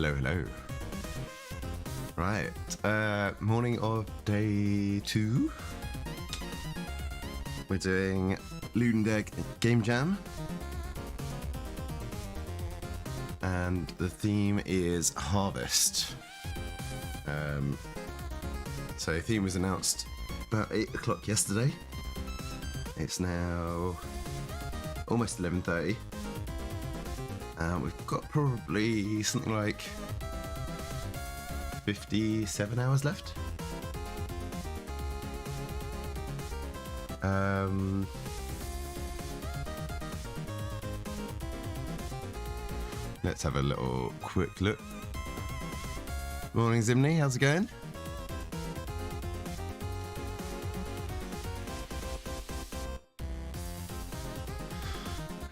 Hello, hello. Right, morning of day 2. We're doing Ludum Dare Game Jam. And the theme is Harvest. So the theme was announced about 8 o'clock yesterday. It's now almost 11:30. We've got probably something like 57 hours left. Let's have a little quick look. Morning, Zimni, how's it going?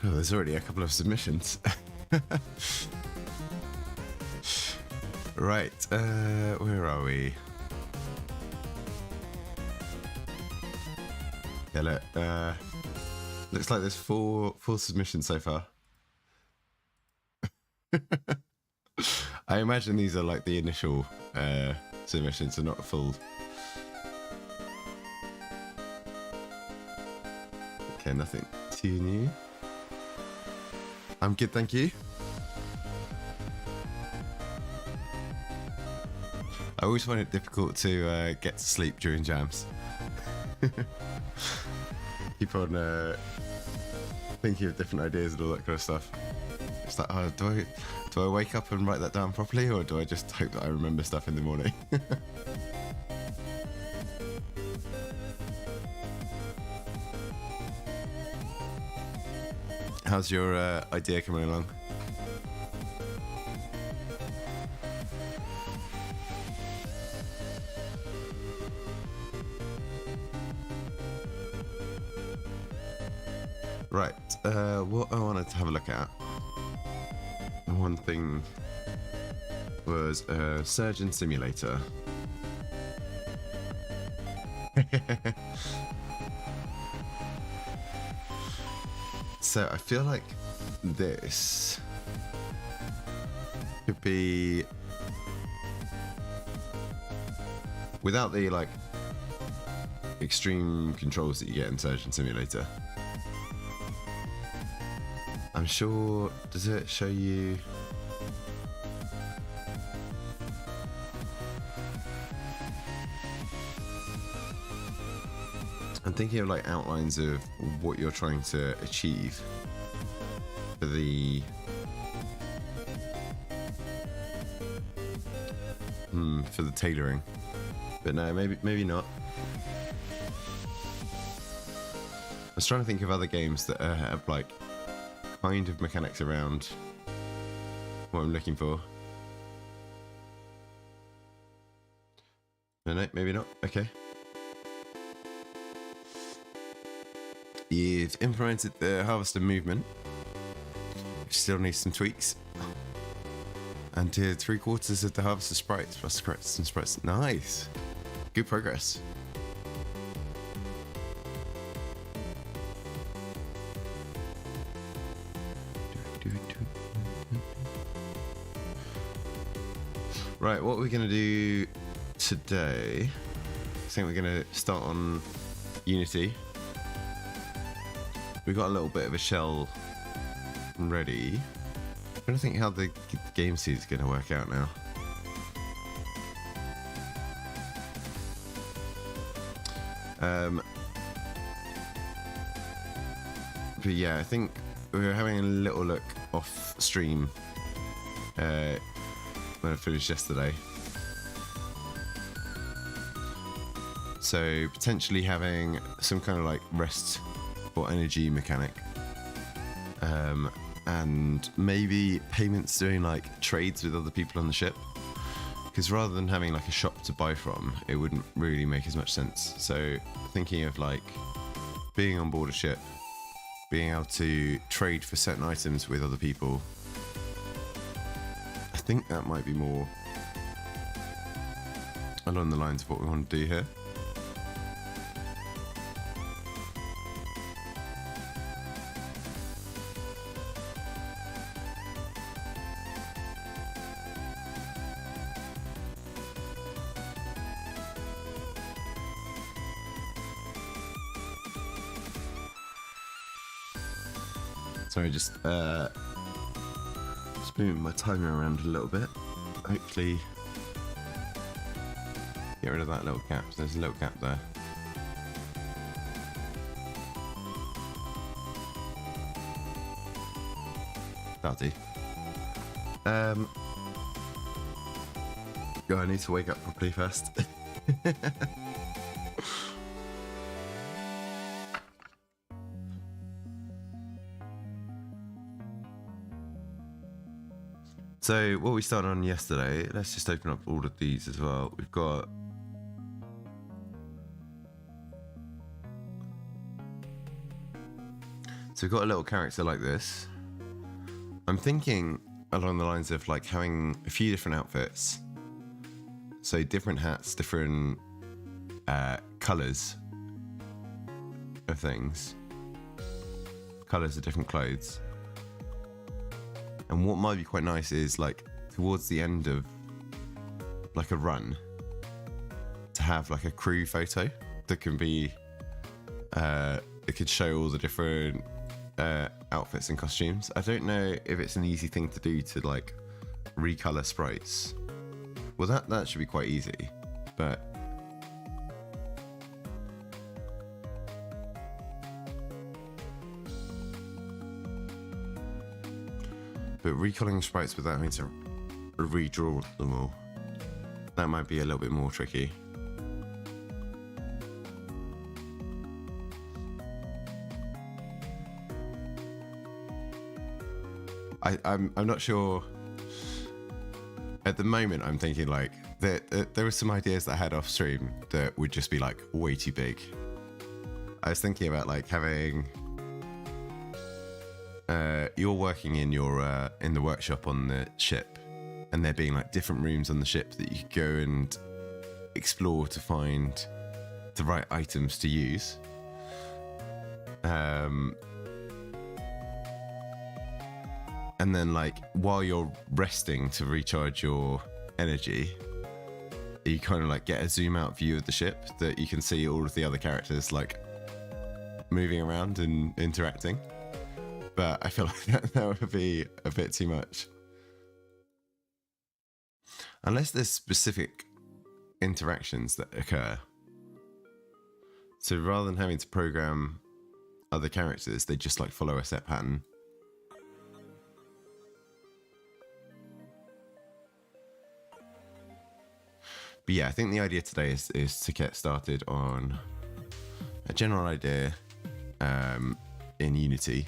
Oh, there's already a couple of submissions. Right, where are we? Yeah, look, looks like there's four submissions so far. I imagine these are like the initial submissions, and not full. Okay, nothing too new. I'm good, thank you. I always find it difficult to get to sleep during jams. Keep on thinking of different ideas and all that kind of stuff. It's like, oh, do I wake up and write that down properly, or do I just hope that I remember stuff in the morning? How's your idea coming along? Right, what I wanted to have a look at, one thing was a surgeon simulator. So I feel like this could be, without the like extreme controls that you get in Surgeon Simulator. I'm sure, does it show you? I'm thinking of like outlines of what you're trying to achieve for the tailoring, but no, maybe not. I was trying to think of other games that have like kind of mechanics around what I'm looking for. No, maybe not. Okay. You've implemented the harvester movement, which still needs some tweaks. And did 3/4 of the harvester sprites plus correct some sprites. Nice. Good progress. Right, what we're going to do today, I think we're going to start on Unity. We've got a little bit of a shell ready. I'm trying to think how the game seed is going to work out now. But yeah, I think we were having a little look off stream when I finished yesterday. So potentially having some kind of like rest or energy mechanic, and maybe payments doing like trades with other people on the ship, because rather than having like a shop to buy from, it wouldn't really make as much sense. So thinking of like being on board a ship, being able to trade for certain items with other people, I think that might be more along the lines of what we want to do here. Sorry, just moving my timer around a little bit. Hopefully get rid of that little gap. There's a little gap there. That'll do. I need to wake up properly first. So what we started on yesterday, let's just open up all of these as well. We've got a little character like this. I'm thinking along the lines of like having a few different outfits. So different hats, different colours of things. Colours of different clothes. And what might be quite nice is like towards the end of like a run to have like a crew photo that can be, it could show all the different outfits and costumes. I don't know if it's an easy thing to do to like recolor sprites. Well, that should be quite easy, but recoloring sprites without having to redraw them all, that might be a little bit more tricky. I'm not sure. At the moment, I'm thinking like there were some ideas that I had off stream that would just be like way too big. I was thinking about like having you're working in your in the workshop on the ship, and there being like different rooms on the ship that you could go and explore to find the right items to use. And then like while you're resting to recharge your energy, you kind of like get a zoom out view of the ship that you can see all of the other characters like moving around and interacting. But I feel like that would be a bit too much. Unless there's specific interactions that occur. So rather than having to program other characters, they just like follow a set pattern. But yeah, I think the idea today is to get started on a general idea in Unity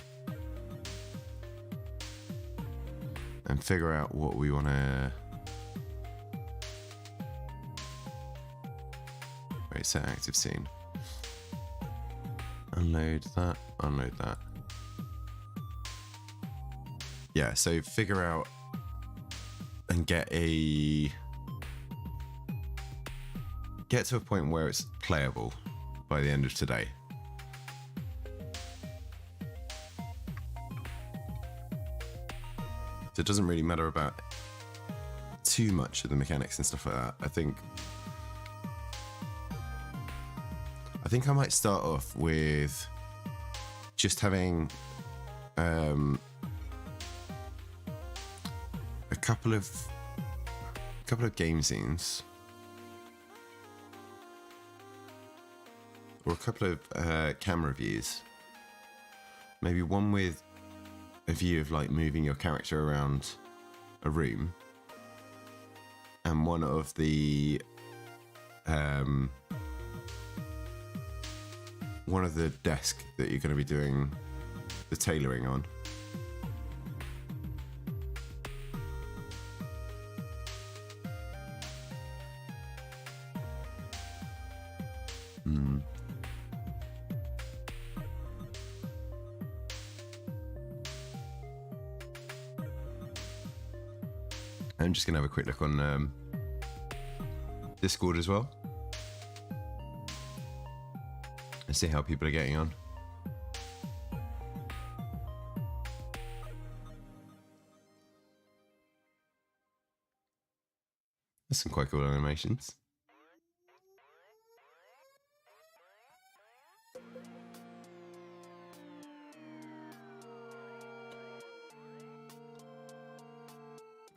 and figure out what we want to... Wait, set active scene. Unload that, unload that. Yeah, so figure out and get to a point where it's playable by the end of today. So it doesn't really matter about too much of the mechanics and stuff like that. I think I might start off with just having a couple of game scenes. Or a couple of camera views. Maybe one with a view of like moving your character around a room, and one of the desk that you're going to be doing the tailoring on. I'm just going to have a quick look on Discord as well and see how people are getting on. There's some quite cool animations.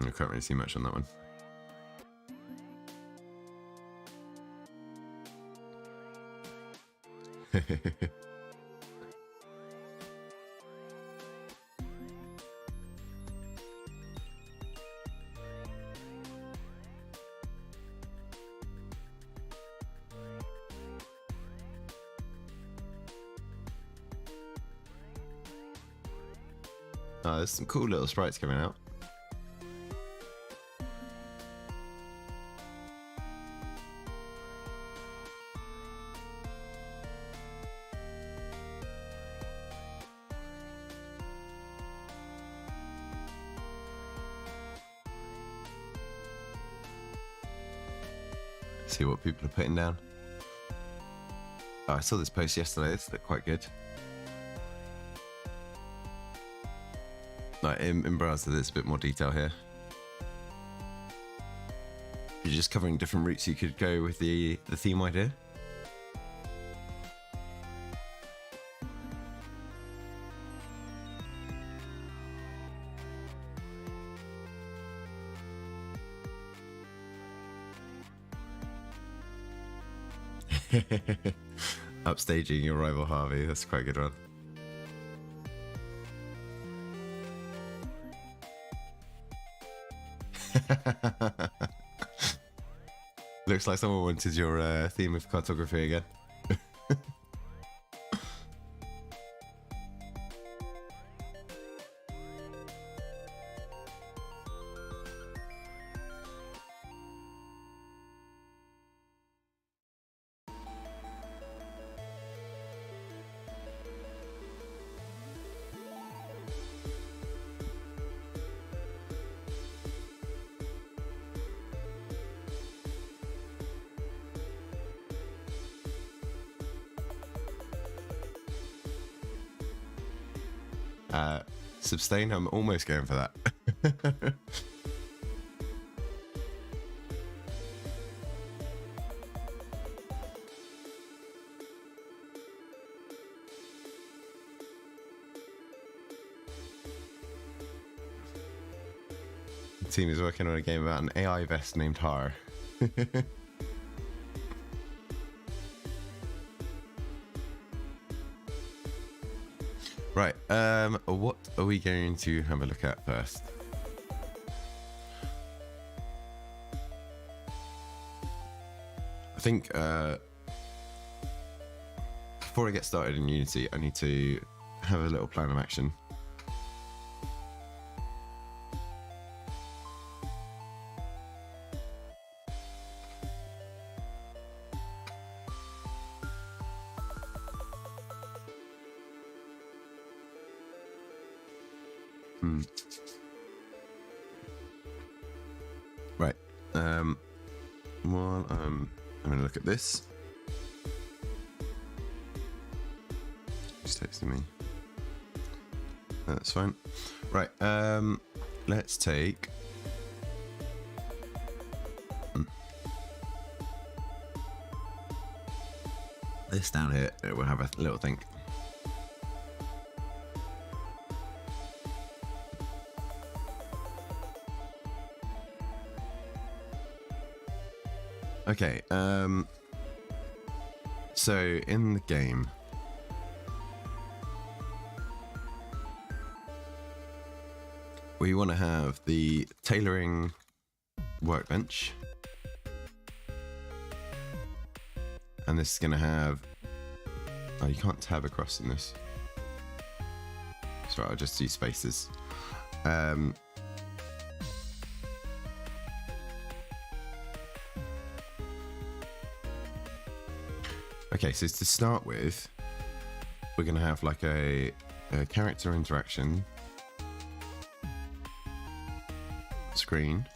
I can't really see much on that one. Oh, there's some cool little sprites coming out. See what people are putting down. Oh, I saw this post yesterday. This looked quite good. Like in browser, there's a bit more detail here. You're just covering different routes you could go with the theme idea. Upstaging your rival Harvey, that's quite a good one. Looks like someone wanted your theme of cartography again. Sustain, I'm almost going for that. The team is working on a game about an AI vest named HARRR. Right, what are we going to have a look at first? I think before I get started in Unity, I need to have a little plan of action. Right. Well, I'm going to look at this. He's texting me. That's fine. Right. Let's take. This down here. We'll have a little think. Okay, so in the game, we want to have the tailoring workbench, and this is going to have, oh, you can't tab across in this. Sorry, I'll just do spaces. Okay, so to start with, we're going to have like a character interaction screen,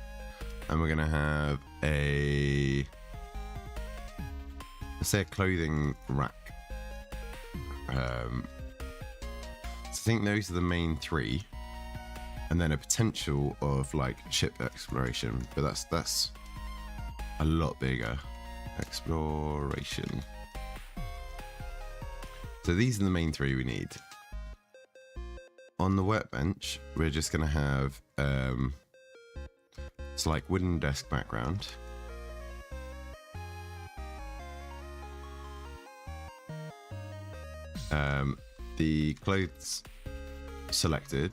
and we're going to have let's say a clothing rack. So I think those are the main three, and then a potential of like ship exploration, but that's a lot bigger. Exploration. So these are the main three we need. On the workbench, we're just going to have So like wooden desk background. The clothes selected,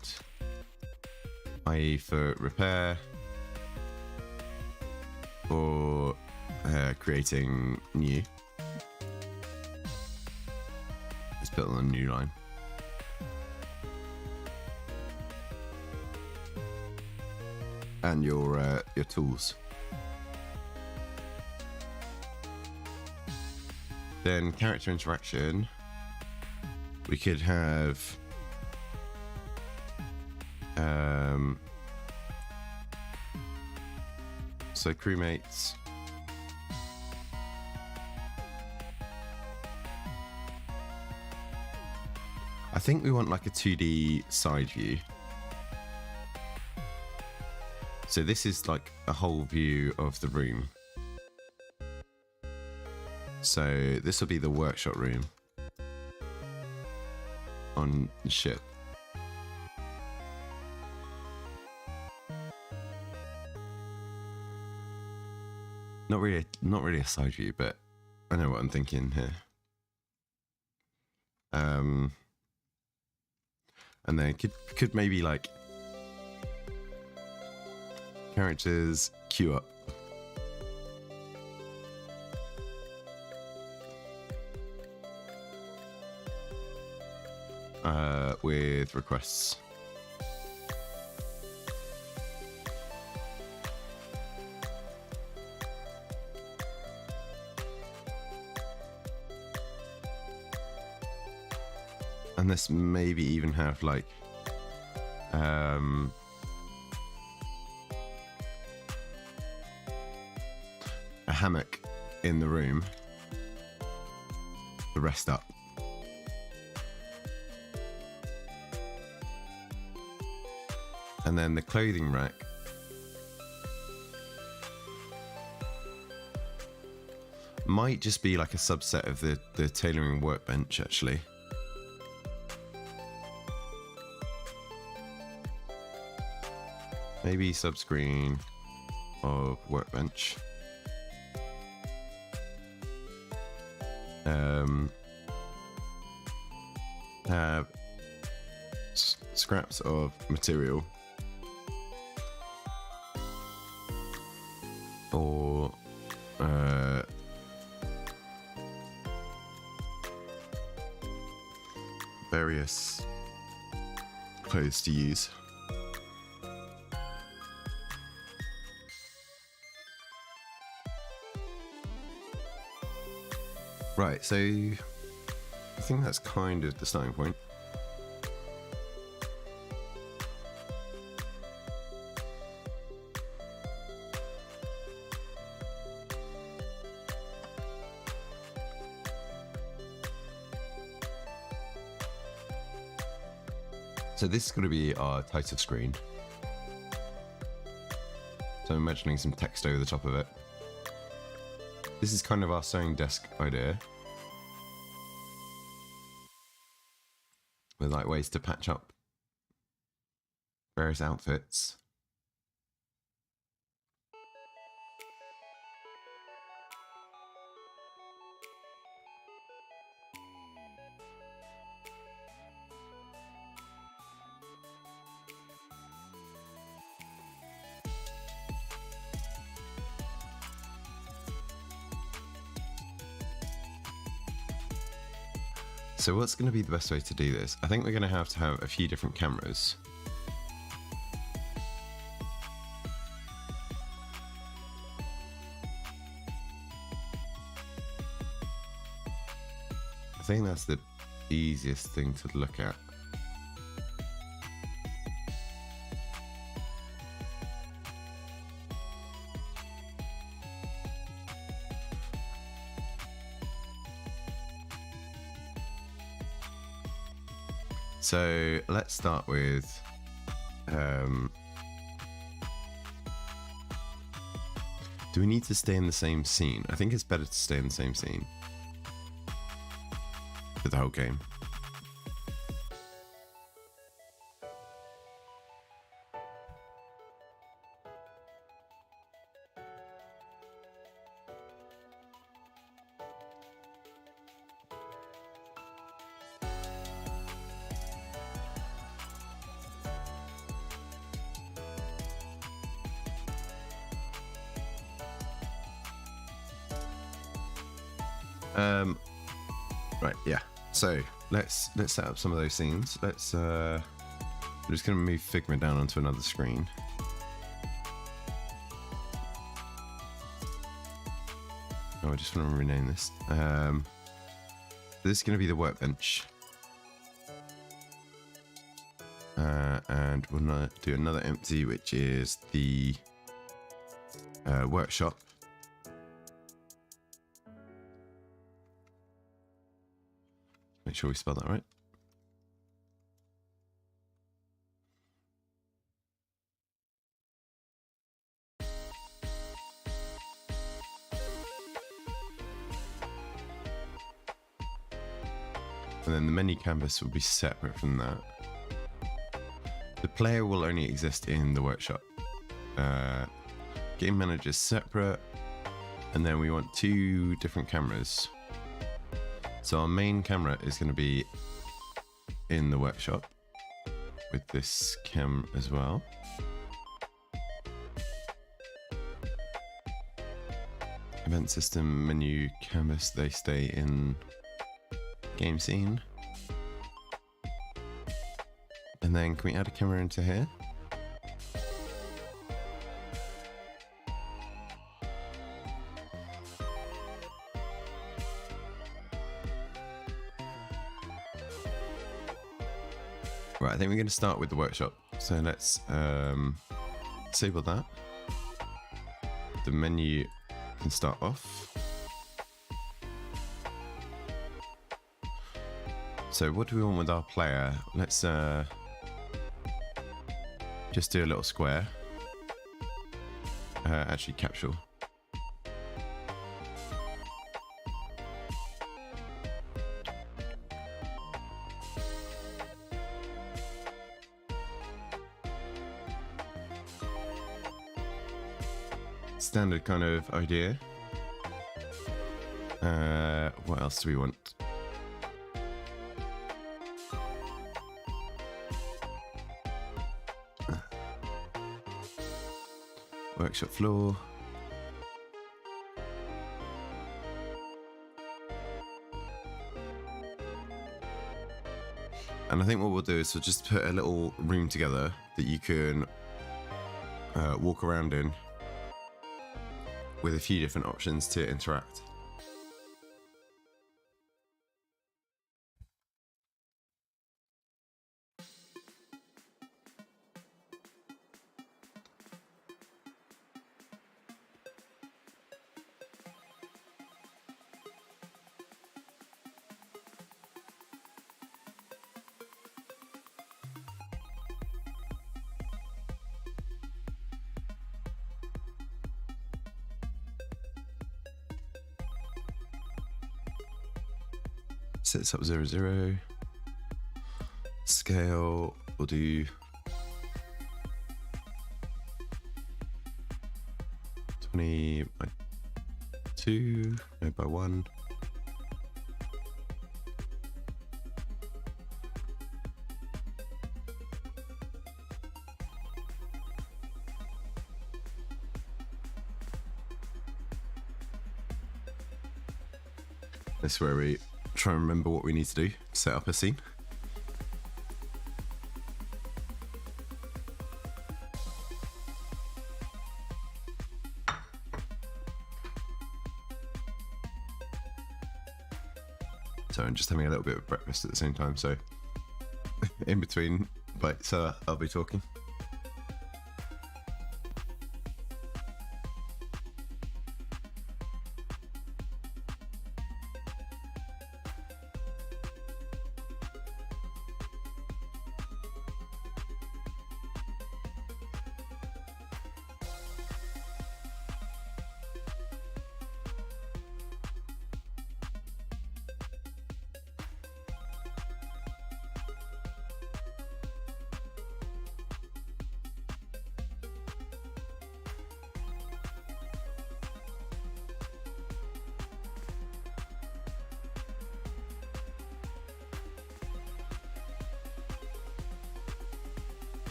i.e. for repair or creating new. Let's put on a new line. And your tools. Then character interaction. We could have so crewmates. I think we want like a 2D side view. So this is like a whole view of the room. So this will be the workshop room on the ship. Not really a side view, but I know what I'm thinking here. And then could maybe like characters queue up. With requests. And this maybe even have like a hammock in the room to rest up. And then the clothing rack might just be like a subset of the tailoring workbench, actually. Maybe subscreen of workbench. Have scraps of material. Or various clothes to use. Right, so I think that's kind of the starting point. So this is going to be our title screen. So I'm imagining some text over the top of it. This is kind of our sewing desk idea. With like ways to patch up various outfits. So what's going to be the best way to do this? I think we're going to have a few different cameras. I think that's the easiest thing to look at. So let's start with do we need to stay in the same scene? I think it's better to stay in the same scene for the whole game. Right, yeah. So let's set up some of those scenes. I'm just going to move Figma down onto another screen. Oh, I just want to rename this. This is going to be the workbench. And we're going to do another empty, which is the workshop. Make sure we spell that right. And then the menu canvas will be separate from that. The player will only exist in the workshop. Game manager is separate. And then we want 2 different cameras. So our main camera is going to be in the workshop with this cam as well. Event system, menu, canvas, they stay in game scene. And then can we add a camera into here? Right, I think we're going to start with the workshop. So let's disable that. The menu can start off. So what do we want with our player? Let's just do a little square. Actually, capsule. Standard kind of idea. What else do we want? Workshop floor. And I think what we'll do is we'll just put a little room together that you can walk around in with a few different options to interact. Sets up 0, 0. Scale, we'll do 20 by 2, no, by 1. This is where we try and remember what we need to do to set up a scene. So I'm just having a little bit of breakfast at the same time, so in between bites I'll be talking.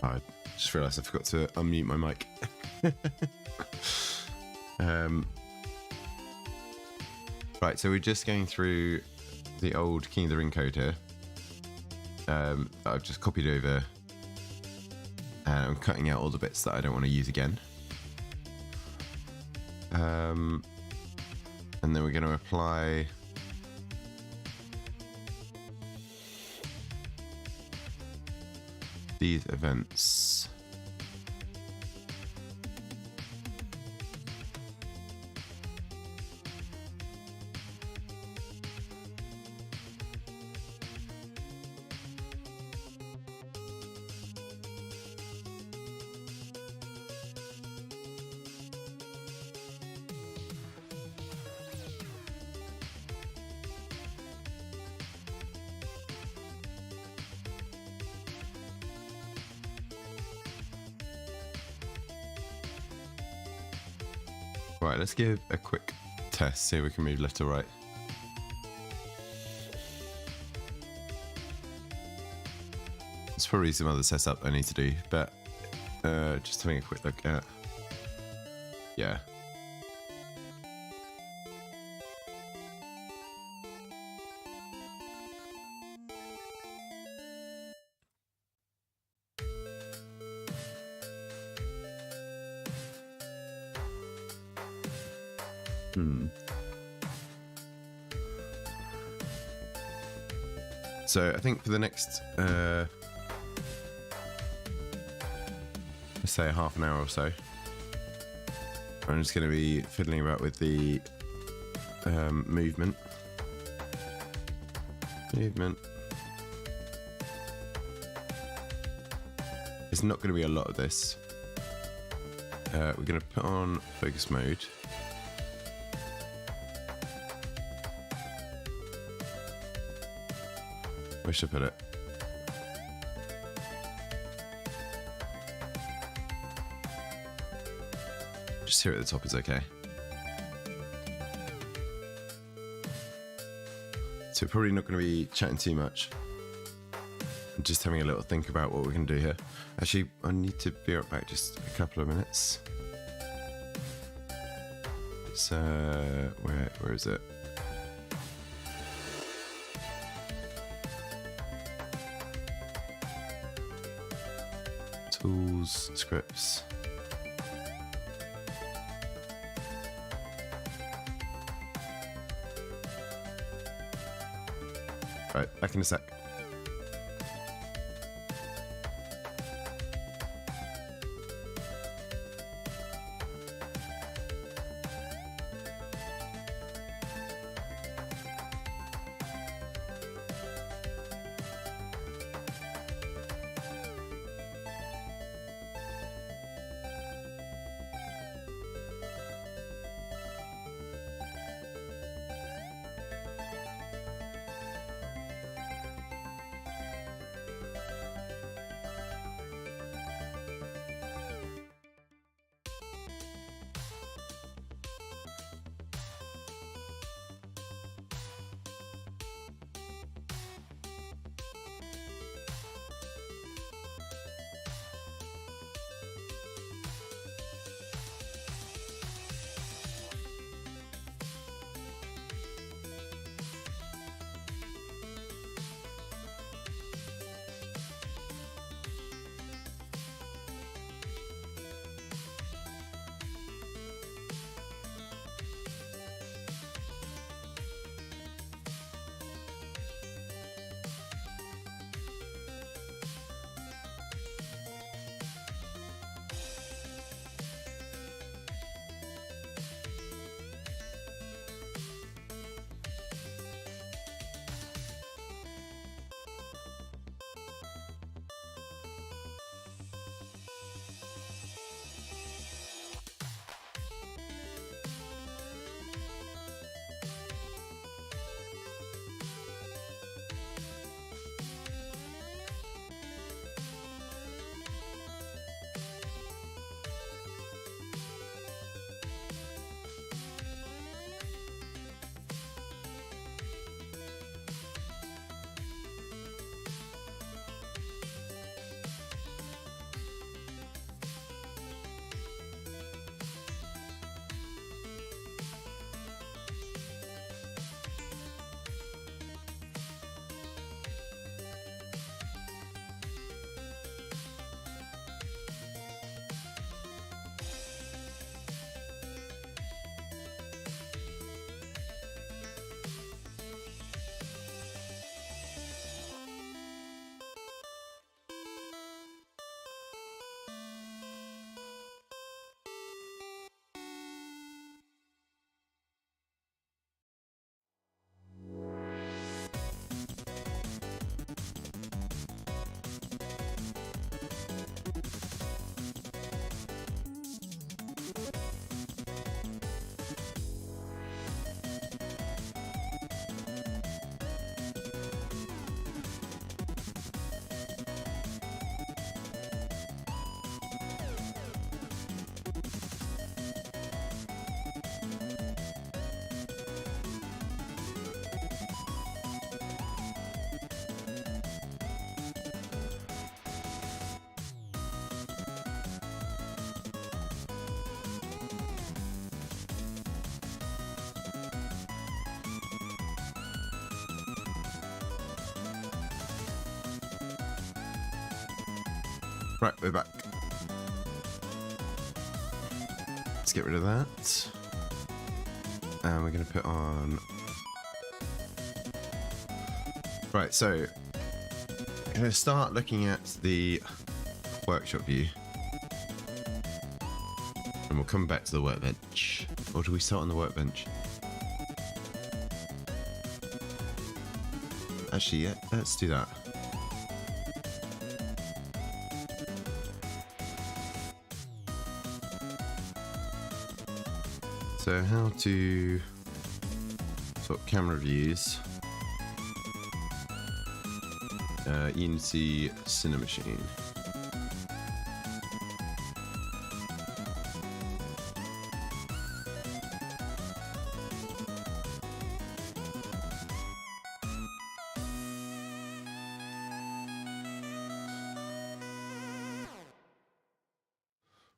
I just realised I forgot to unmute my mic. Right, so we're just going through the old King of the Ring code here. I've just copied over, and I'm cutting out all the bits that I don't want to use again. And then we're going to apply these events. Right, let's give a quick test, see if we can move left or right. There's probably some other setup I need to do, but just having a quick look at... Yeah. So I think for the next, let's say a half an hour or so, I'm just going to be fiddling about with the movement. There's not going to be a lot of this. We're going to put on focus mode. Where should I put it? Just here at the top is okay. So we're probably not going to be chatting too much. I'm just having a little think about what we're going to do here. Actually, I need to be right back just a couple of minutes. It's where is it? Tools, scripts. Right, back in a sec. Right, we're back. Let's get rid of that. And we're going to put on... Right, so I'm going to start looking at the workshop view. And we'll come back to the workbench. Or do we start on the workbench? Actually, yeah, let's do that. So how to sort of camera views, Unity Cinemachine.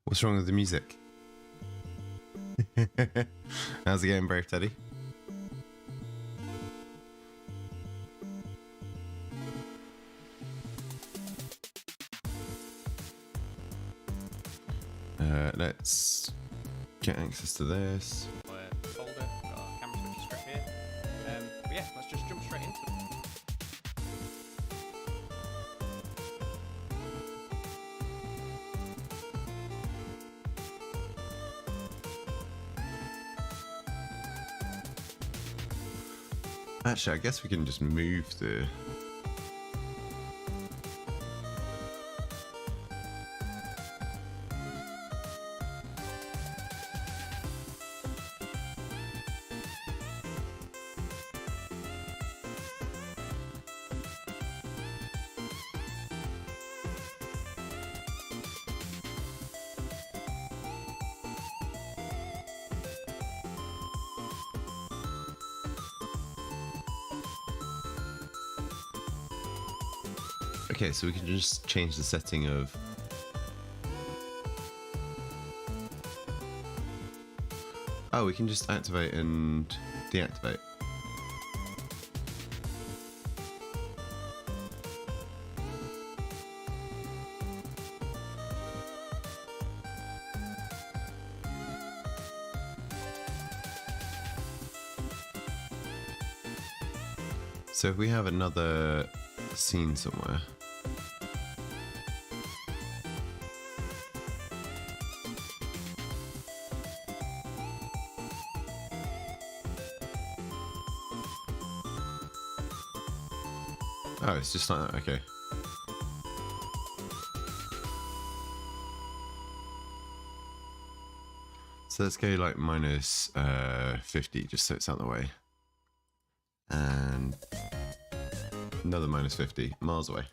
What's wrong with the music? How's it going, Brave Teddy? Let's get access to this. Folder, got our camera switches straight here. But yeah, let's just jump straight into it. Actually, I guess we can just move the... Okay, so we can just change the setting of... Oh, we can just activate and deactivate. So if we have another scene somewhere... Oh, it's just like that, okay. So let's go like minus 50, just so it's out of the way. And another minus 50, miles away.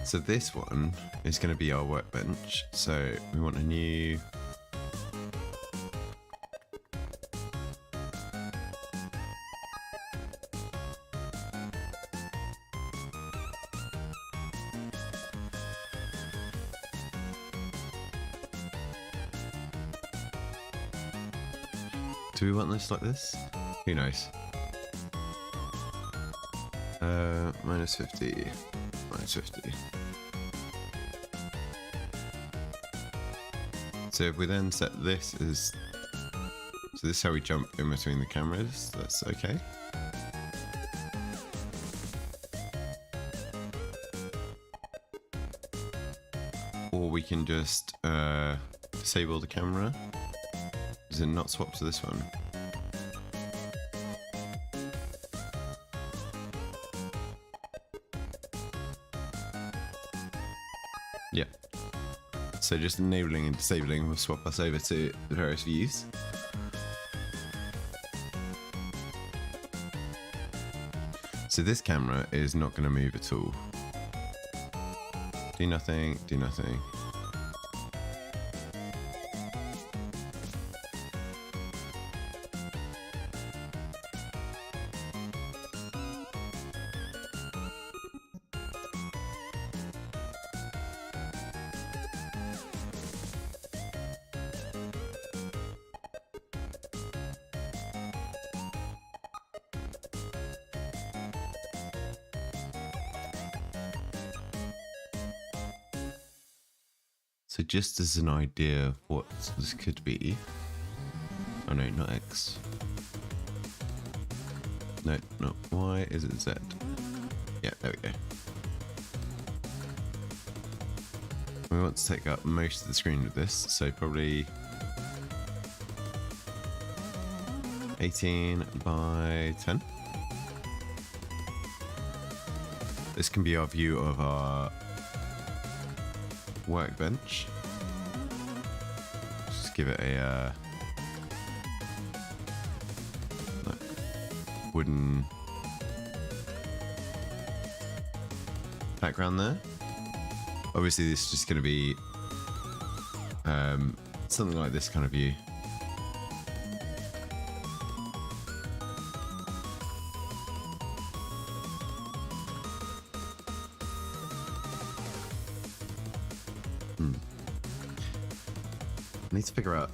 So this one is going to be our workbench. So we want a new... Do we want this like this? Who knows? Minus 50. Minus 50. So if we then set this as... So this is how we jump in between the cameras. That's okay. Or we can just disable the camera. Does it not swap to this one? Yeah. So just enabling and disabling will swap us over to the various views. So this camera is not going to move at all. Do nothing, do nothing. So just as an idea of what this could be. Oh no, not X. No, not Y. Is it Z? Yeah, there we go. We want to take up most of the screen with this, so probably 18 by 10. This can be our view of our workbench. Just give it a wooden background there. Obviously this is just going to be something like this kind of view. I need to figure out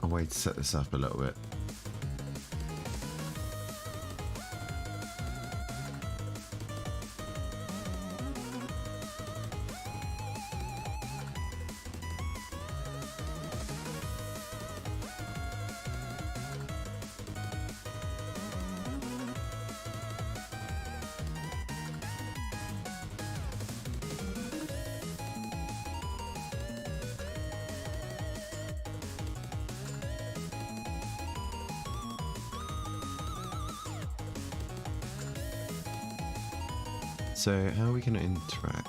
a way to set this up a little bit. So how are we going to interact?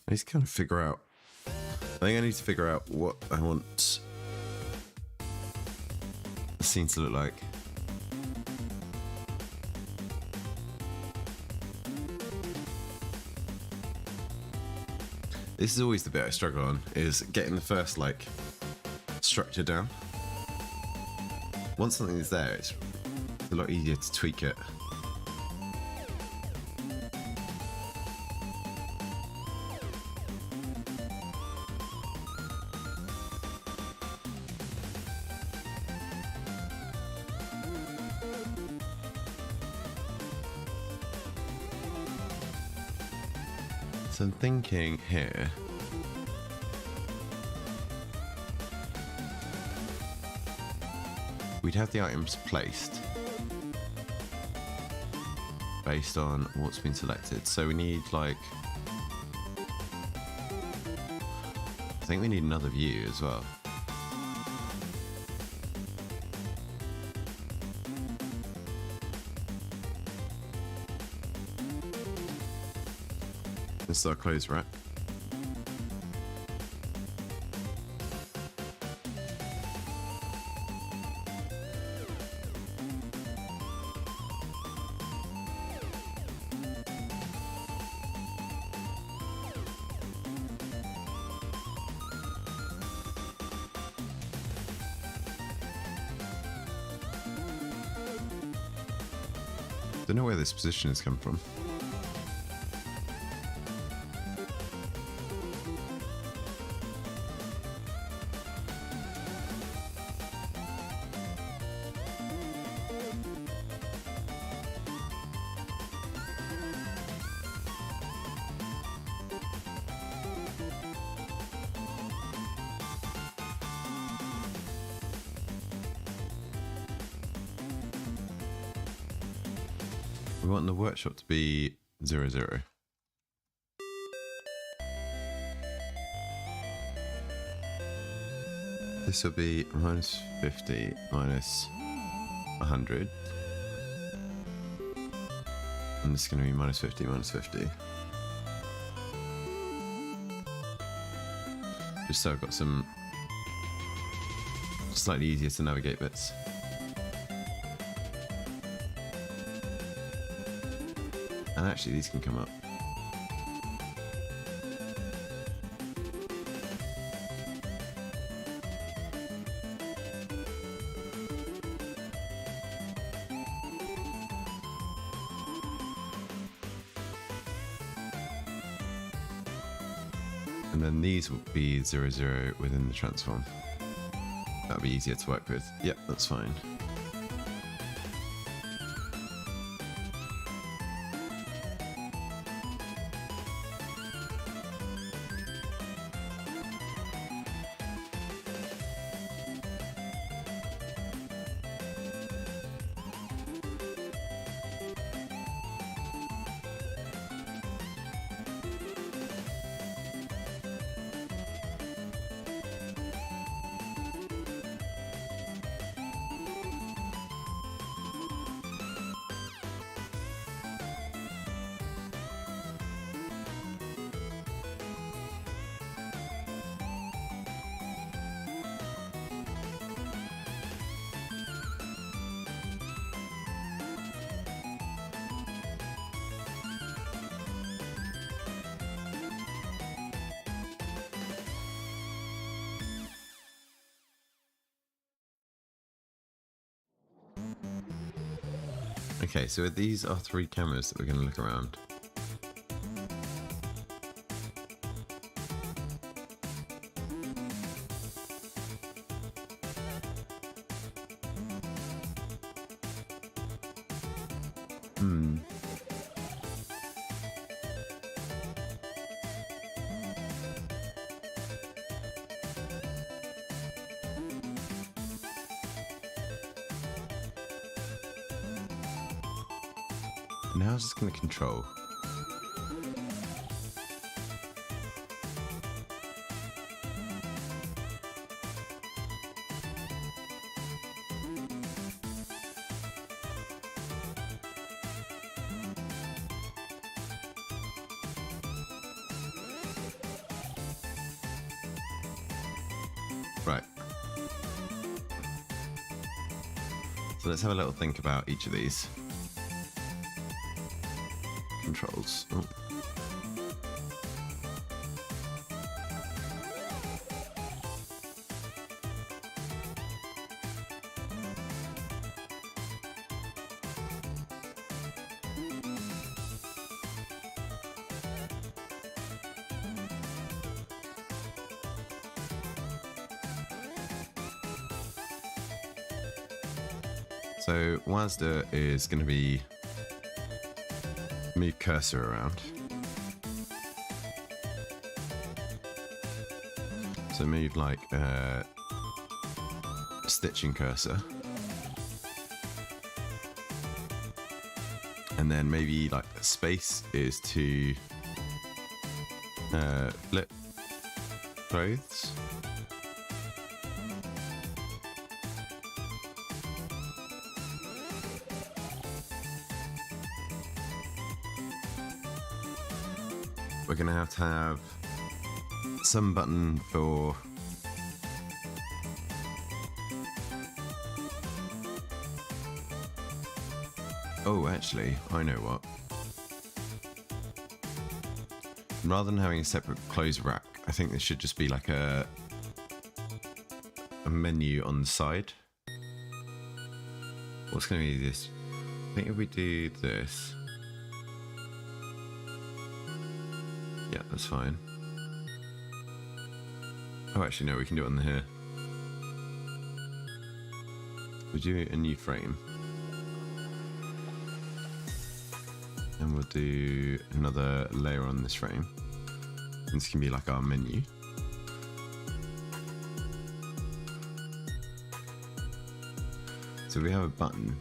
I need to kind of figure out. I think I need to figure out what I want the scene to look like. This is always the bit I struggle on, is getting the first, like, structure down. Once something is there, it's a lot easier to tweak it. So I'm thinking here, we'd have the items placed based on what's been selected. So we need, like, I think we need another view as well. This is our clothes rack. Don't know where this position has come from. We want the workshop to be 0, 0. This will be minus 50, minus 100. And this is going to be minus 50, minus 50. Just so I've got some slightly easier to navigate bits. And actually these can come up. And then these will be 0, 0 within the transform. That'll be easier to work with. Yep, that's fine. Okay, so these are 3 cameras that we're going to look around. Now I'm just going to control. Right. So let's have a little think about each of these. Controls. Oh. So WASDA is going to be move cursor around. So move like stitching cursor. And then maybe like space is to flip clothes. We're going to have some button for oh, actually, I know what. Rather than having a separate clothes rack, I think there should just be like a menu on the side. What's going to be this? I think if we do this. Yeah, that's fine. Oh, actually, no, we can do it on here. We'll do a new frame. And we'll do another layer on this frame. And this can be like our menu. So we have a button.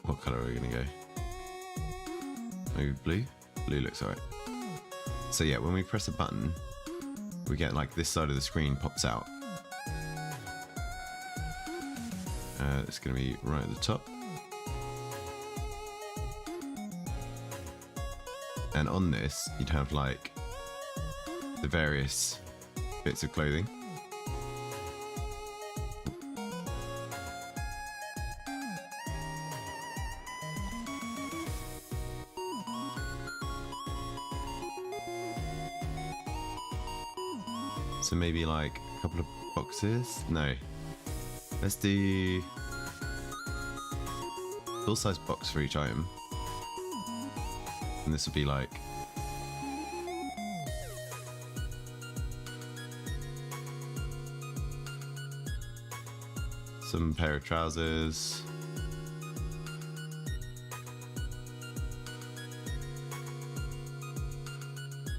What colour are we going to go? Maybe blue? Blue looks alright. So yeah, when we press a button, we get like this side of the screen pops out. It's going to be right at the top. And on this, you'd have like the various bits of clothing. So maybe like a couple of boxes? No. Let's do full size box for each item. And this would be like some pair of trousers.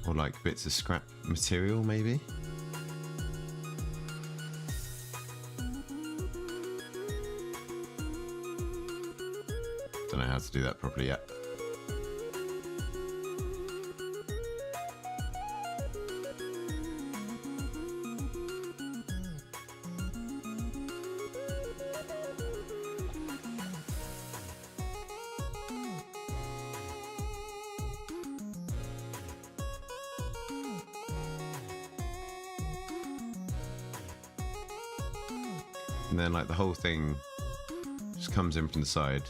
Or like bits of scrap material, maybe. Don't know how to do that properly yet. And then like the whole thing just comes in from the side.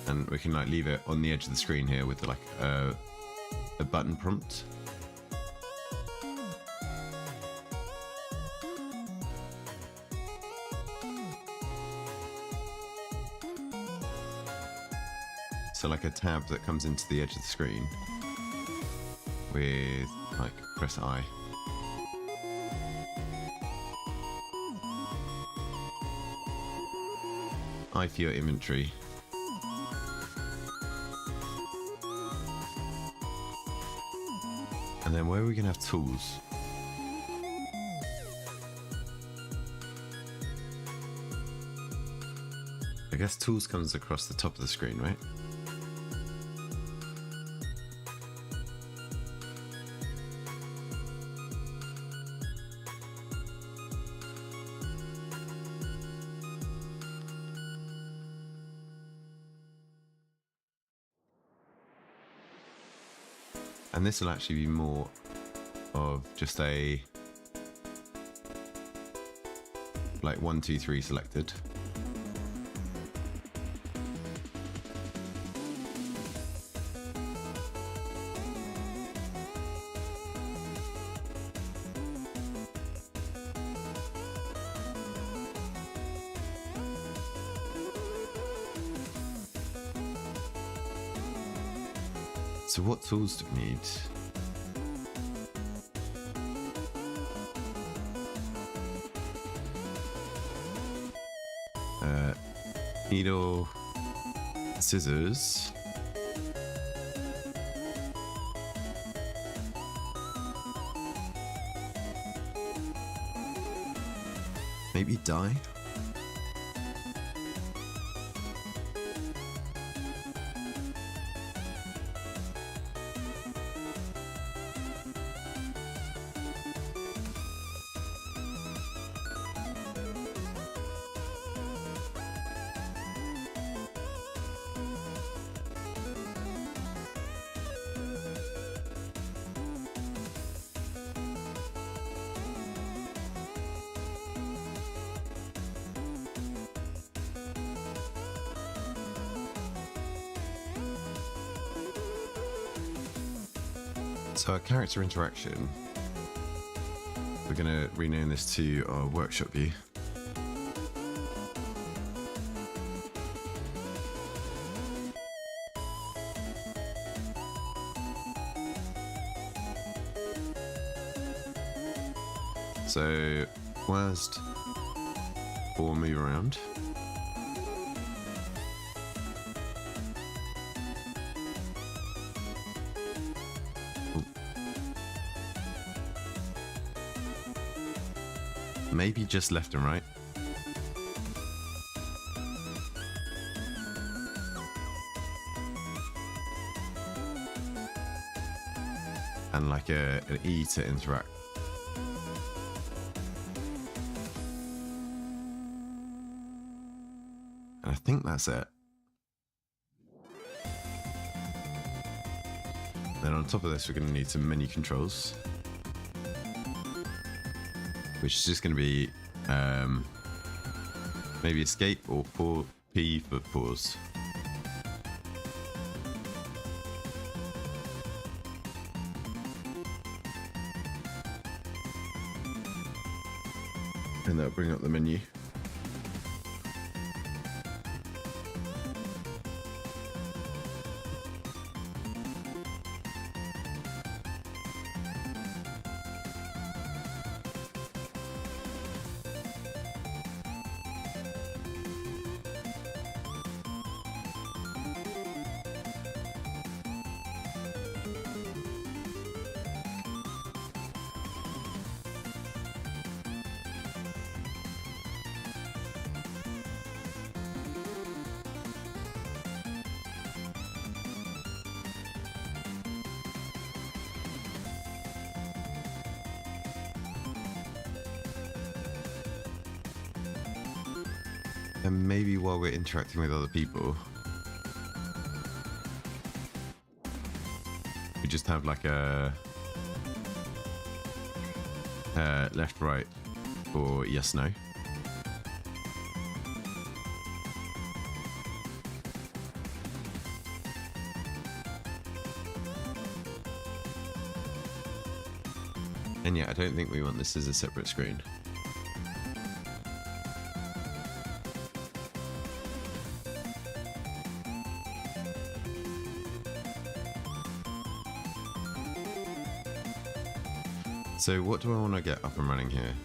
And we can like leave it on the edge of the screen here with like a button prompt. So like a tab that comes into the edge of the screen with like press I. I for your inventory. And then where are we going to have tools? I guess tools comes across the top of the screen, right? And this will actually be more of just a like 1, 2, 3 selected. So what tools do we need? Needle, scissors, maybe dye. So our character interaction, we're going to rename this to our workshop view. So whilst we'll move around, maybe just left and right. And like an E to interact. And I think that's it. Then on top of this, we're going to need some menu controls, which is just going to be maybe escape or P for pause. And that'll bring up the menu. And maybe while we're interacting with other people, we just have like a left, right, or yes, no. And yeah, I don't think we want this as a separate screen. So what do I want to get up and running here?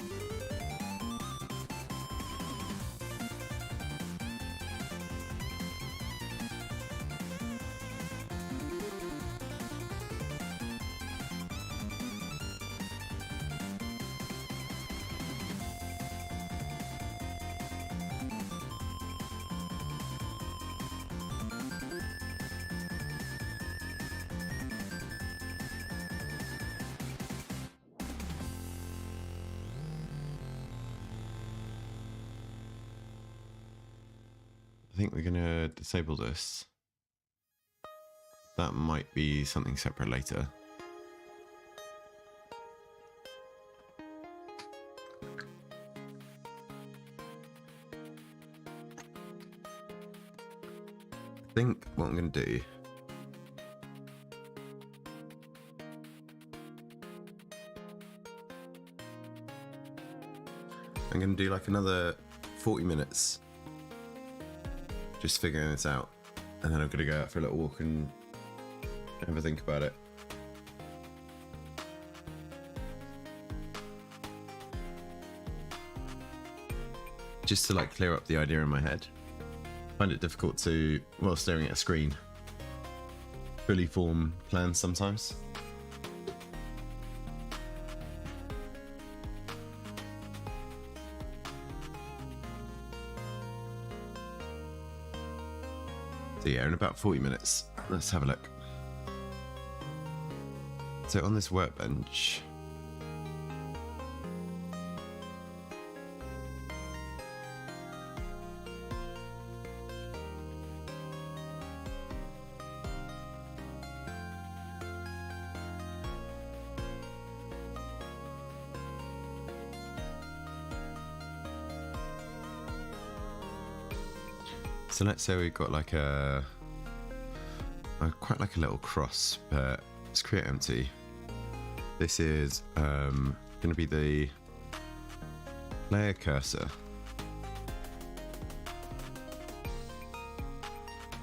I think we're going to disable this. That might be something separate later. I think what I'm going to do I'm going to do like another 40 minutes just figuring this out, and then I'm going to go out for a little walk and have a think about it. Just to like clear up the idea in my head. I find it difficult to, while staring at a screen, fully form plans sometimes. So yeah, in about 40 minutes, let's have a look. So on this workbench, so let's say we've got like a quite like a little cross, but let's create empty. This is going to be the player cursor,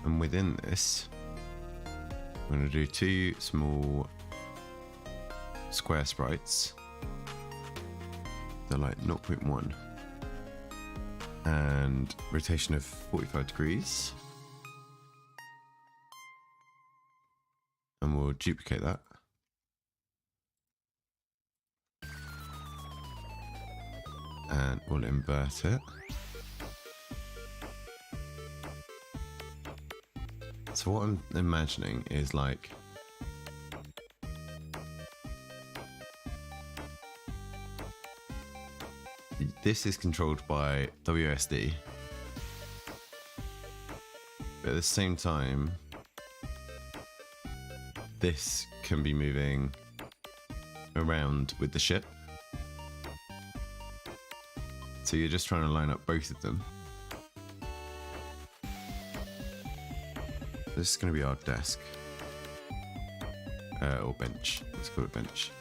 and within this I'm going to do two small square sprites. They're like 0.1 and rotation of 45 degrees, and we'll duplicate that. And we'll invert it. So what I'm imagining is like this is controlled by WSD, but at the same time this can be moving around with the ship. So you're just trying to line up both of them. This is going to be our desk. Or bench. Let's call it bench.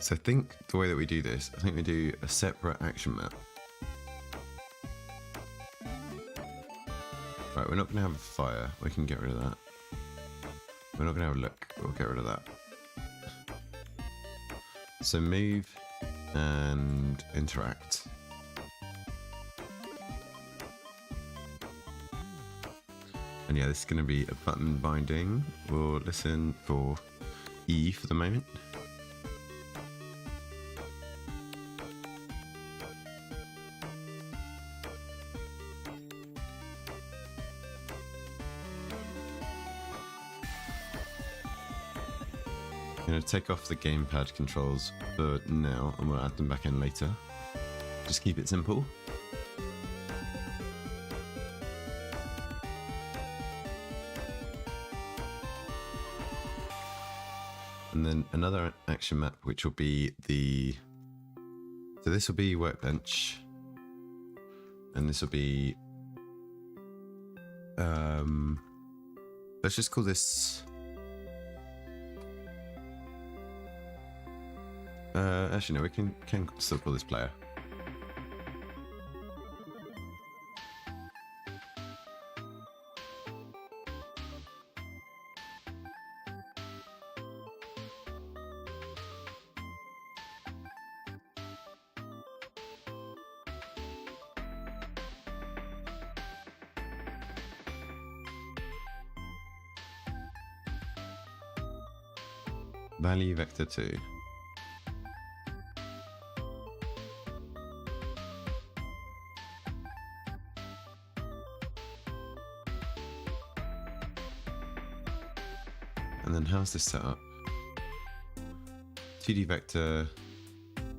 So I think the way that we do this, I think we do a separate action map. Right, we're not going to have a fire. We can get rid of that. We're not going to have a look. We'll get rid of that. So move and interact. And yeah, this is going to be a button binding. We'll listen for E for the moment. I'm going to take off the gamepad controls for now, and we'll add them back in later. Just keep it simple. And then another action map, which will be the... So this will be workbench. And this will be... let's just call this... actually no, we can still call this player. Value vector 2. And then how's this set up? 2D vector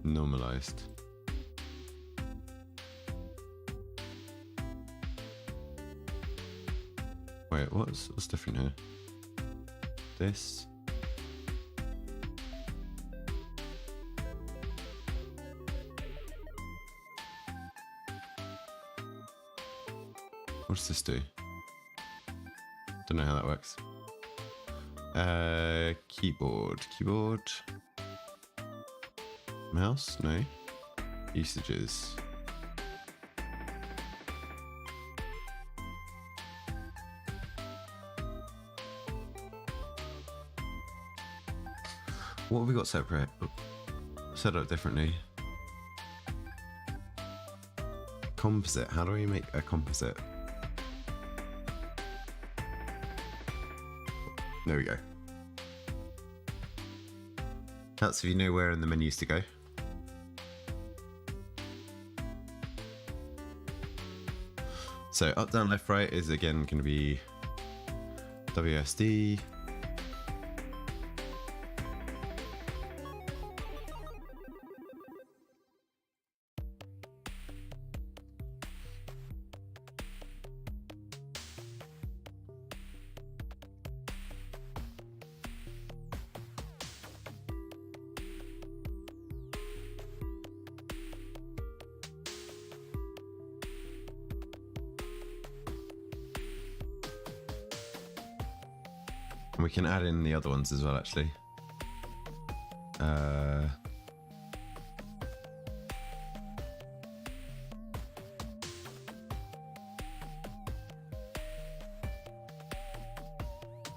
normalized. Wait, what's different here? This. What does this do? Don't know how that works. Keyboard. Mouse? No. Usages. What have we got separate? Set up differently. Composite. How do we make a composite? There we go. That's if you know where in the menus to go. So up, down, left, right is again going to be WSD. And we can add in the other ones as well, actually.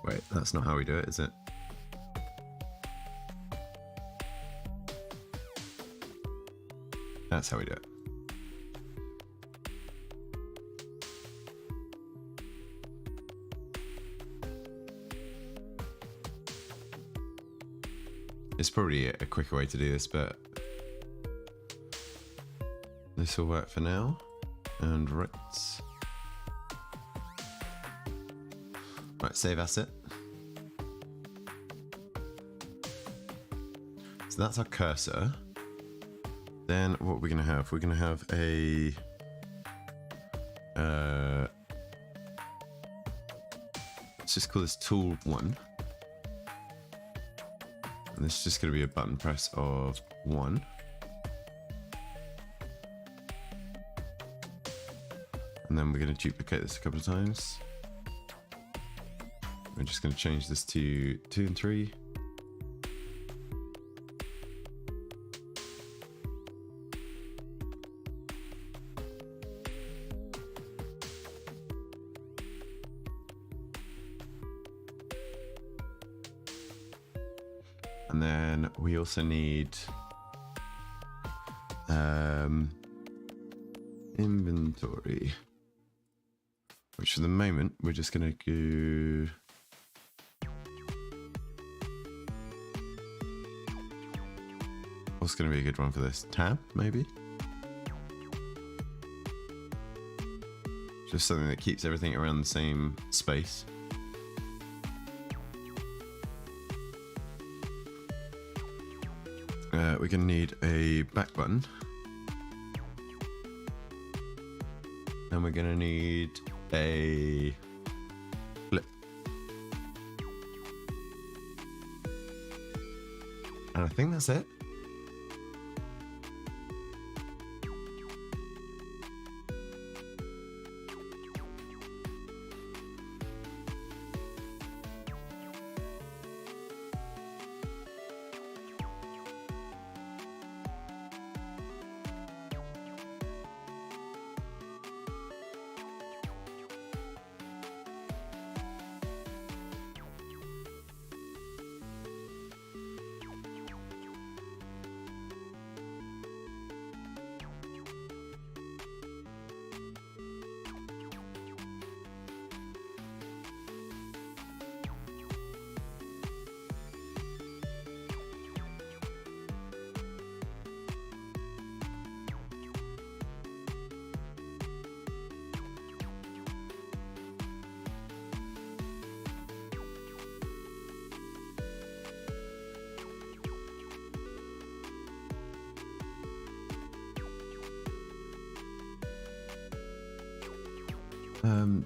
Wait, that's not how we do it, is it? That's how we do it. It's probably a quicker way to do this, but this will work for now. And right. Right, save asset. So that's our cursor. Then what we're going to have? We're going to have a let's just call this tool 1. And this is just going to be a button press of 1. And then we're going to duplicate this a couple of times. We're just going to change this to 2 and 3. And then we also need inventory, which for the moment we're just going to go. What's going to be a good one for this? Tab, maybe? Just something that keeps everything around the same space. we're going to need a back button. And we're going to need a flip. And I think that's it.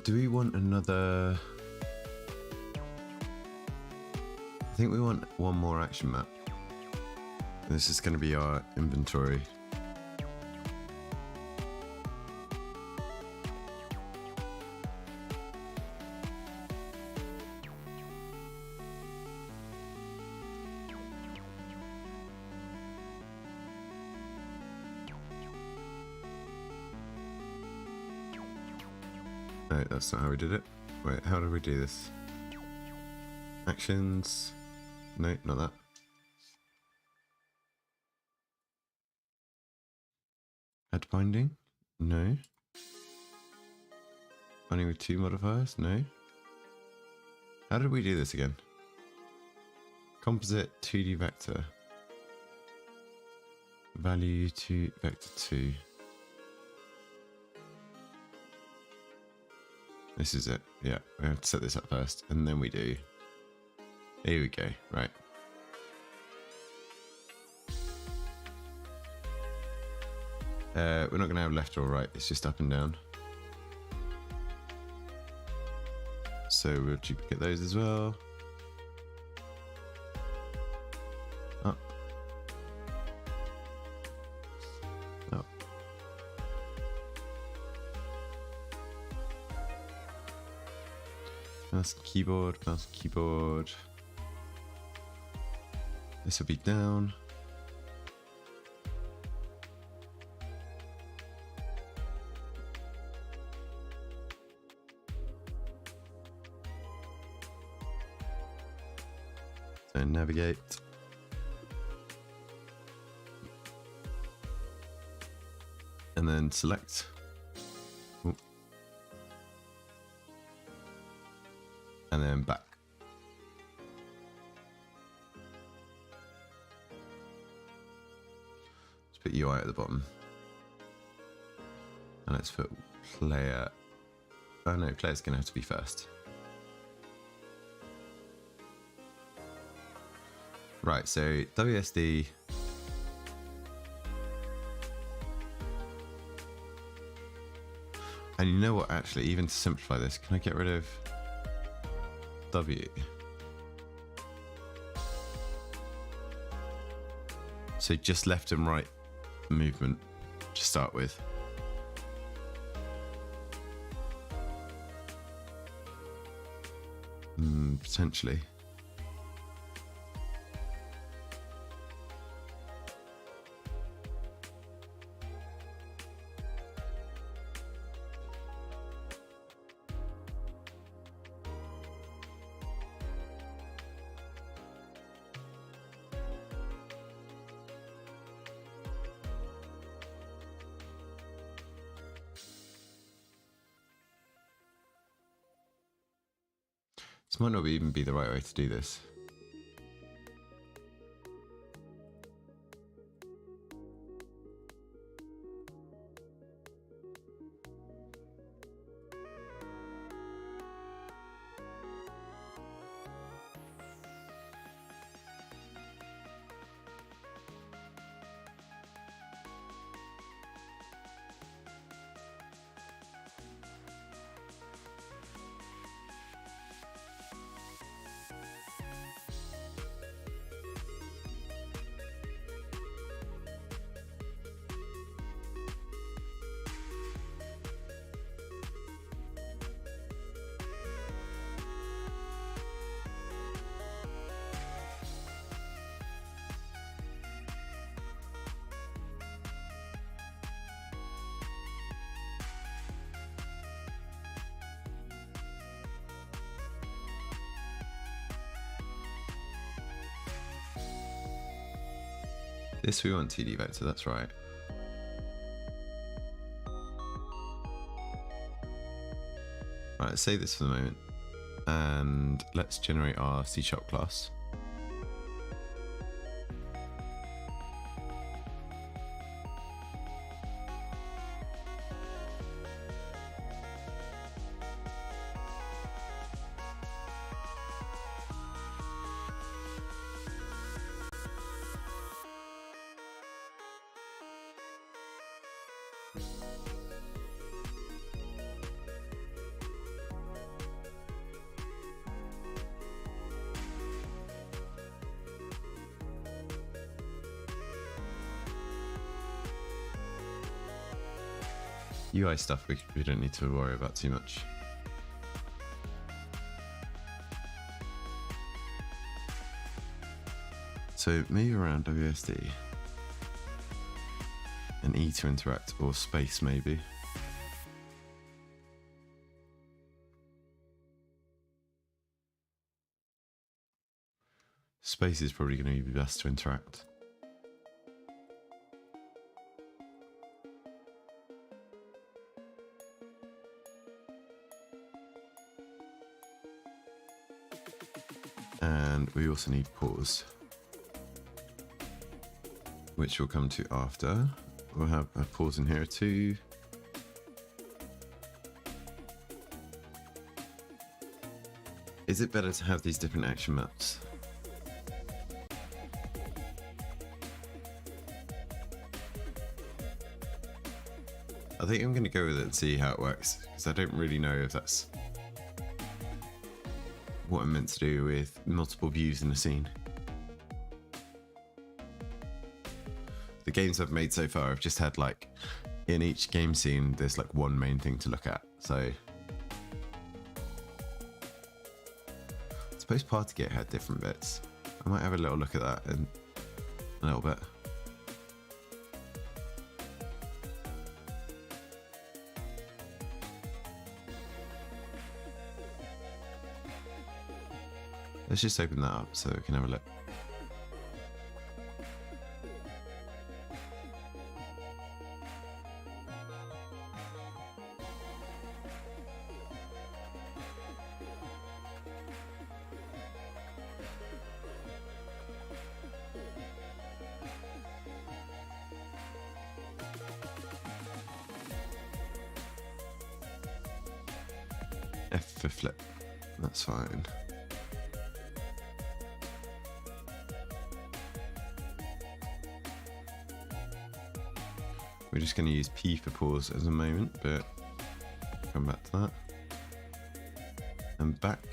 Do we want another? I think we want one more action map. This is going to be our inventory. No, that's not how we did it. Wait, how did we do this? Actions. No, not that. Add binding? No. Binding with 2 modifiers? No. How did we do this again? Composite 2D vector. Value to vector 2. This is it. Yeah, we have to set this up first, and then we do. Here we go. Right. We're not going to have left or right. It's just up and down. So we'll duplicate those as well. Up. Up. Mouse and keyboard, mouse and keyboard. This will be down. So navigate. And then select. Ooh. And then back. Let's put UI at the bottom. And let's put player. Oh no, player's gonna have to be first. Right, so WSD. And you know what, actually, even to simplify this, can I get rid of W? So just left and right movement to start with. Potentially. This might not even be the right way to do this. This we want 2D vector, that's right. Right, let's save this for the moment. And let's generate our C# class. UI stuff we don't need to worry about too much. So move around WSD and E to interact, or space maybe. Space is probably going to be best to interact. And we also need pause, which we'll come to after. We'll have a pause in here too. Is it better to have these different action maps? I think I'm going to go with it and see how it works, because I don't really know if that's what I'm meant to do with multiple views in a scene. The games I've made so far, I've just had like, in each game scene, there's like one main thing to look at. So, I suppose Partygate had different bits. I might have a little look at that in a little bit. Let's just open that up so we can have a look. F for flip, that's fine. We're just going to use P for pause as a moment, but come back to that. And back.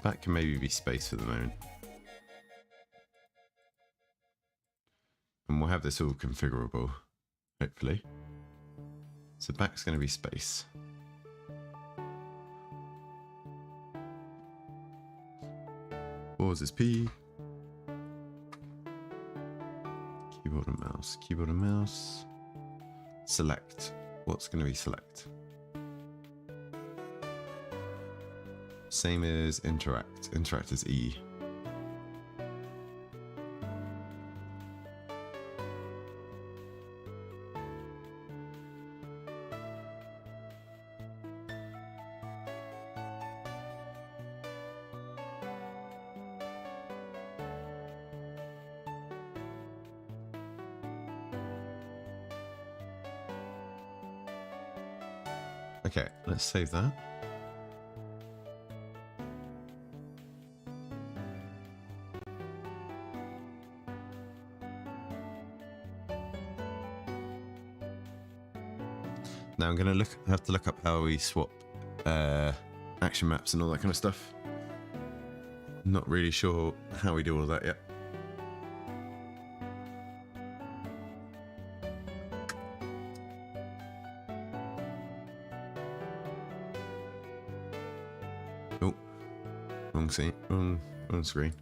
Back can maybe be space for the moment. And we'll have this all configurable, hopefully. So back's going to be space. Pause is P. Keyboard and mouse. Select. What's going to be select? Same as interact. Interact is E. Okay, let's save that. Now I'm going to have to look up how we swap action maps and all that kind of stuff. Not really sure how we do all that yet. Oh, wrong scene, wrong screen.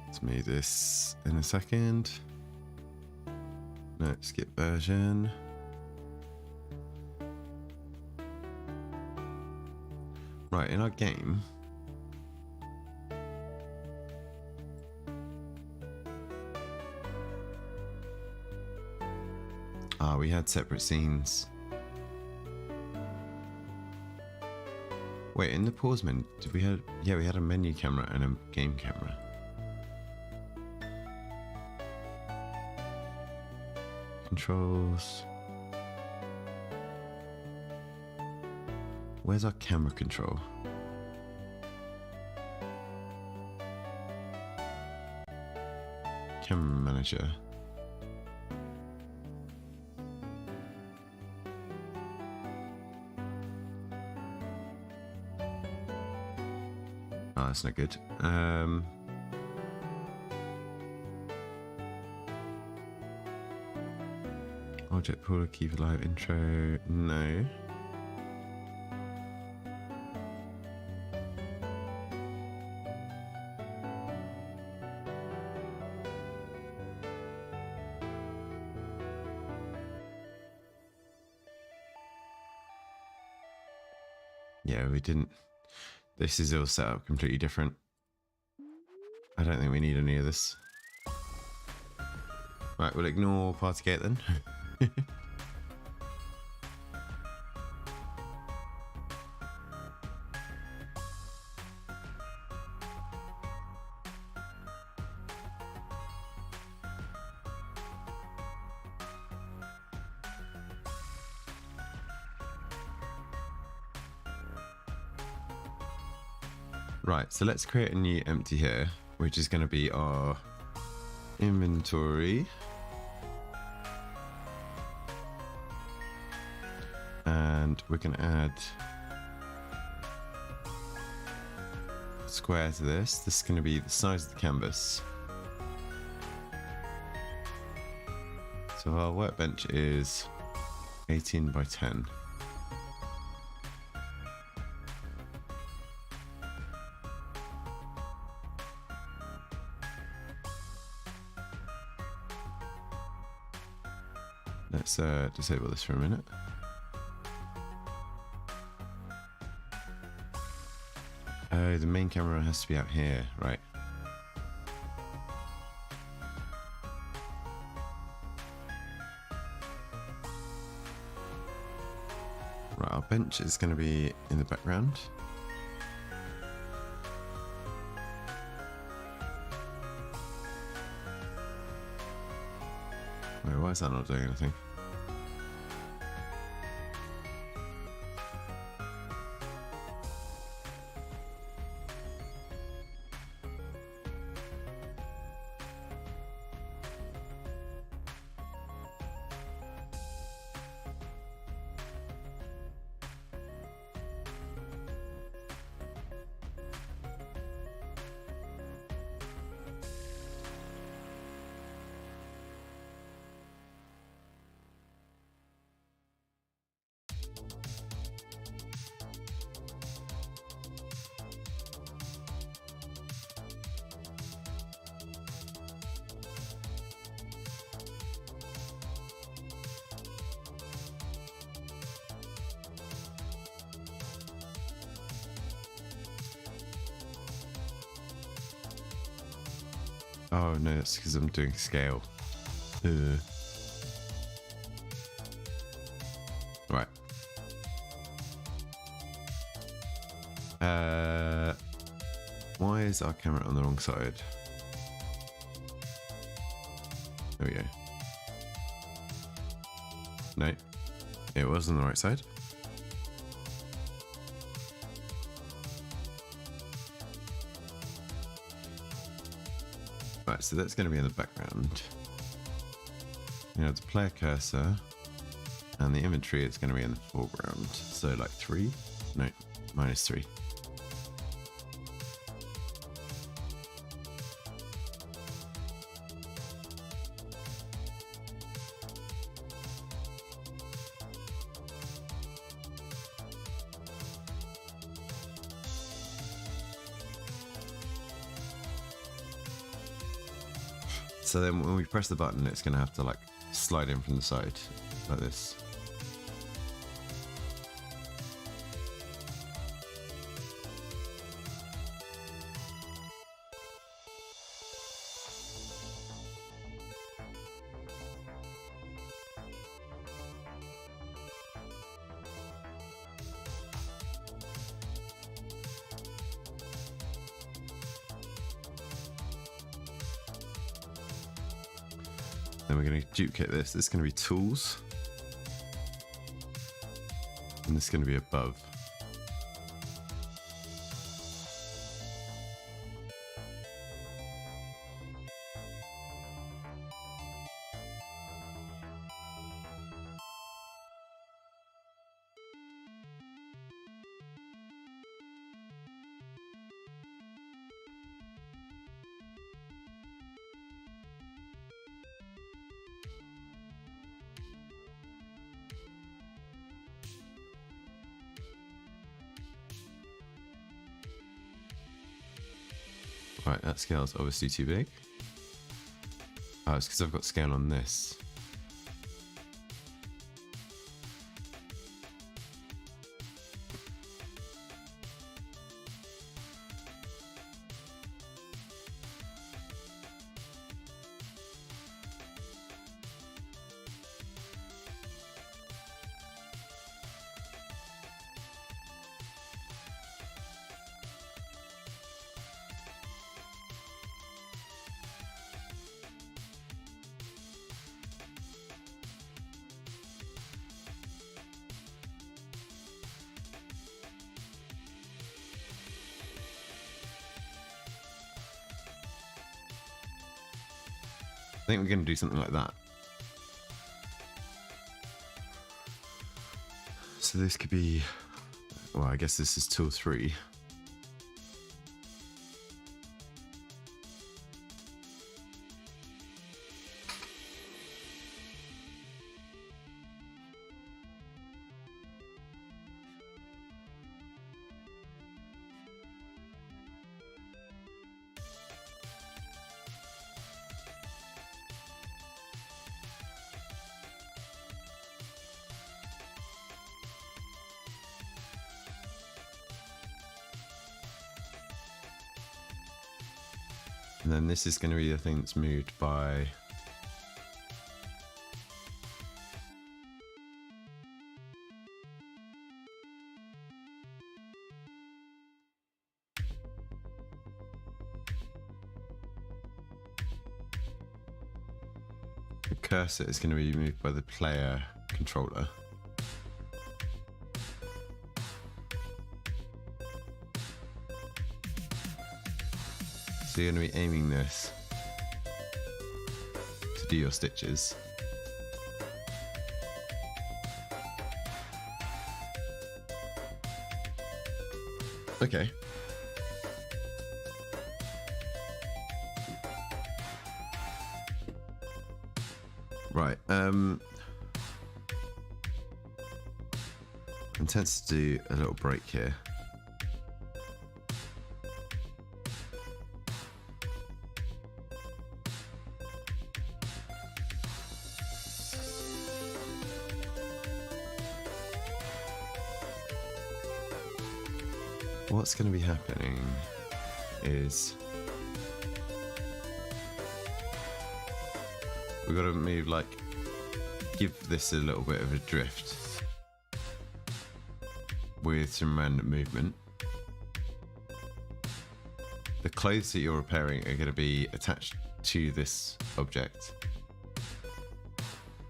Let's move this in a second. No, skip version. Right, in our game, Ah, we had separate scenes. Wait, in the pause menu, did we have? Yeah, we had a menu camera and a game camera. Controls. Where's our camera control? Camera manager. Oh, that's not good. Object puller, keep alive, intro, no. Yeah, we didn't. This is all set up completely different. I don't think we need any of this. Right, we'll ignore Partygate then. Right, so let's create a new empty here, which is going to be our inventory. And we're going to add a square to this. This is going to be the size of the canvas. So our workbench is 18 by 10. Let's disable this for a minute. Oh, the main camera has to be out here, right? Right, our bench is going to be in the background. Wait, why is that not doing anything? Oh no, that's because I'm doing scale. Right. Why is our camera on the wrong side? There we go. No, it was on the right side. Right, so that's going to be in the background. You know, the player cursor and the inventory is going to be in the foreground. So like 3? No, -3. So then when we press the button, it's going to have to like slide in from the side like this. Then we're going to duplicate this. This is going to be tools. And this is going to be above. Right, that scale's obviously too big. Oh, it's because I've got scale on this. I think we're going to do something like that. So this could be, well, I guess this is tool 3. And then this is going to be the thing that's moved by the cursor is going to be moved by the player controller. So you're going to be aiming this to do your stitches. Okay. Right. I'm tempted to do a little break here. What's going to be happening is we've got to move, like, give this a little bit of a drift with some random movement. The clothes that you're repairing are going to be attached to this object,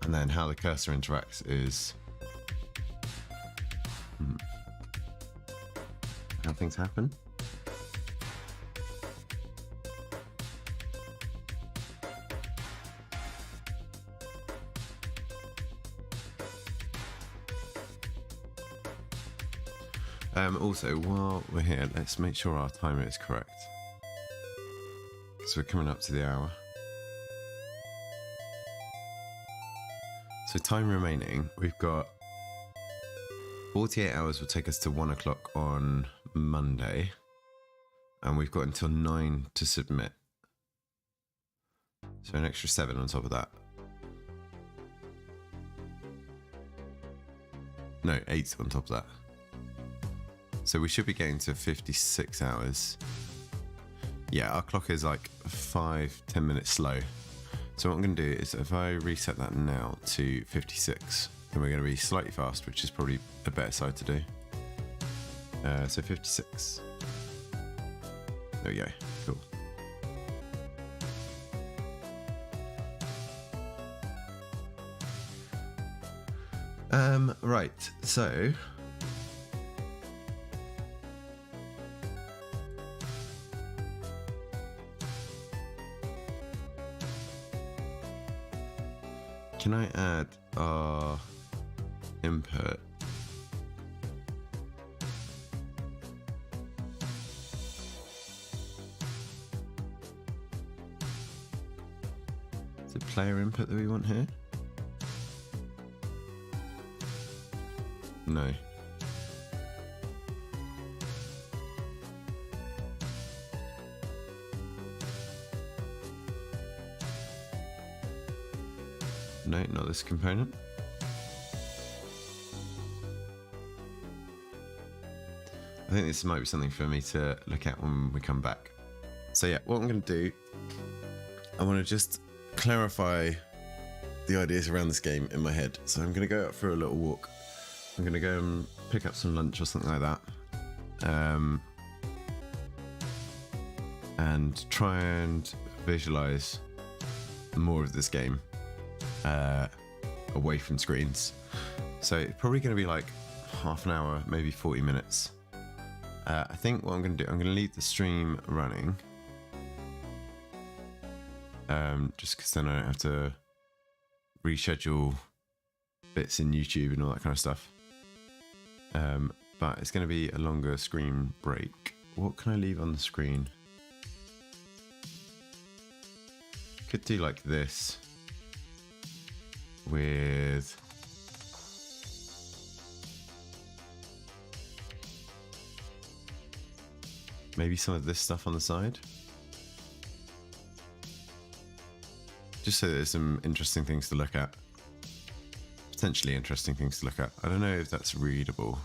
and then how the cursor interacts is how things happen. Also, while we're here, let's make sure our timer is correct. So we're coming up to the hour. So time remaining, we've got 48 hours will take us to 1 o'clock on Monday, and we've got until 9 to submit. So an extra 7 on top of that. No, 8 on top of that. So we should be getting to 56 hours. Yeah, our clock is like 5-10 minutes slow. So what I'm going to do is if I reset that now to 56, then we're going to be slightly fast, which is probably a better side to do. So 56. There we go. Cool. Right, so can I add our input? Is it player input that we want here? No. No, not this component. I think this might be something for me to look at when we come back. So yeah, what I'm going to do, I want to just clarify the ideas around this game in my head. So I'm going to go out for a little walk. I'm going to go and pick up some lunch or something like that. And try and visualize more of this game away from screens. So it's probably going to be like half an hour, maybe 40 minutes. I think what I'm going to do, I'm going to leave the stream running. Just because then I don't have to reschedule bits in YouTube and all that kind of stuff. But it's going to be a longer screen break. What can I leave on the screen? Could do like this with maybe some of this stuff on the side. Just so there's some interesting things to look at. Potentially interesting things to look at. I don't know if that's readable.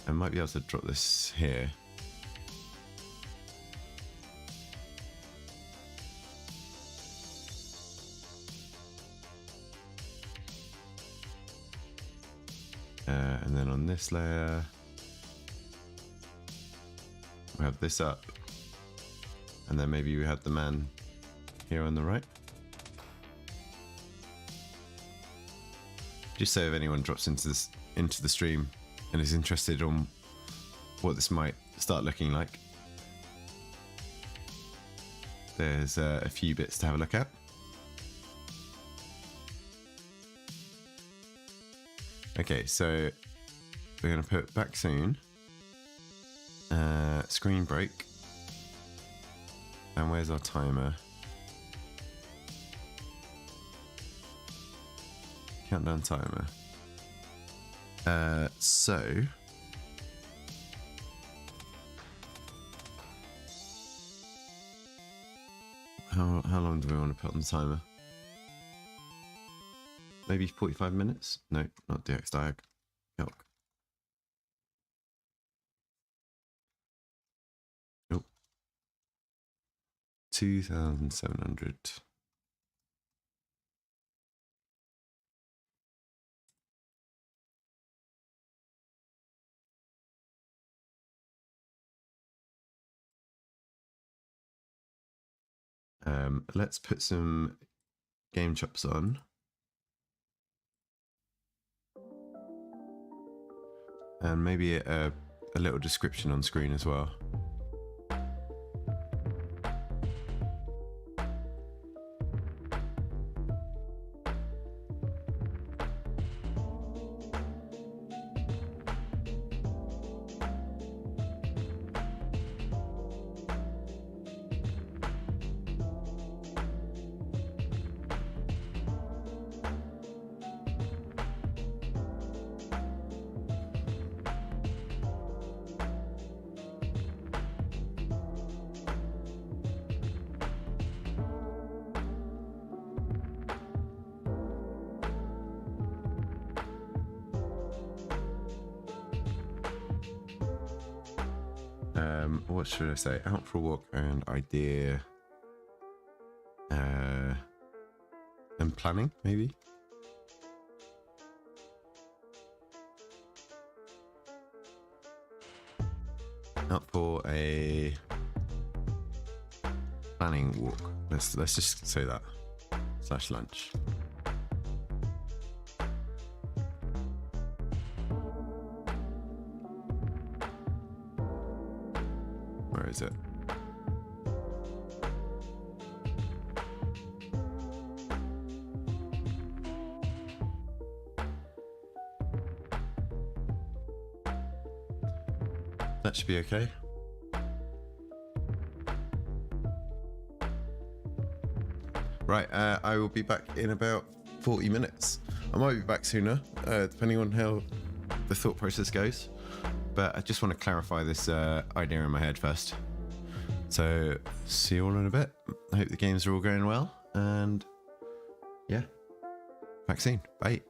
I might be able to drop this here. And then on this layer, we have this up. And then maybe we have the man here on the right. Just so if anyone drops into the stream and is interested on what this might start looking like, there's a few bits to have a look at. Okay, so we're going to put back soon, screen break, and where's our timer? Countdown timer. So how long do we want to put on the timer? Maybe 45 minutes? No, not DX diag. Calc. Nope. 2,700. Let's put some game chops on. And maybe a little description on screen as well. What should I say? Out for a walk and idea and planning, maybe? Out for a planning walk. Let's just say that. / lunch. Where is it? That should be okay. Right, I will be back in about 40 minutes. I might be back sooner, depending on how the thought process goes. But I just want to clarify this idea in my head first. So, see you all in a bit. I hope the games are all going well. And yeah, back soon. Bye.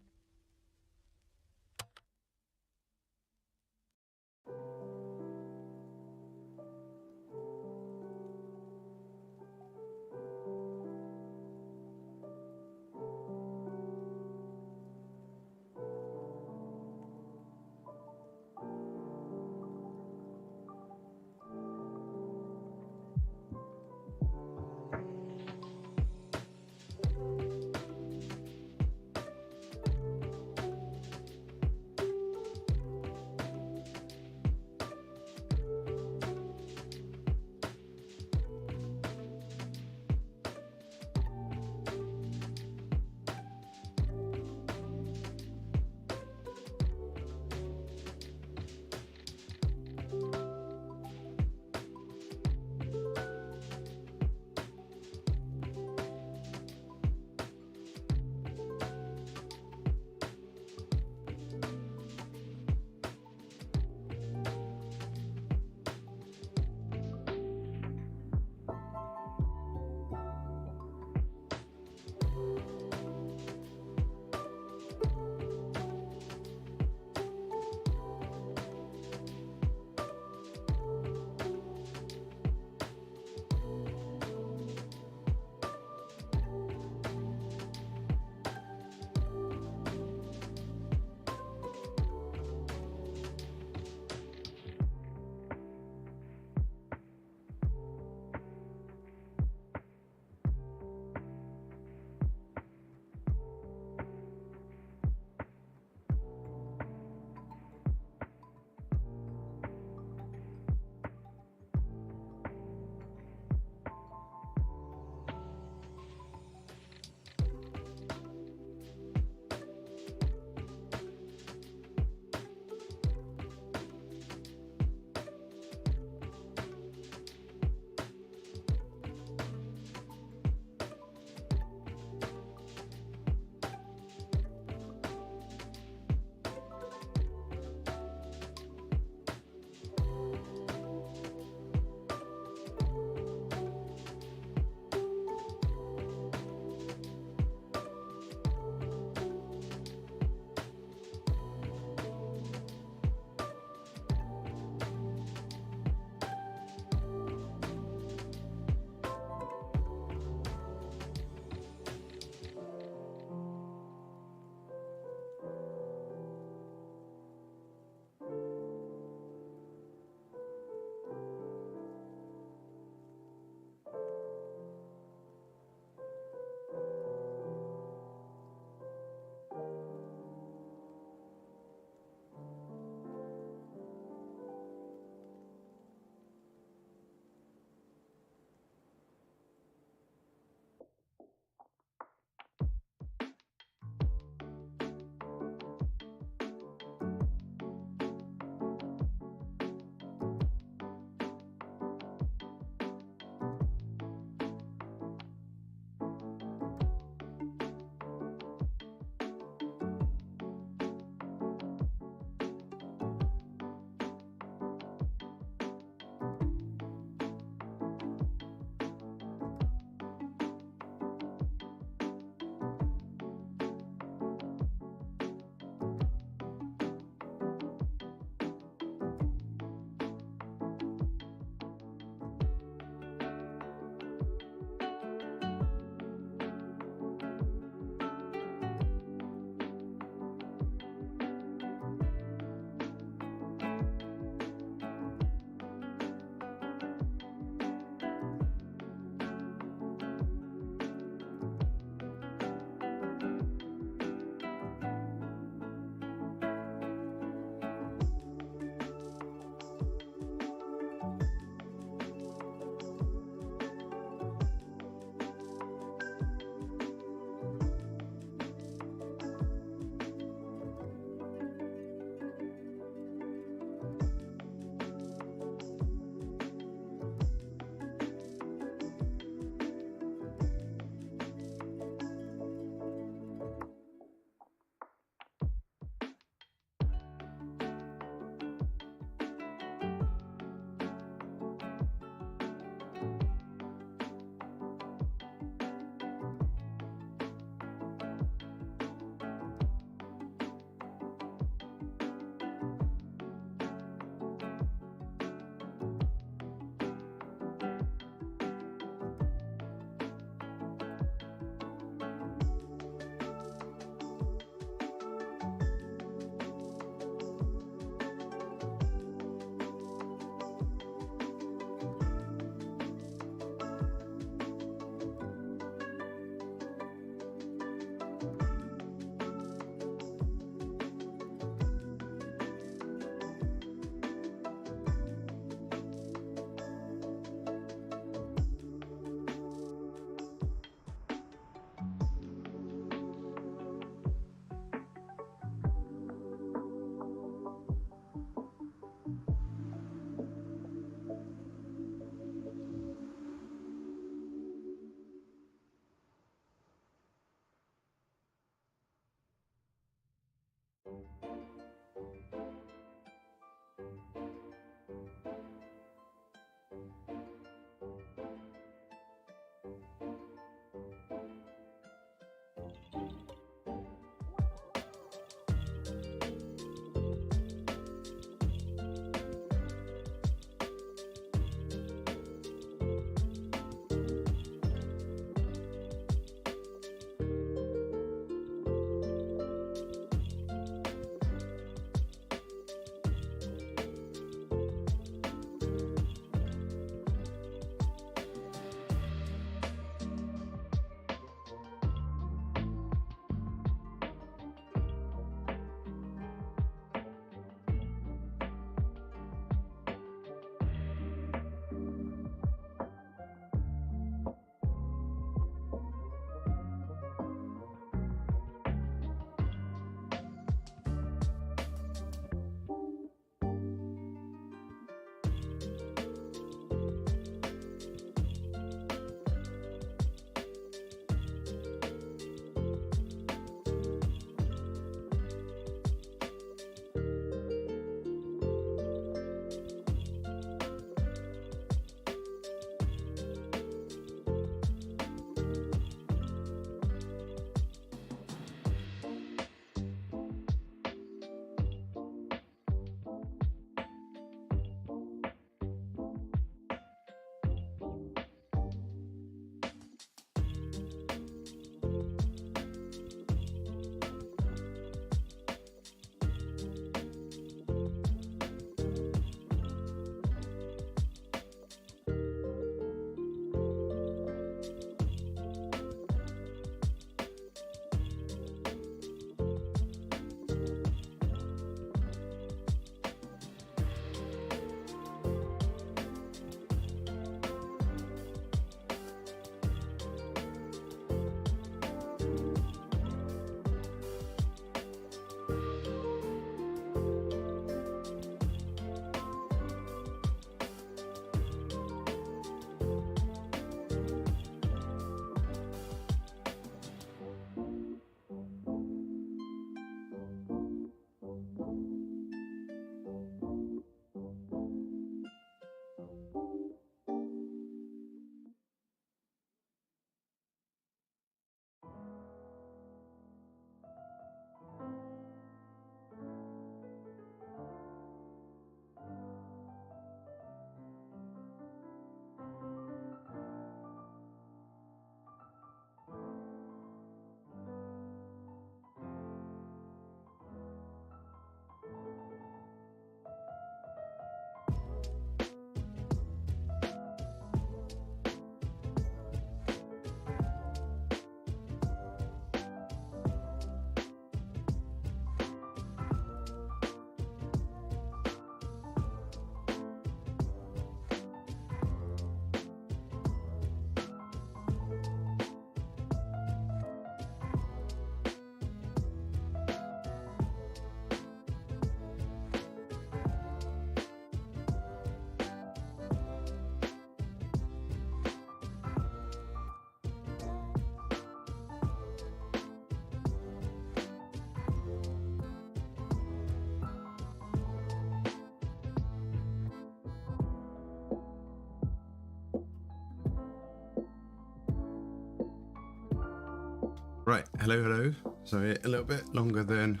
Right, hello. Sorry, a little bit longer than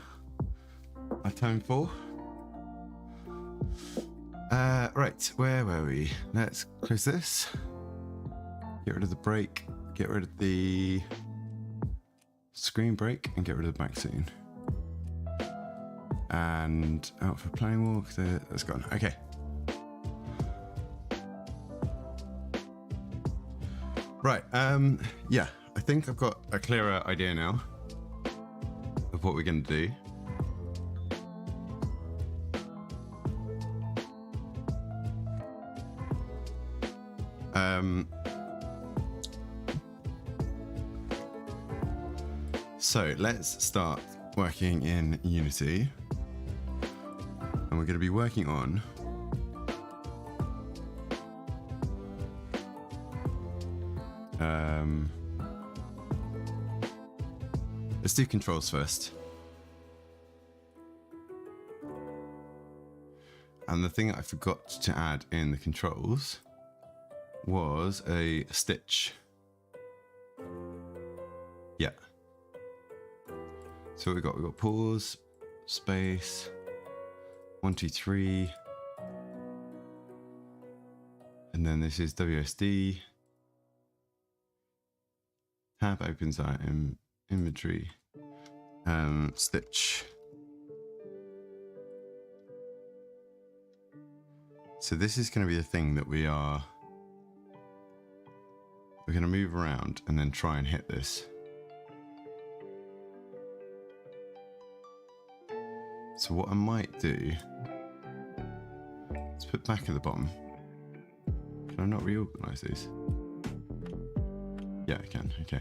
I timed for. Right, where were we? Let's close this. Get rid of the break. Get rid of the screen break and get rid of the back scene. And out for playing walk. That's gone. Okay. Right. Yeah, I think I've got a clearer idea now of what we're going to do. So let's start working in Unity, and we're going to be working on let's do controls first. And the thing I forgot to add in the controls was a stitch. Yeah. So we've got pause, space, 1, 2, 3, and then this is WSD. Tab opens our inventory. Stitch. So this is going to be the thing that we're going to move around and then try and hit this. So what I might do, let's put back at the bottom. Can I not reorganize these? Yeah, I can. Okay.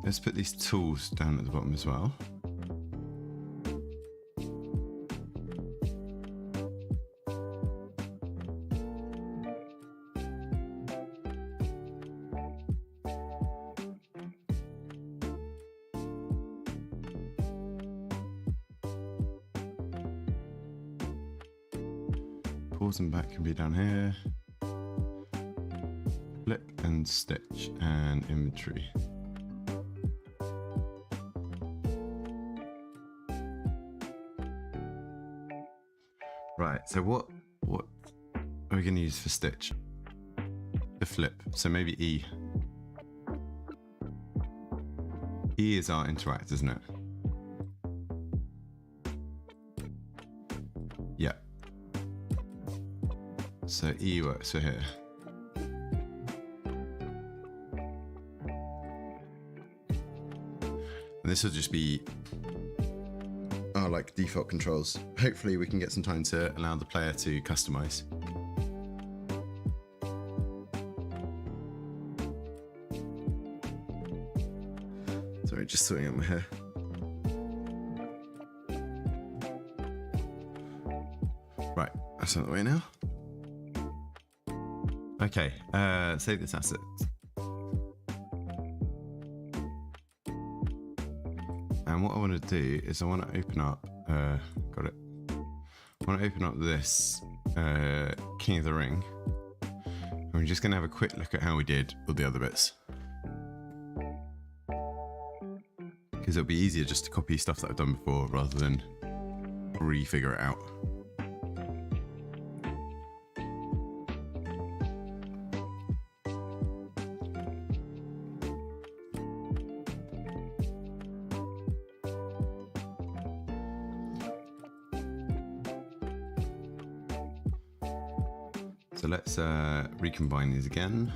Let's put these tools down at the bottom as well. Pause and back can be down here. Flip and stitch and inventory. Right, so what are we going to use for stitch? The flip, so maybe E. E is our interact, isn't it? Yeah. So E works for here. And this will just be our like default controls. Hopefully we can get some time to allow the player to customize. Sorry, just sorting out my hair. Right, that's out of the way now. Okay, save this asset. And what I want to do is I want to open up, got it. I want to open up this King of the Ring. And we're just going to have a quick look at how we did all the other bits. Because it'll be easier just to copy stuff that I've done before rather than re-figure it out. So let's recombine these again.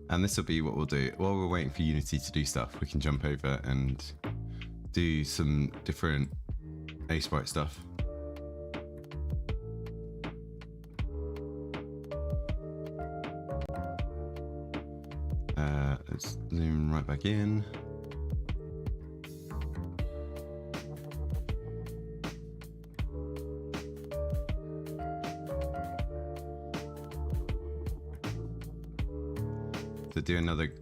And this will be what we'll do. While we're waiting for Unity to do stuff, we can jump over and do some different Aseprite stuff. Let's zoom right back in. to do another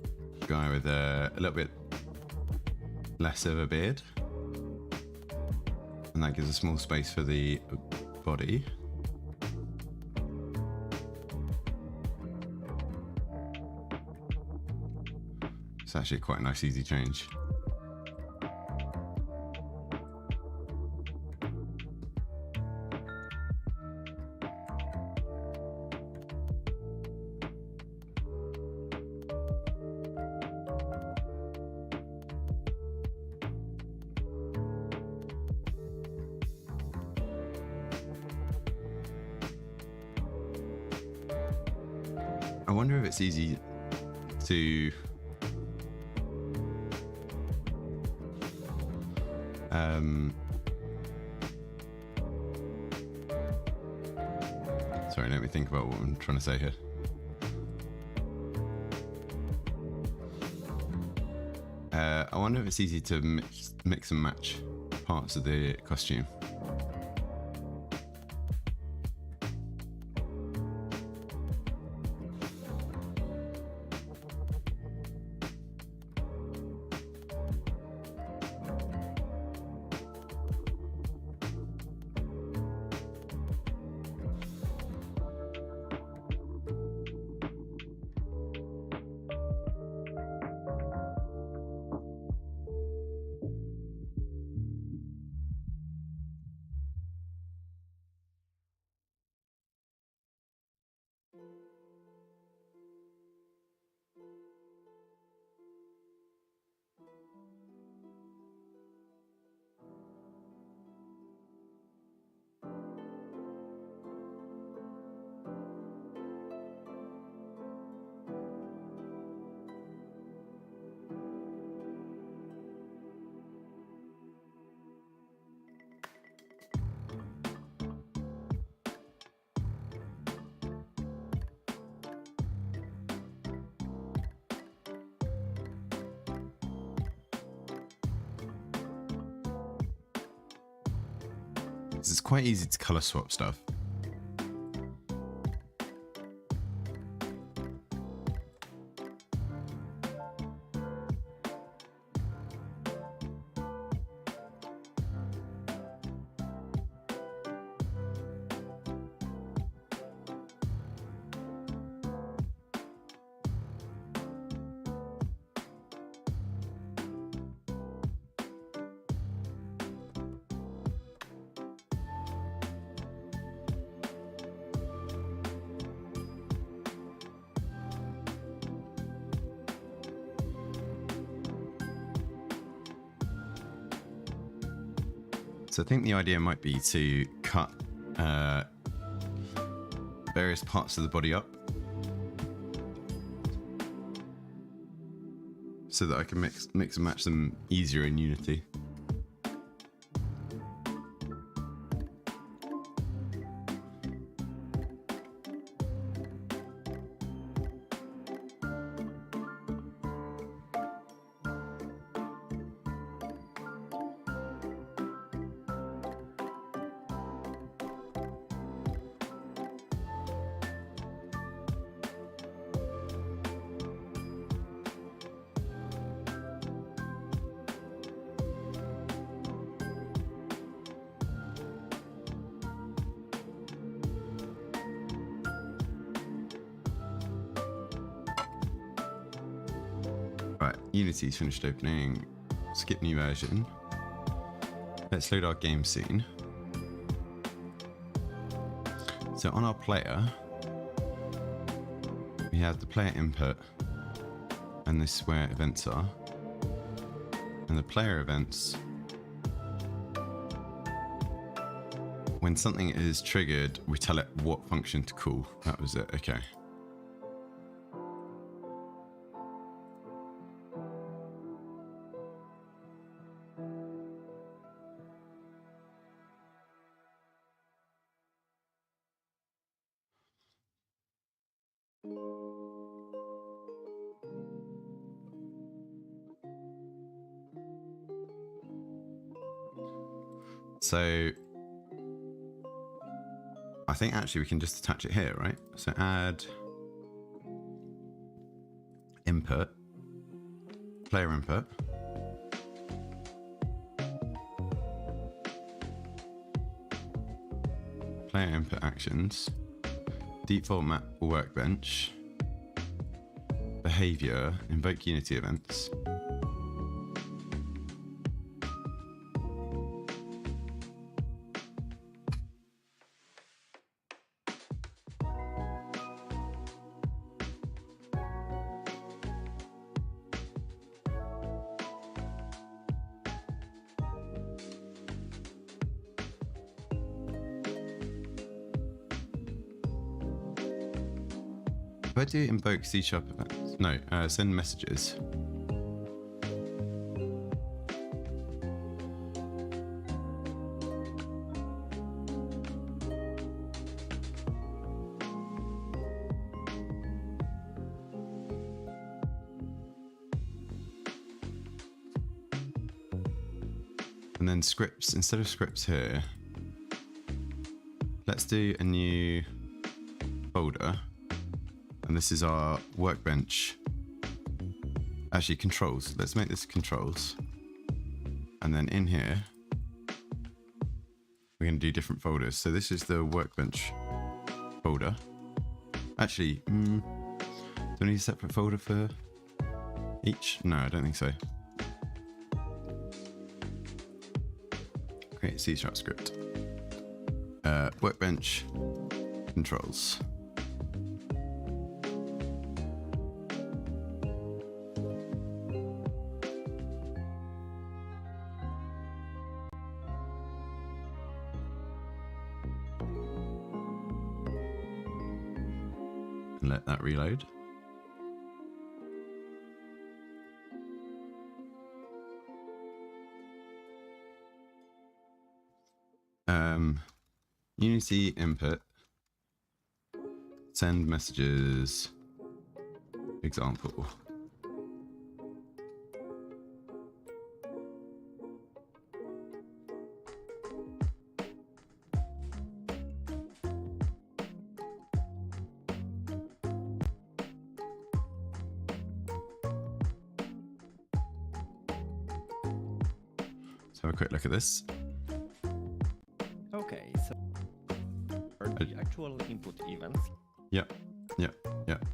guy with a little bit less of a beard, and that gives a small space for the body. It's actually quite a nice easy change. I wonder if it's easy to sorry, let me think about what I'm trying to say here. I wonder if it's easy to mix and match parts of the costume. It's quite easy to color swap stuff. So I think the idea might be to cut various parts of the body up so that I can mix and match them easier in Unity. Right, Unity's finished opening. Skip new version. Let's load our game scene. So on our player, we have the player input, and this is where events are. And the player events, when something is triggered, we tell it what function to call. That was it, okay. So I think actually we can just attach it here, right? So add input, player input, player input actions, default map or workbench, behavior, invoke Unity events. If I do invoke C# events, no, send messages. And then scripts, instead of scripts here, let's do a new folder. And this is our workbench. Actually, controls. Let's make this controls. And then in here, we're going to do different folders. So this is the workbench folder. Actually, do I need a separate folder for each? No, I don't think so. Create C# script. Workbench controls. And let that reload. Unity input, send messages, example. Let's have a quick look at this. Okay, so for the actual input events, Yep.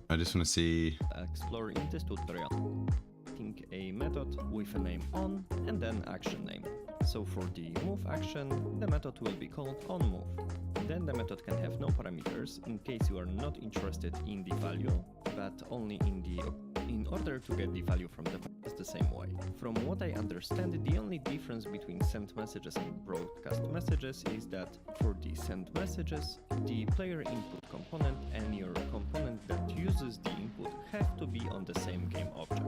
I just want to see. explore in this tutorial. Think a method with a name on and then action name. So for the move action, the method will be called onMove. Then the method can have no parameters in case you are not interested in the value, but only in order to get the value from the same way. From what I understand, the only difference between send messages and broadcast messages is that for the send messages, the player input component and your component that uses the input have to be on the same game object.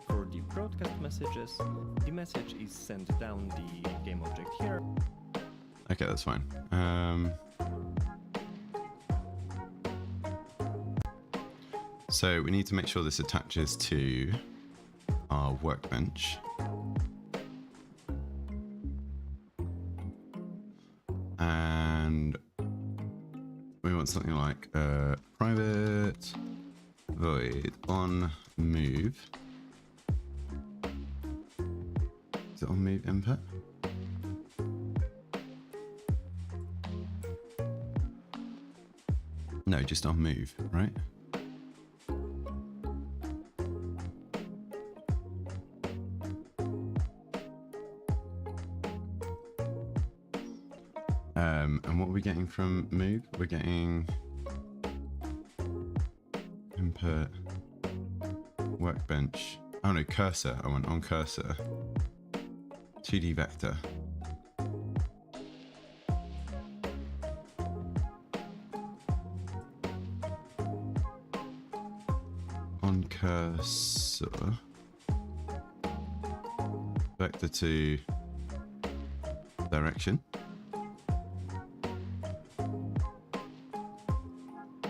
For the broadcast messages, the message is sent down the game object here. Okay, that's fine. So we need to make sure this attaches to our workbench. And we want something like private void on move. Is it on move input? No, just on move, right? And what are we getting from move? We're getting input workbench. Oh no, cursor. I want on cursor. 2D vector. On cursor. Vector to direction.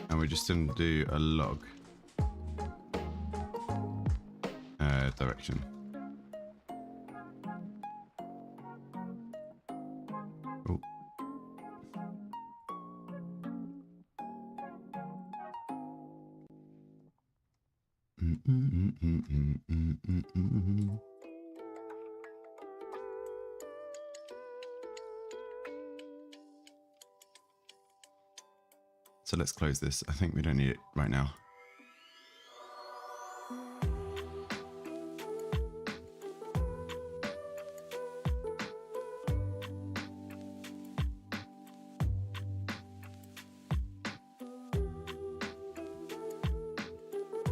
And we're just going to do a log direction. Oh. So let's close this. I think we don't need it right now.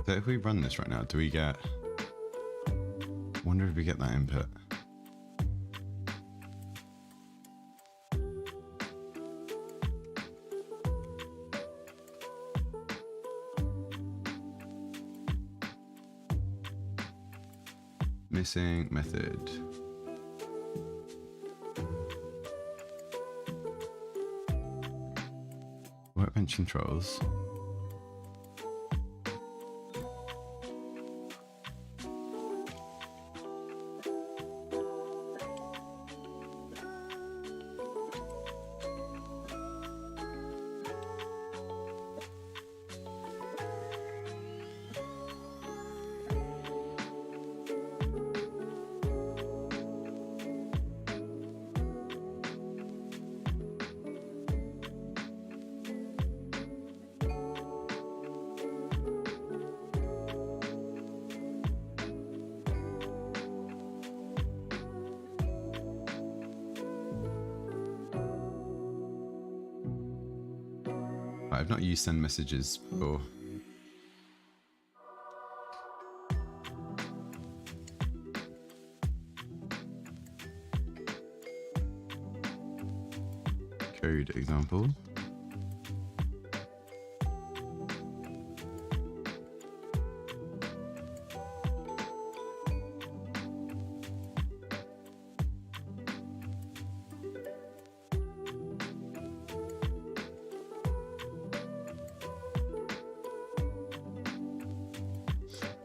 So if we run this right now, do we get... wonder if we get that input. Missing method. Workbench controls. I've not used send messages before. Code example.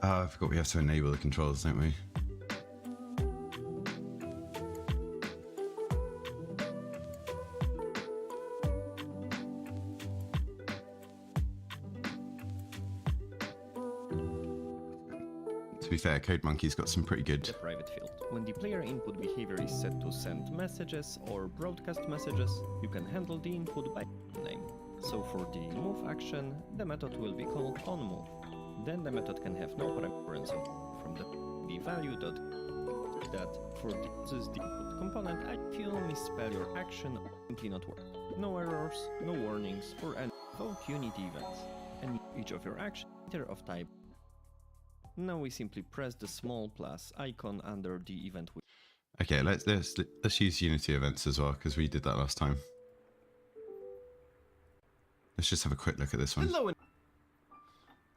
Oh, I forgot we have to enable the controls, don't we? To be fair, CodeMonkey's got some pretty good... The private field. When the player input behavior is set to send messages or broadcast messages, you can handle the input by name. So for the move action, the method will be called onMove. Then the method can have no parameter, so from the value that for this is the input component, if you misspell your action or simply not work. No errors, no warnings, or any vote unity events. And each of your actions either of type. Now we simply press the small plus icon under the event. Okay, let's use Unity events as well, because we did that last time. Let's just have a quick look at this one. Hello.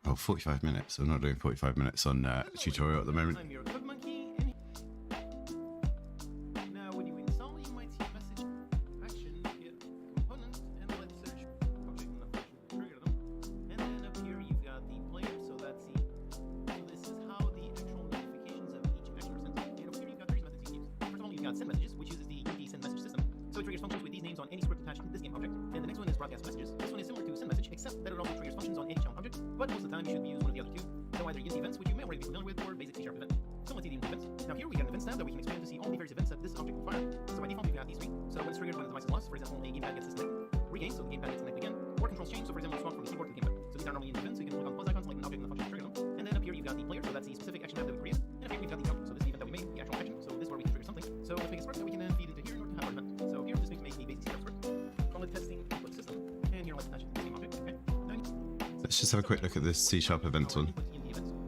Oh, 45 minutes. I'm not doing 45 minutes on tutorial at the moment. I'm your code monkey. Now, when you install, you might see a message action get component, and let's search object in the function to trigger them. And then up here you've got the player, so that's the. So this is how the actual notifications of each action are sent. And over here you've got various methods you can use. First of all, you've got send messages, which uses the Unity send message system. So it triggers functions with these names on any script attached to this game object. And the next one is broadcast messages. This one is similar to send message, except that it also triggers functions on any challenge object. But most of the time you should use one of the other two. So either Unity events, which you may already be familiar with, or basic C# event. So let's see the Unity events. Now here we got an events tab that we can expand to see all the various events that this object will fire. So by default we've got these three. So when it's triggered when the device is lost, for example, a gamepad gets disconnected, regained, so the gamepad gets connected again, or controls change, so for example swap from the keyboard to the gamepad. So these are normally Unity events, so you can click on the plus icons like an object in the function to trigger them. And then up here you've got the player, so that's the specific action map that we created. And up here we've got the output, so this is the event that we made, the actual action. So this is where we can trigger something. So let's make a script that we can then feed into here in order to have our event. So here I'm just going to make the basic C# script. Call it testing input system. And here let's attach it to the same object. Okay. Let's just have a quick look at this C# event one.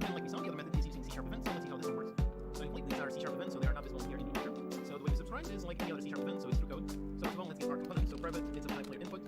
And like we saw, the other method is using C# events, so let's see how this one works. So these are C# events, so they are not visible here in the editor. So the way we subscribe is like any other C# event, so it's through code. So first of all, let's get our component. So private is a type player input.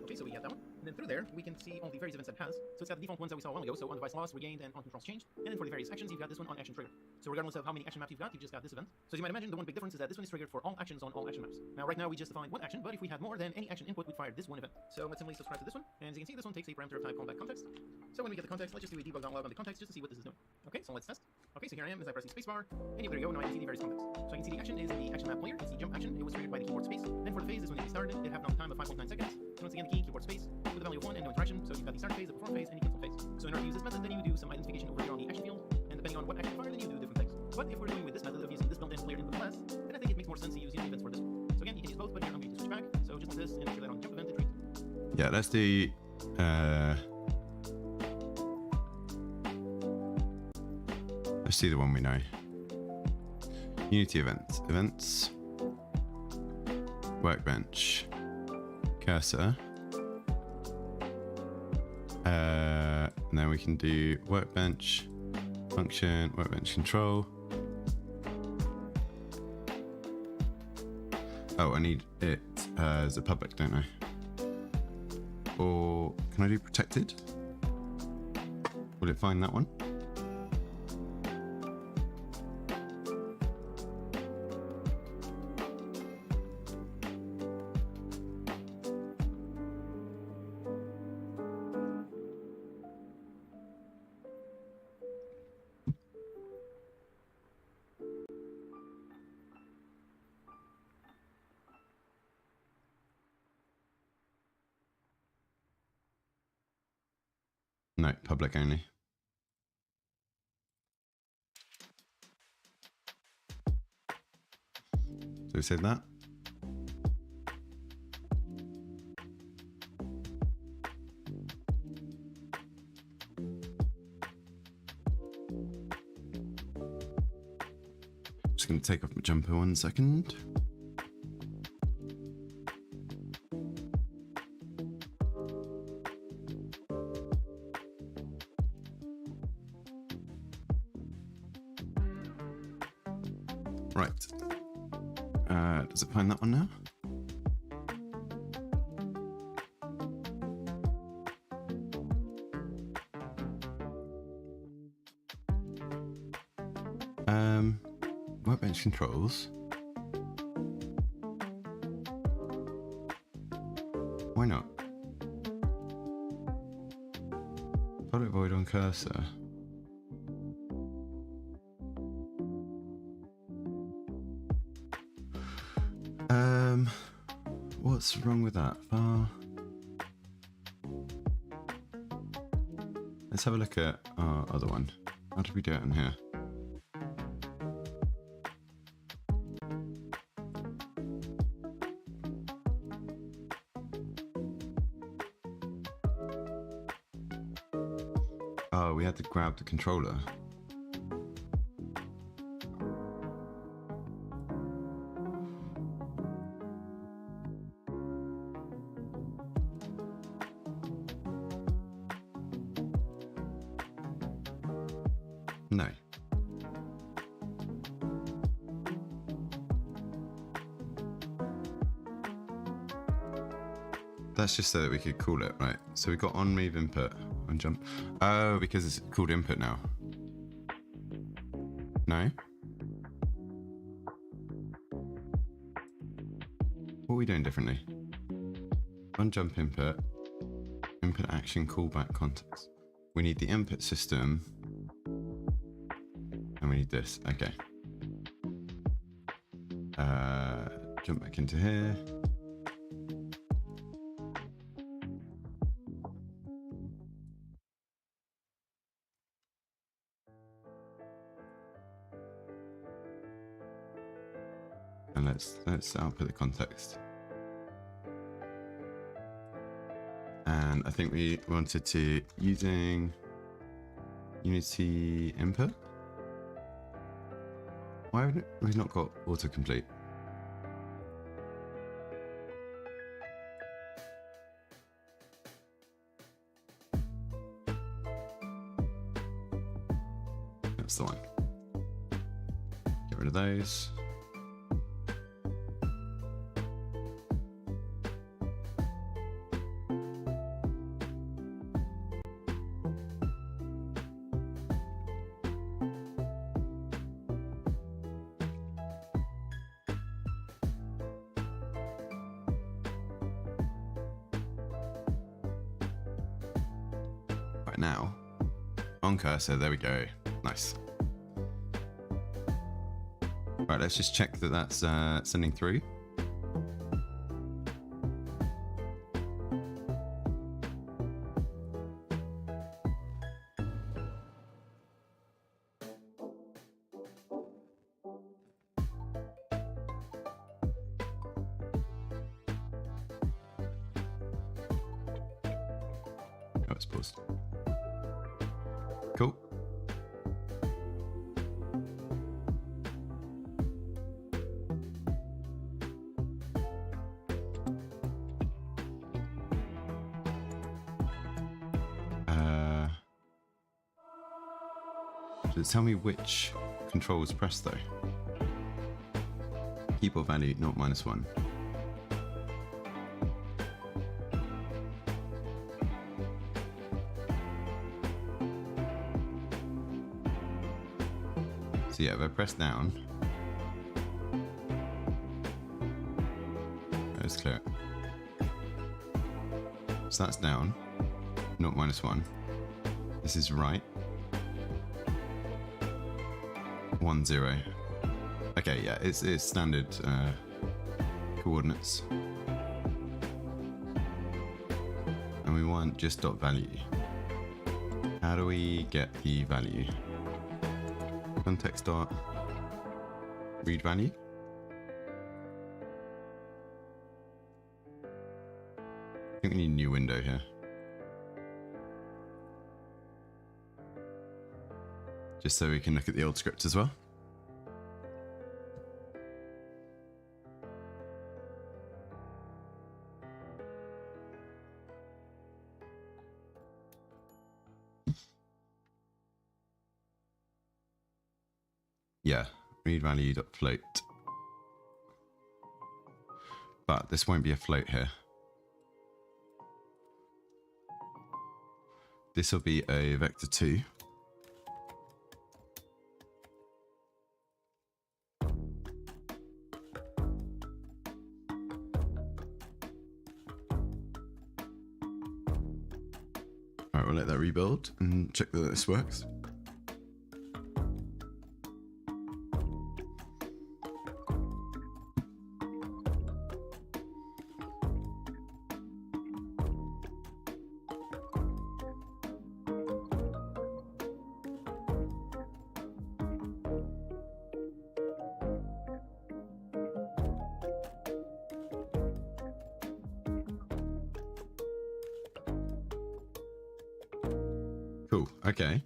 Okay, so we have that one. And then through there, we can see all the various events that it has. So it's got the default ones that we saw a while ago. So on device lost, regained, and on controls changed. And then for the various actions, you've got this one on action trigger. So regardless of how many action maps you've got just got this event. So as you might imagine, the one big difference is that this one is triggered for all actions on all action maps. Now right now we just defined one action, but if we had more, then any action input would fire this one event. So let's simply subscribe to this one. And as you can see, this one takes a parameter of type callback context. So when we get the context, let's just do a debug.log on the context just to see what this is doing. Okay, so let's test. Okay, so here I am as I press the spacebar. And there you go, now I can see the various contexts. So I can see the action is in the action map player. It's the jump action. It was triggered by the keyboard space. Then for the phase, this one is started. It happened on time of 5.9 seconds. And once again, the key, keyboard space, with a value of 1 and no interaction. So you've got the start phase, the perform phase, and the cancel phase. So in order to use this method, then you do some identification over here on the action field, and depending on what action required, then you do different things. But if we're going with this method of using this built-in player input class, then I think it makes more sense to use unit events for this. So again, you can use both, but here I'm going to switch back. So just this and make sure that on jump event it treats. Yeah, let's do. Let's do the one we know. Unity events. Events. Workbench. Cursor. And then we can do workbench function, workbench control. Oh, I need it as a public, don't I? Or can I do protected? Will it find that one? No, public only. So we said that. Just going to take off my jumper 1 second. Right. Does it find that one now? Workbench controls. Why not? Public void on cursor. What's wrong with that? Let's have a look at our other one. How did we do it in here? Oh, we had to grab the controller. No. That's just so that we could call it, right? So we got on move input on jump. Oh, because it's called input now. No? What are we doing differently? On jump input, input action callback context. We need the input system. And we need this, okay. Jump back into here. And let's output the context. And I think we wanted to using Unity input. Why haven't we not got autocomplete? That's the one. Get rid of those. Right now, on cursor, there we go. Nice. Right, let's just check that that's sending through. it's paused. Cool. Does it tell me which control was pressed though? Keyboard value 0 minus 1. So yeah, if I press down, let's clear it. So that's down, 0 minus 1. This is right, 1 0. Okay, yeah, it's standard coordinates, and we want just dot value. How do we get the value? Context dot read value. I think we need a new window here. Just so we can look at the old script as well. Yeah, read value dot float. But this won't be a float here. This will be a vector 2. Alright, we'll let that rebuild and check that this works. Cool, okay.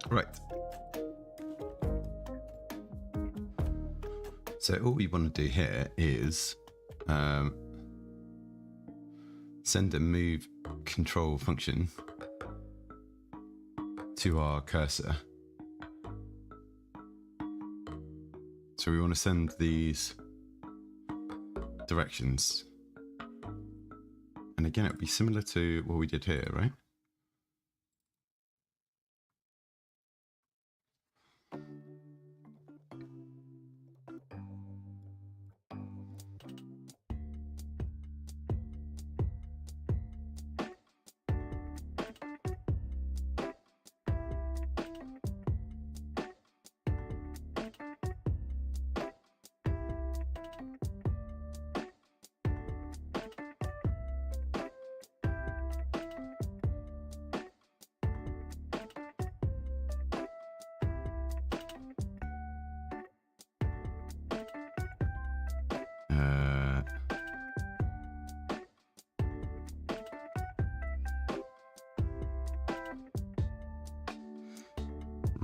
Right. So all we want to do here is send a move control function to our cursor. So we want to send these directions. And again, it would be similar to what we did here, right?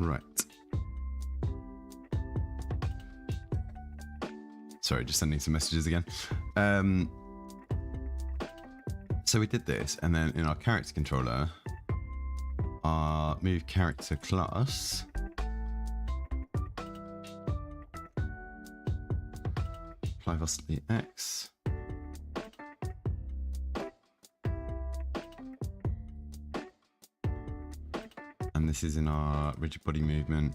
Right. Sorry, just sending some messages again. So we did this, and then in our character controller, our move character class apply velocity X. this is in our rigid body movement.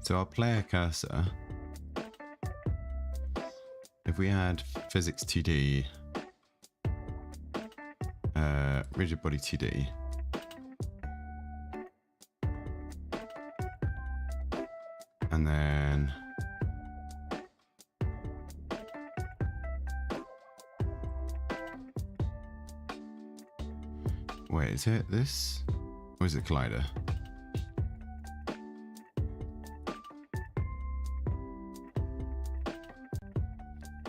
So our player cursor, if we had physics 2D, rigid body 2D, and then wait, is it this or is it collider?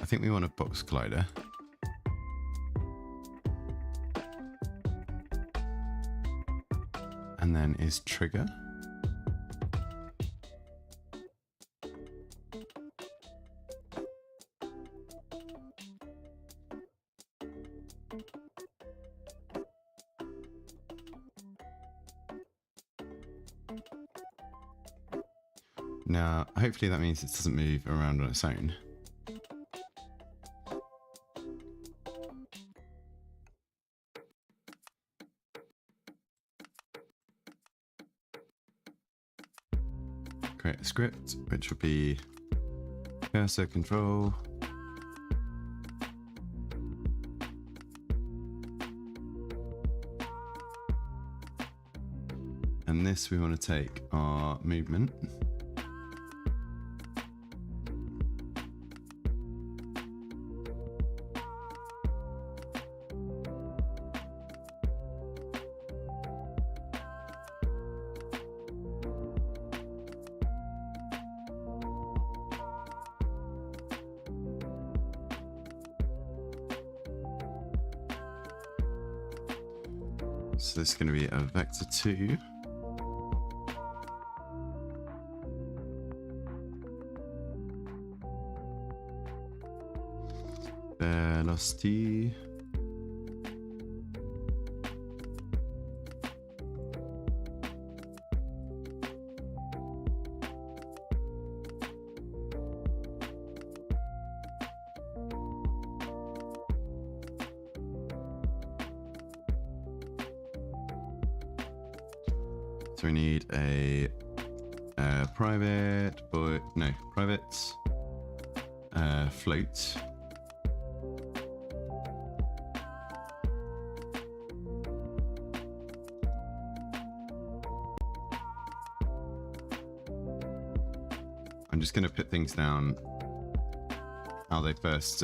I think we want a box collider. And then is trigger. Now, hopefully that means it doesn't move around on its own. Create a script, which will be cursor control. And this we want to take our movement. So this is going to be a vector 2. Velocity. So we need a private float. I'm just going to put things down how they first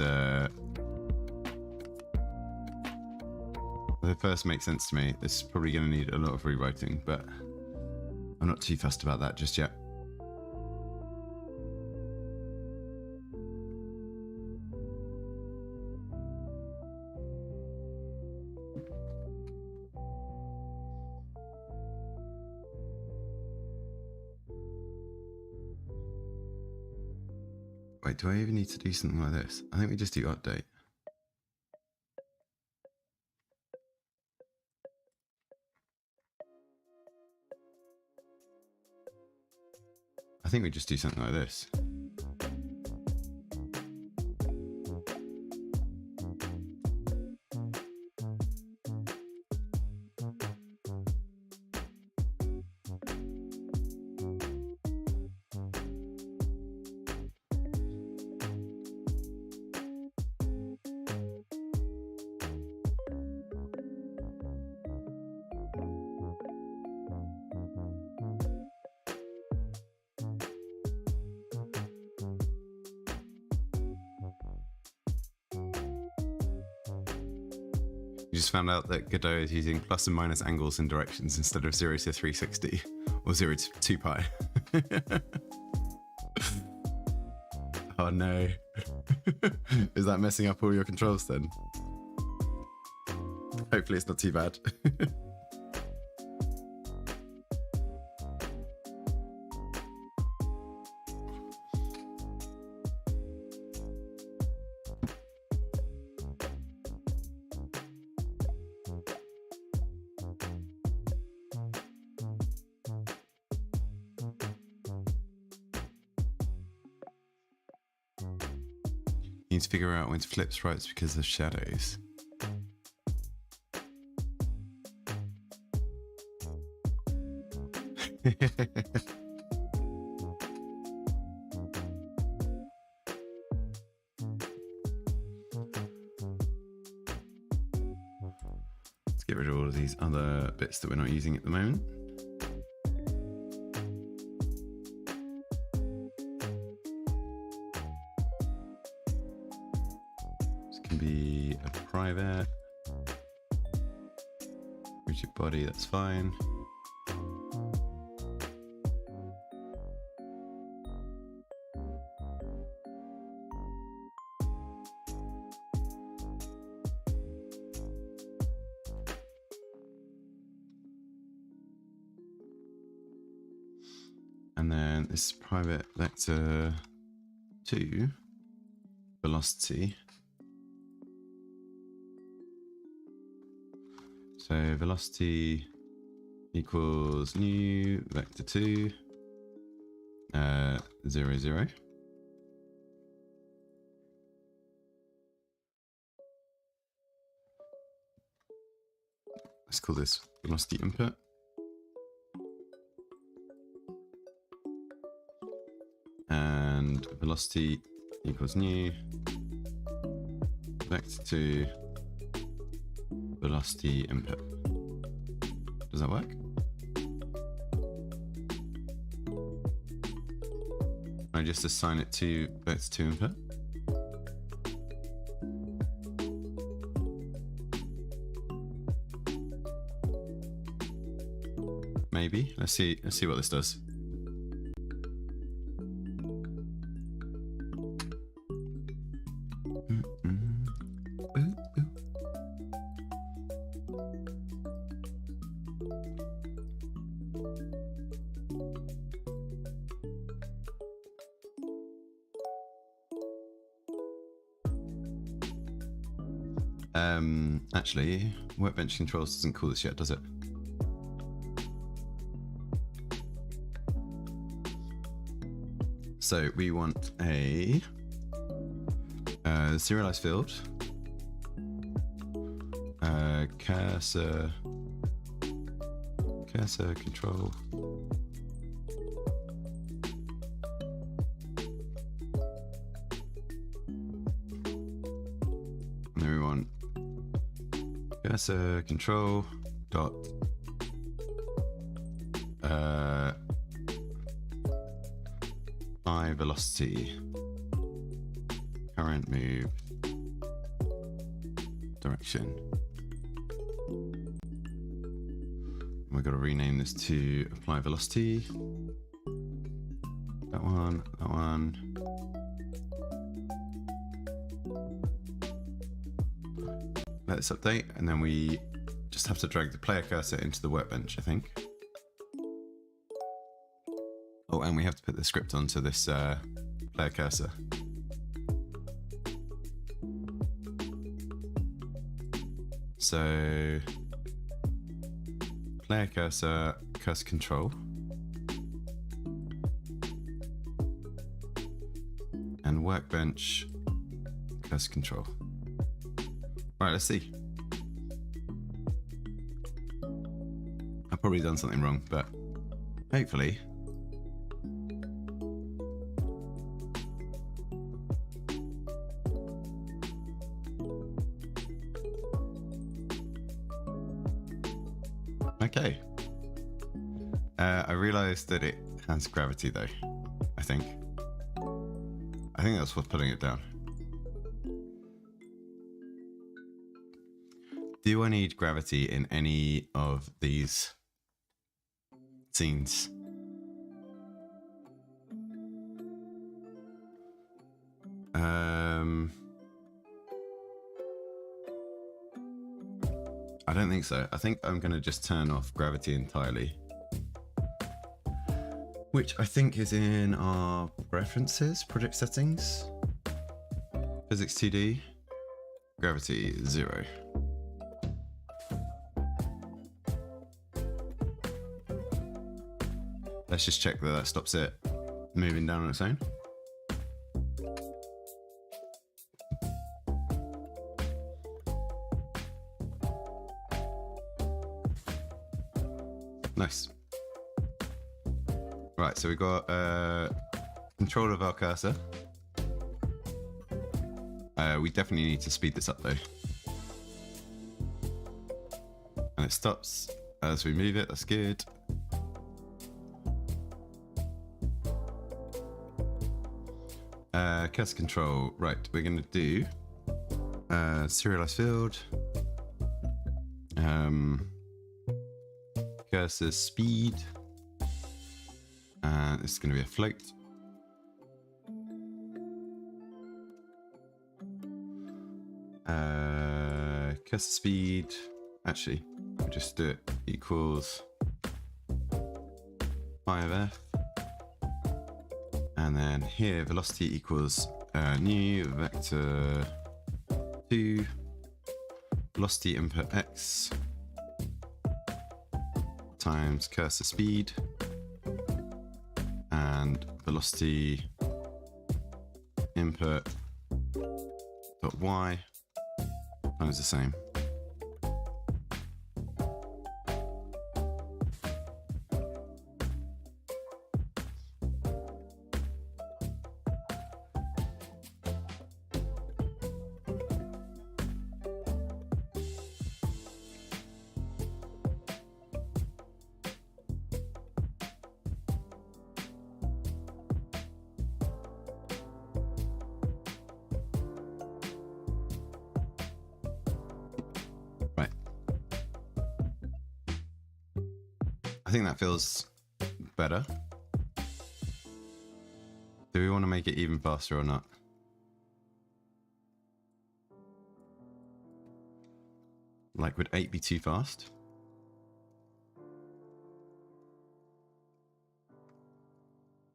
make sense to me. This is probably going to need a lot of rewriting, but I'm not too fussed about that just yet. Wait, do I even need to do something like this? I think we just do update. I think we just do something like this. You just found out that Godot is using plus and minus angles and directions instead of 0 to 360 or 0 to 2 pi. Oh no. Is that messing up all your controls then? Hopefully it's not too bad. need to figure out when to flip sprites because of shadows. Let's get rid of all of these other bits that we're not using at the moment. This can be a private rigid body, that's fine. And then this private vector 2 velocity. So velocity equals new vector 2 0 0. Let's call this velocity input. And velocity equals new vector 2 velocity input. Does that work? I just assign it to vector 2 input. Maybe. Let's see what this does. Actually, workbench controls doesn't call this yet, does it? So we want a serialized field, cursor control, and then we want cursor control dot by velocity current move direction. We've got to rename this to apply velocity. That one, that one. Let this update, and then we just have to drag the player cursor into the workbench, I think. Oh, and we have to put the script onto this player cursor. So, player cursor, cursor control. And workbench, cursor control. Right, let's see. I've probably done something wrong, but hopefully. Okay. I realized that it has gravity though, I think. I think that's what's putting it down. Do I need gravity in any of these scenes? I don't think so. I think I'm going to just turn off gravity entirely. Which I think is in our preferences, project settings. Physics 2D, gravity 0. Let's just check that that stops it moving down on its own. Nice. Right, so we got control of our cursor. We definitely need to speed this up though. And it stops as we move it, that's good. Cursor control, right, we're going to do serialized field, cursor speed, and it's going to be a float. Cursor speed, actually, we'll just do it equals 5f. And then here, velocity equals new vector 2, velocity input x times cursor speed, and velocity input dot y times the same. Right. I think that feels better. Do we want to make it even faster or not? Like, would 8 be too fast?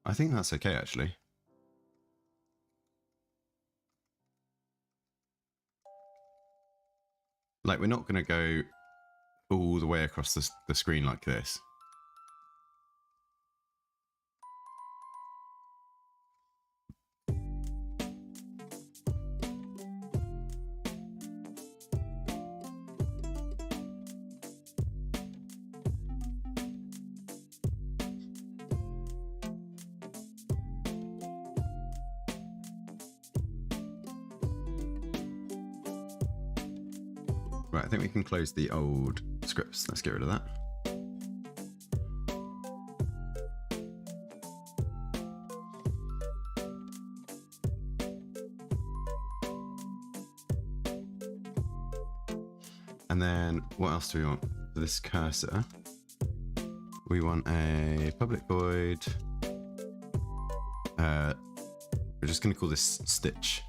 I think that's okay, actually. Like, we're not going to go all the way across the screen like this. Right, I think we can close the old scripts. Let's get rid of that. And then what else do we want for this cursor? We want a public void. We're just going to call this stitch.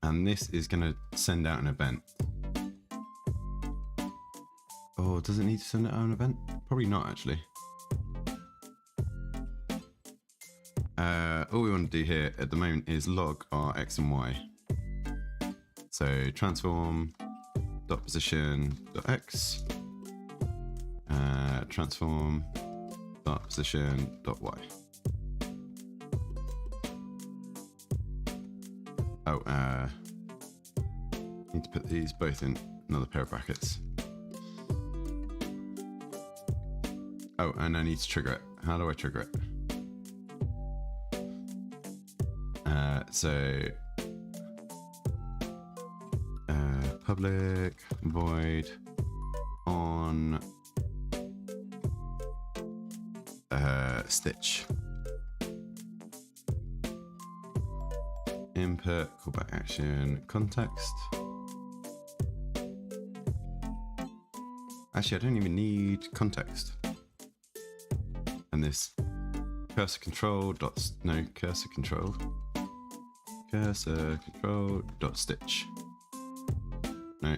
And this is going to send out an event. Oh, does it need to send out an event? Probably not, actually. All we want to do here at the moment is log our x and y. So transform dot position dot x, transform dot position dot y. Oh, need to put these both in another pair of brackets. Oh, and I need to trigger it. How do I trigger it? So public void on stitch. Input, callback action, context. Actually, I don't even need context. And this cursor control dot, no, cursor control dot stitch. No.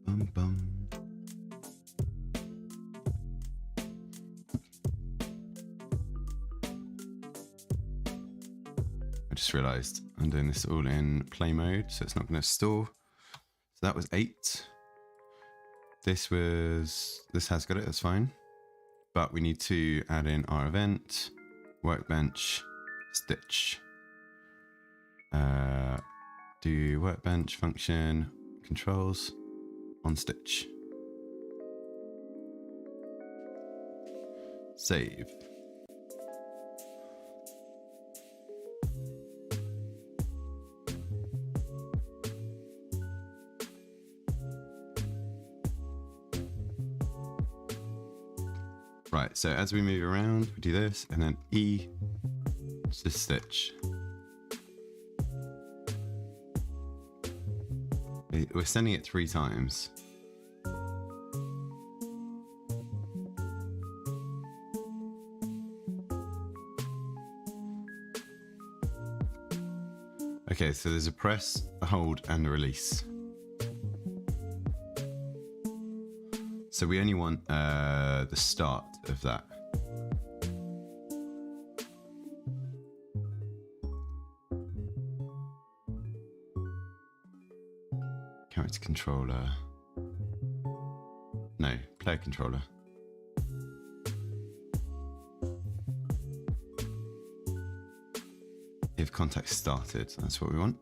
Bum bum. I just realized I'm doing this all in play mode, so it's not going to store. So that was 8. This has got it, that's fine. But we need to add in our event, workbench, stitch. Do workbench function controls on stitch. Save. Right, so as we move around, we do this, and then E to stitch. We're sending it 3 times. Okay, so there's a press, a hold, and a release. So we only want the start of that. Character controller. No, player controller. If contact started, that's what we want.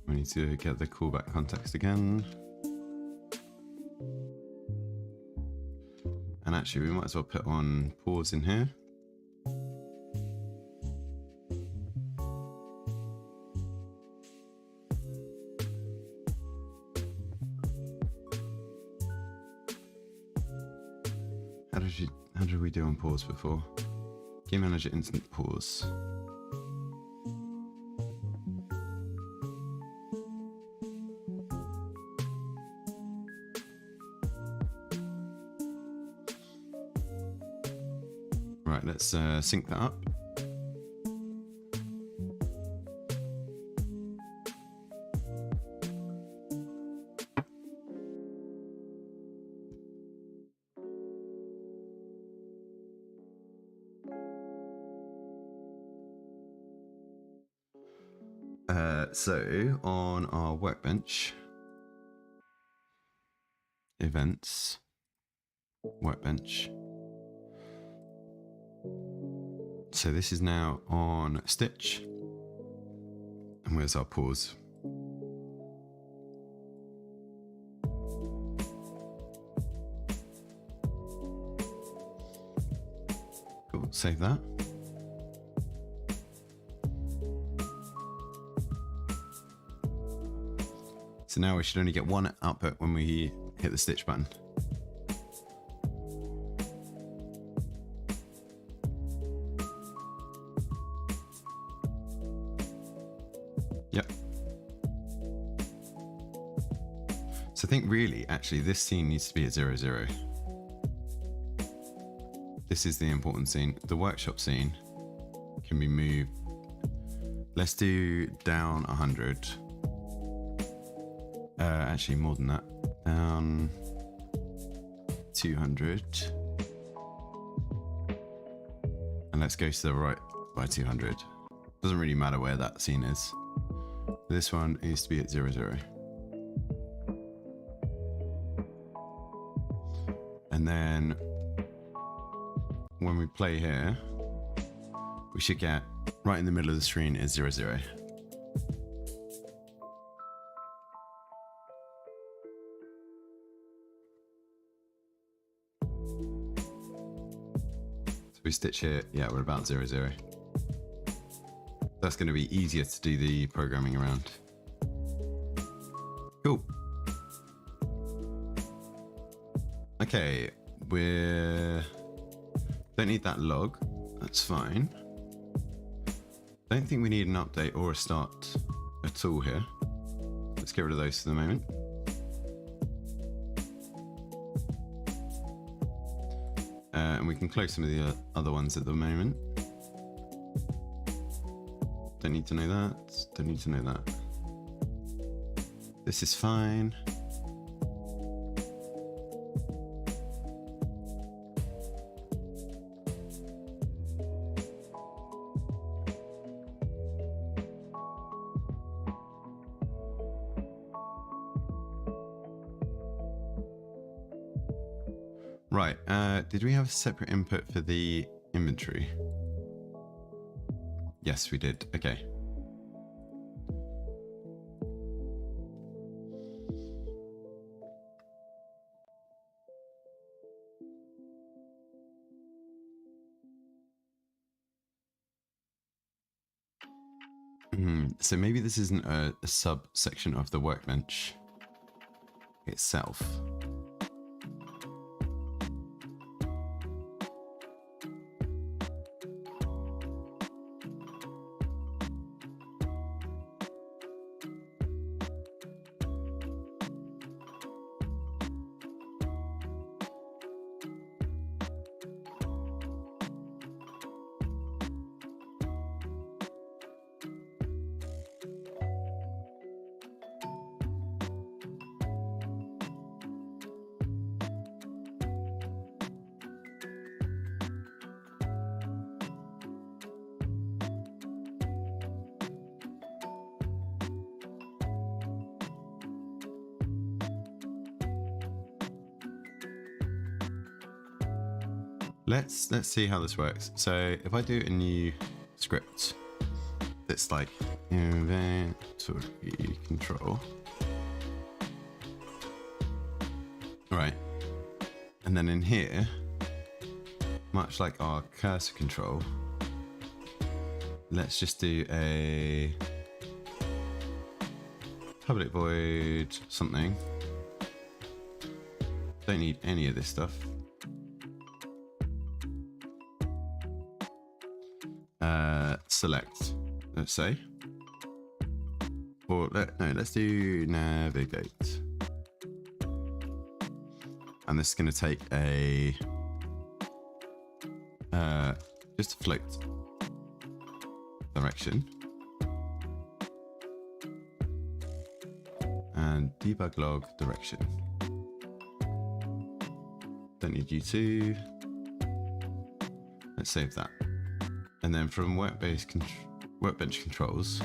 We need to get the callback context again. And actually, we might as well put on pause in here. How did we do on pause before? Game manager instant pause. Right, let's sync that up. So on our workbench, events, workbench. So this is now on stitch. And where's our pause? Cool, save that. So now we should only get one output when we hit the stitch button. Yep. So I think really, actually, this scene needs to be at 0, 0. This is the important scene. The workshop scene can be moved. Let's do down 100. Actually, more than that. Down 200. And let's go to the right by 200. Doesn't really matter where that scene is. This one needs to be at 0, 0. And then when we play here, we should get right in the middle of the screen is 0, 0. We stitch here, yeah, we're about 0, 0. That's going to be easier to do the programming around. Cool. Okay, don't need that log, that's fine. Don't think we need an update or a start at all here. Let's get rid of those for the moment. And we can close some of the other ones at the moment. Don't need to know that. Don't need to know that. This is fine. Right, did we have a separate input for the inventory? Yes, we did. Okay. So maybe this isn't a subsection of the workbench itself. Let's see how this works. So if I do a new script that's like inventory control, right, and then in here, much like our cursor control, let's just do a public void something. Don't need any of this stuff. Select, let's say, or let's do navigate, and this is going to take a just a float direction, and debug log direction. Don't need you to. Let's save that. And then from workbench controls,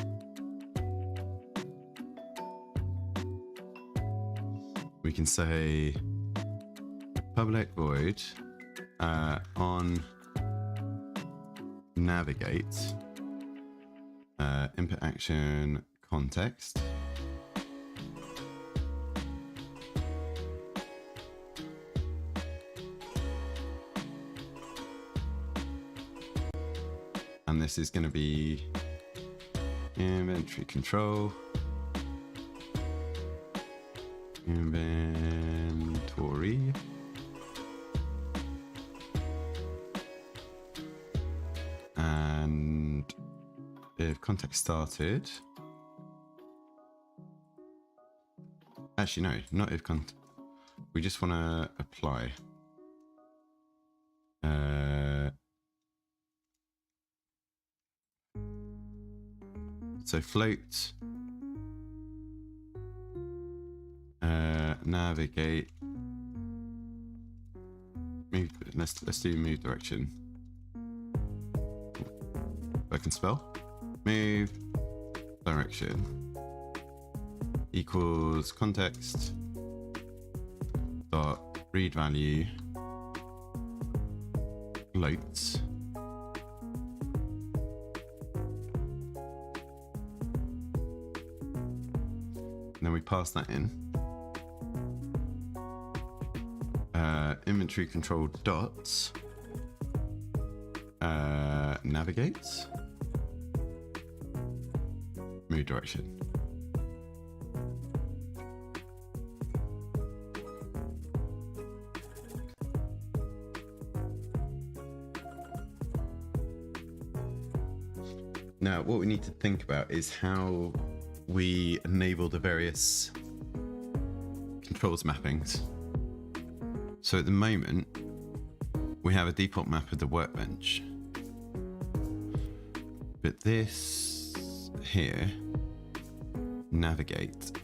we can say public void on navigate input action context. And this is going to be inventory control, inventory, and if context started, actually no, not if context, we just want to apply. So float, navigate, move. Let's do move direction. I can spell. Move direction equals context dot read value floats. And then we pass that in. Inventory control dots navigate move direction. Now, what we need to think about is how we enable the various controls mappings. So at the moment, we have a default map of the workbench. But this here, navigate,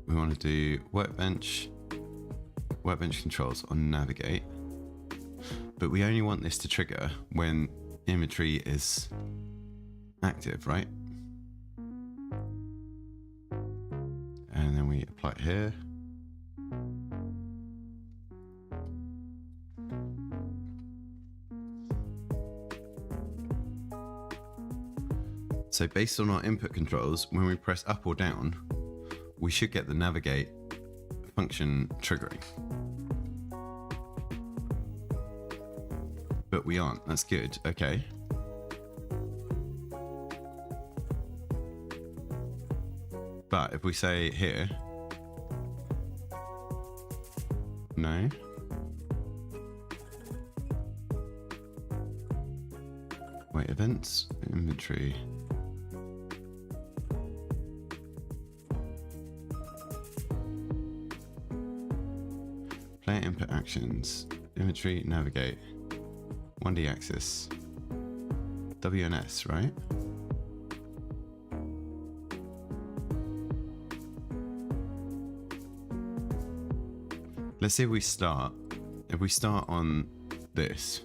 we want to do workbench controls on navigate, but we only want this to trigger when imagery is active, right? And then we apply it here. So based on our input controls, when we press up or down, we should get the navigate function triggering. But we aren't, that's good, okay. But if we say here, no. Wait, events, inventory. Player input actions, inventory, navigate, 1D axis, WNS, right? Let's see if we start on this.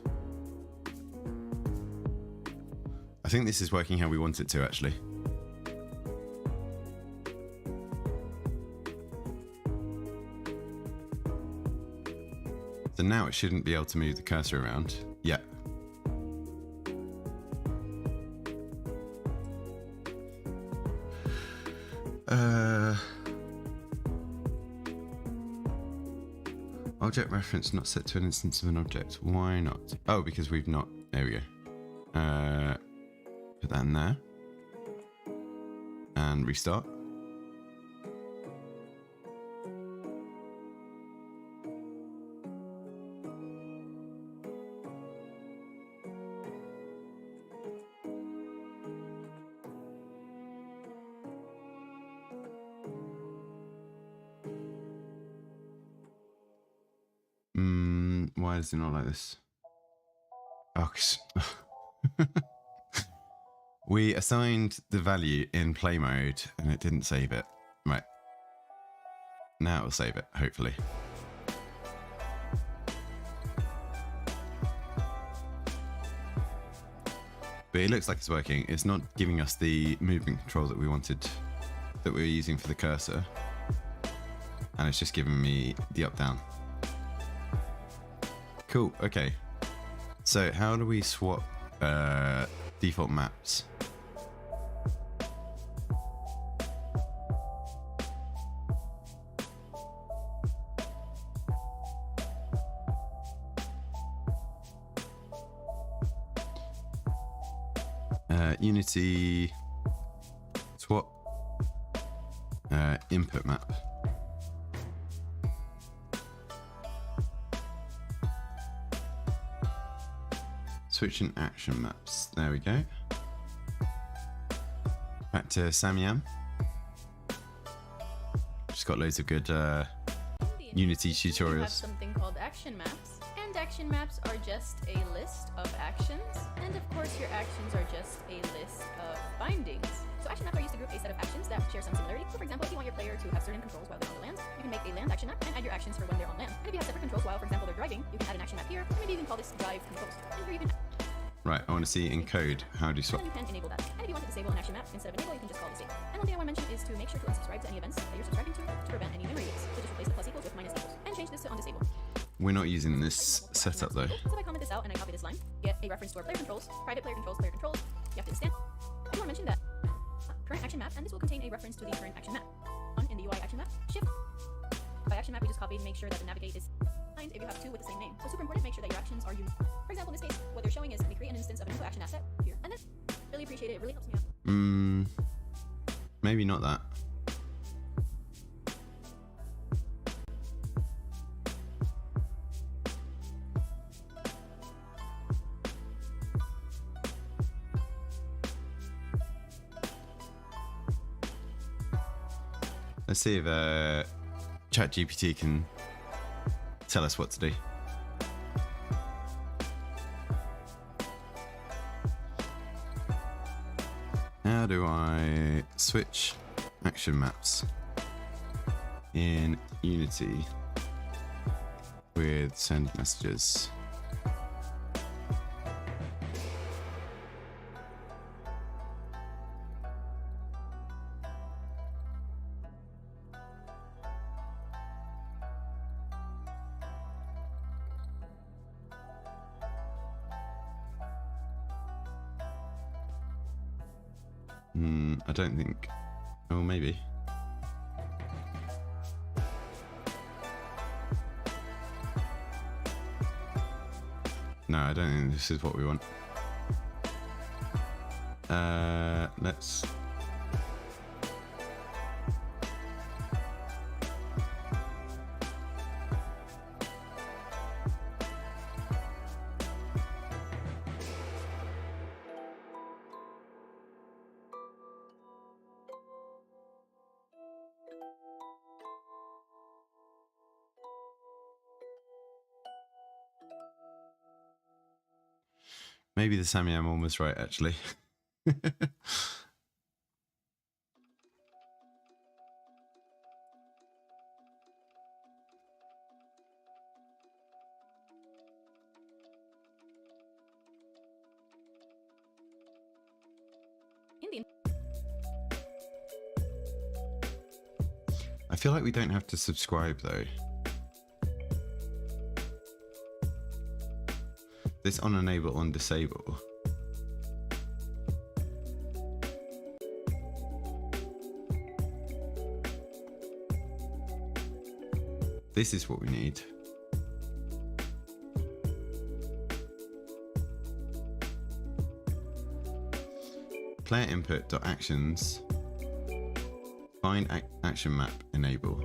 I think this is working how we want it to, actually. So now it shouldn't be able to move the cursor around yet. Object reference not set to an instance of an object. Why not? Oh, because we've not. There we go. Put that in there. And restart. Why does it not like this? Oh, 'cause we assigned the value in play mode and it didn't save it. Right. Now it'll save it, hopefully. But it looks like it's working. It's not giving us the movement control that we wanted, that we were using for the cursor. And it's just giving me the up-down. Cool, okay. So how do we swap default maps? Unity swap input map. Switching action maps. There we go. Back to Samyam. Just got loads of good Unity tutorials. We have something called action maps, and action maps are just a list of actions, and of course your actions are just a list of bindings. So action maps are used to group a set of actions that share some similarity. So for example, if you want your player to have certain controls while they're on the land, you can make a land action map and add your actions for when they're on land. And if you have separate controls while, for example, they're driving, you can add an action map here, and maybe you can call this drive controls. And here you can. Right, I want to see in code how do you swap. And then you can enable that. And if you want to disable an action map instead of enable, you can just call disable. And one thing I want to mention is to make sure to unsubscribe to any events that you're subscribing to prevent any memory leaks. So just replace the plus equals with minus equals. And change this to undisable. We're not using this setup though. So if I comment this out and I copy this line, get a reference to our player controls, private player controls, player controls. You have to understand. I want to mention that current action map, and this will contain a reference to the current action map. In the UI action map, shift. By action map, we just copy and make sure that the navigate is aligned if you have two with the same name. So super important, make sure that your actions are unique. For example, in this case, what they're showing is we create an instance of an input action asset here. And then, really appreciate it. It really helps me out. Maybe not that. Let's see if ChatGPT can tell us what to do. do I switch action maps in Unity with send messages? I don't think. Oh, maybe. No, I don't think this is what we want. Let's. Maybe the Sammy Amon was right, actually. Indian. I feel like we don't have to subscribe, though. This on enable, on disable. This is what we need. Player input.actions. Find action map enable.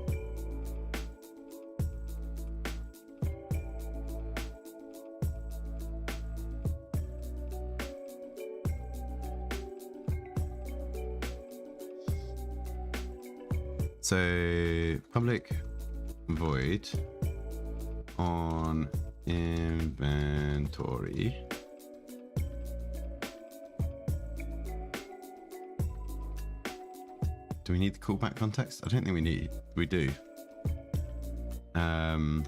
So public void on inventory. Do we need the callback context? I don't think we do. And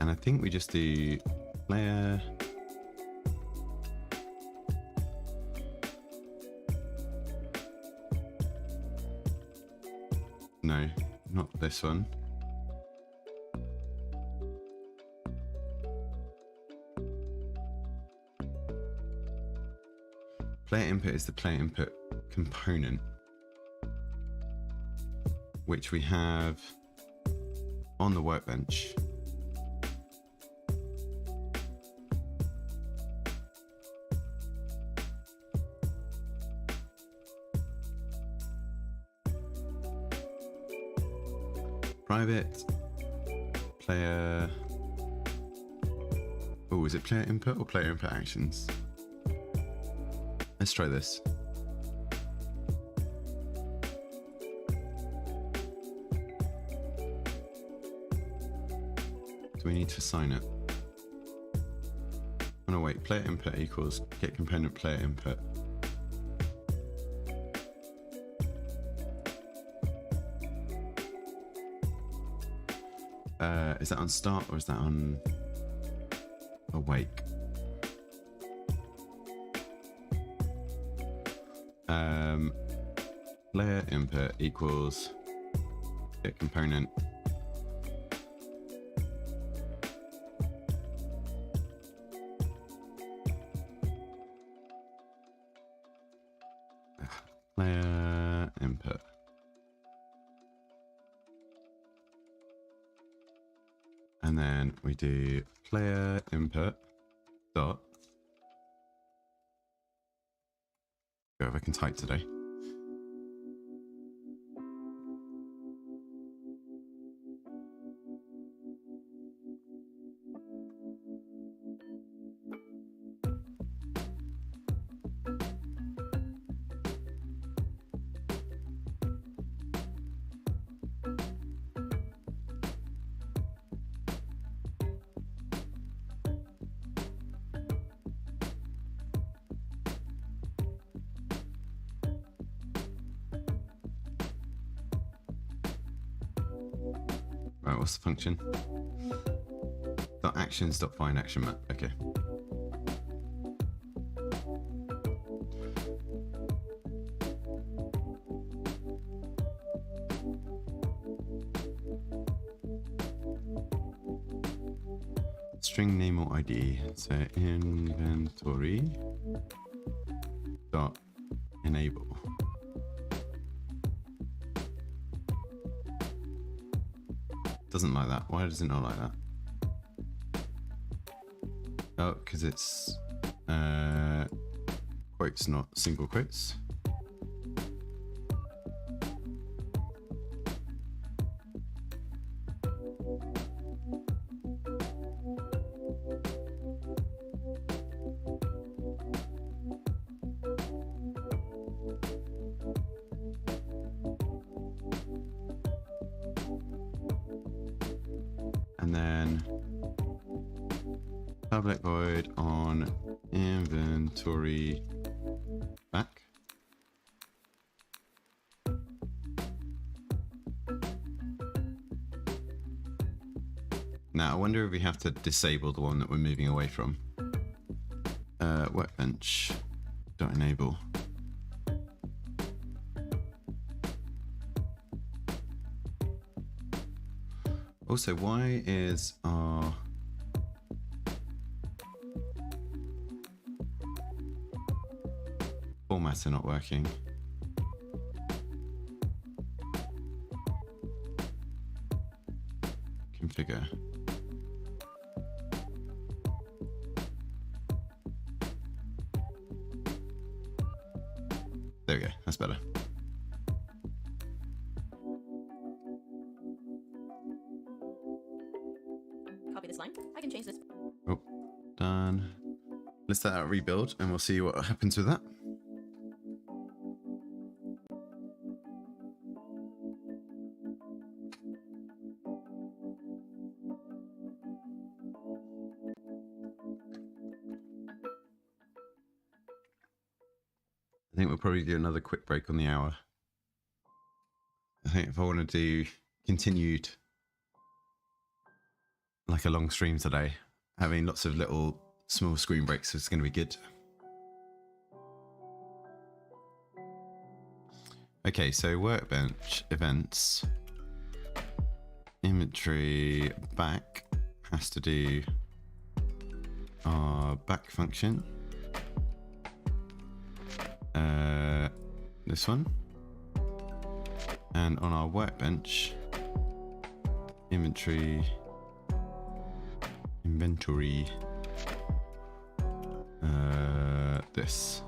I think we just do player. No, not this one. Player input is the player input component, which we have on the workbench. Private player. Oh, is it player input or player input actions? Let's try this. Do we need to assign it? Oh no, wait. Player input equals get component player input. Is that on start or is that on awake? Player input equals get component player input. And then we do player input dot. Go if I can type today. Right, what's the function? Dot actions dot find action map. Okay. String name or ID. So inventory dot enable. Doesn't like that. Why does it not like that? Oh, because it's quotes, not single quotes. And then public void on inventory back. Now I wonder if we have to disable the one that we're moving away from. Workbench dot enable. Also, why is our formatter not working? Configure. There we go, that's better. Copy this line. I can change this. Oh, done. Let's let that rebuild and we'll see what happens with that. I think we'll probably do another quick break on the hour. I think if I want to do continued, like a long stream today, having lots of little small screen breaks is going to be good. Okay, so workbench events, inventory back has to do our back function. This one, and on our workbench inventory this,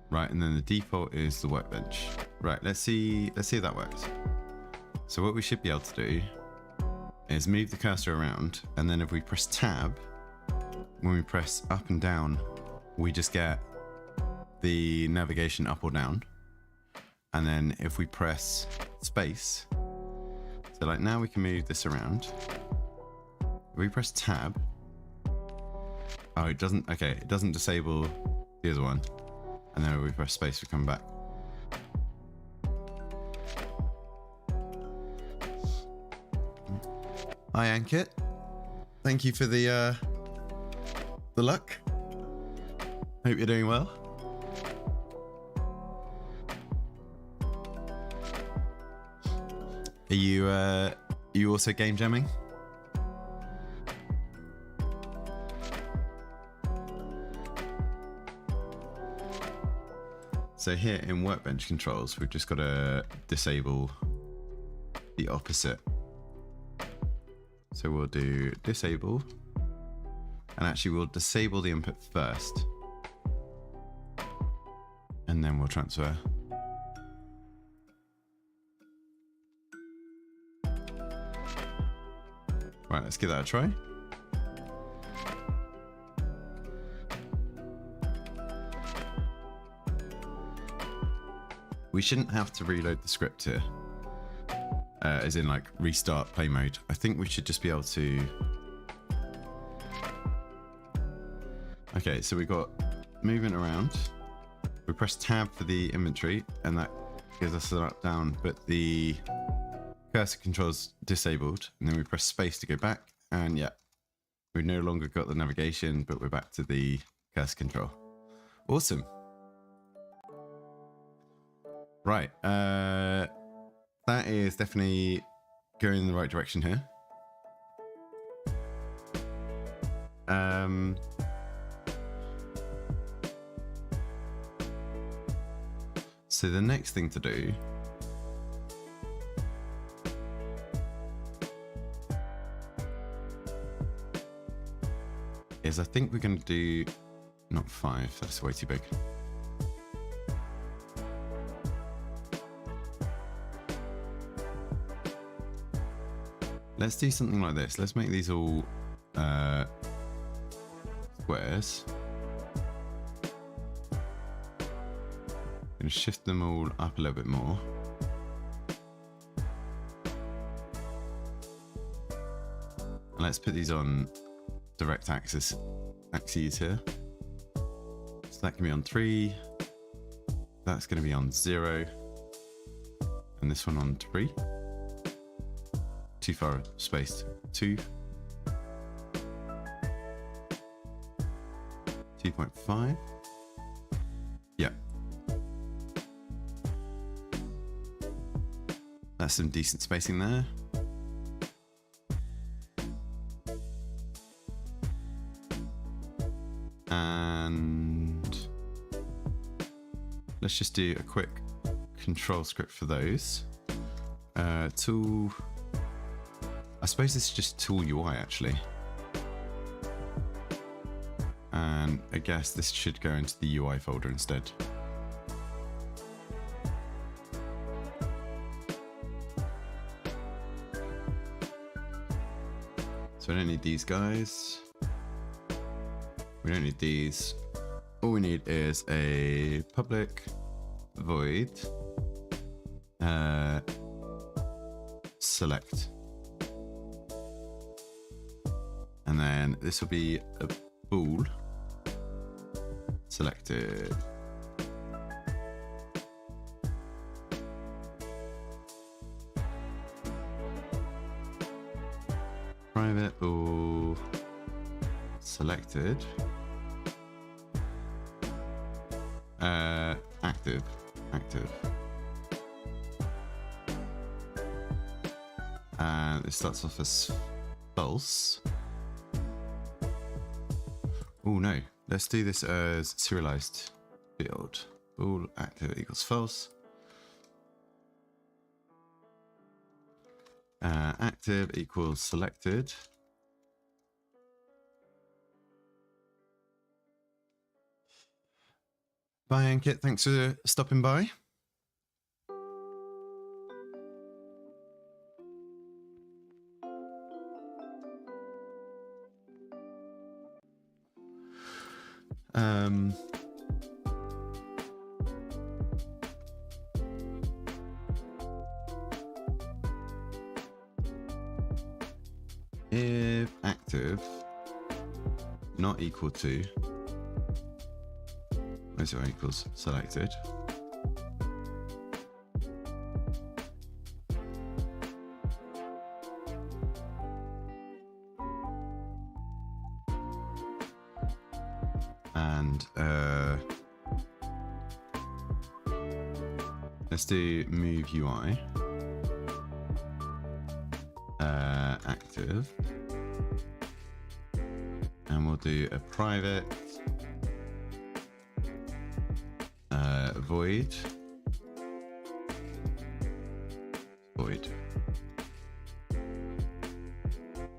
right, and then the default is the workbench. Right, let's see if that works. So what we should be able to do is move the cursor around, and then if we press tab, when we press up and down, we just get the navigation up or down. And then if we press space, so like now we can move this around. If we press tab, oh, it doesn't, okay, it doesn't disable the other one. And then if we press space, we come back. Hi, Ankit. Thank you for the luck. Hope you're doing well. Are you also game jamming? So here in workbench controls, we've just got to disable the opposite. So we'll do disable, and actually we'll disable the input first, and then we'll transfer. Right, let's give that a try. We shouldn't have to reload the script here, as in like restart play mode. I think we should just be able to... Okay, so we got movement around. We press tab for the inventory, and that gives us an up down, but the cursor controls disabled, and then we press space to go back, and yeah, we've no longer got the navigation, but we're back to the cursor control. Awesome. Right, that is definitely going in the right direction here. So the next thing to do is I think we're going to do not 5, that's way too big. Let's do something like this. Let's make these all squares. Gonna shift them all up a little bit more. And let's put these on direct axes here. So that can be on 3. That's going to be on 0. And this one on 3. Too far spaced. 2. 2.5. Yeah. That's some decent spacing there. And let's just do a quick control script for those. Tool. I suppose this is just tool UI actually. And I guess this should go into the UI folder instead. So I don't need these guys. We don't need these. All we need is a public void select. And then this will be a bool selected. Private bool selected. Active. And it starts off as false. Oh no, let's do this as serialized field. Bool active equals false. Active equals selected. Bye, Ankit. Thanks for stopping by. If active not equal to equals selected. And let's do move UI active, and we'll do a private void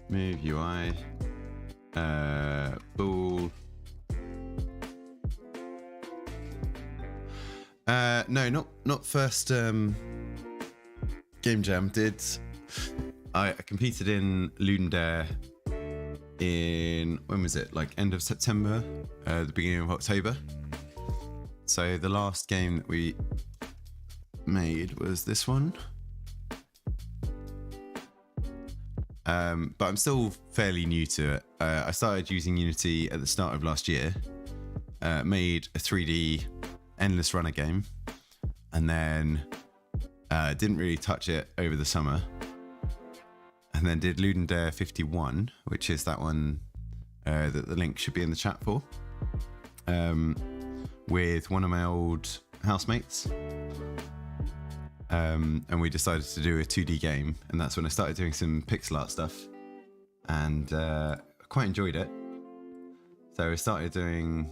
move UI bool. No, not first game jam. I competed in Ludum Dare in, when was it, like end of September, the beginning of October. So the last game that we made was this one. But I'm still fairly new to it. I started using Unity at the start of last year, made a 3D endless runner game, and then didn't really touch it over the summer. and then did Ludum Dare 51, which is that one that the link should be in the chat for, with one of my old housemates. And we decided to do a 2D game, and that's when I started doing some pixel art stuff, and quite enjoyed it. So I started doing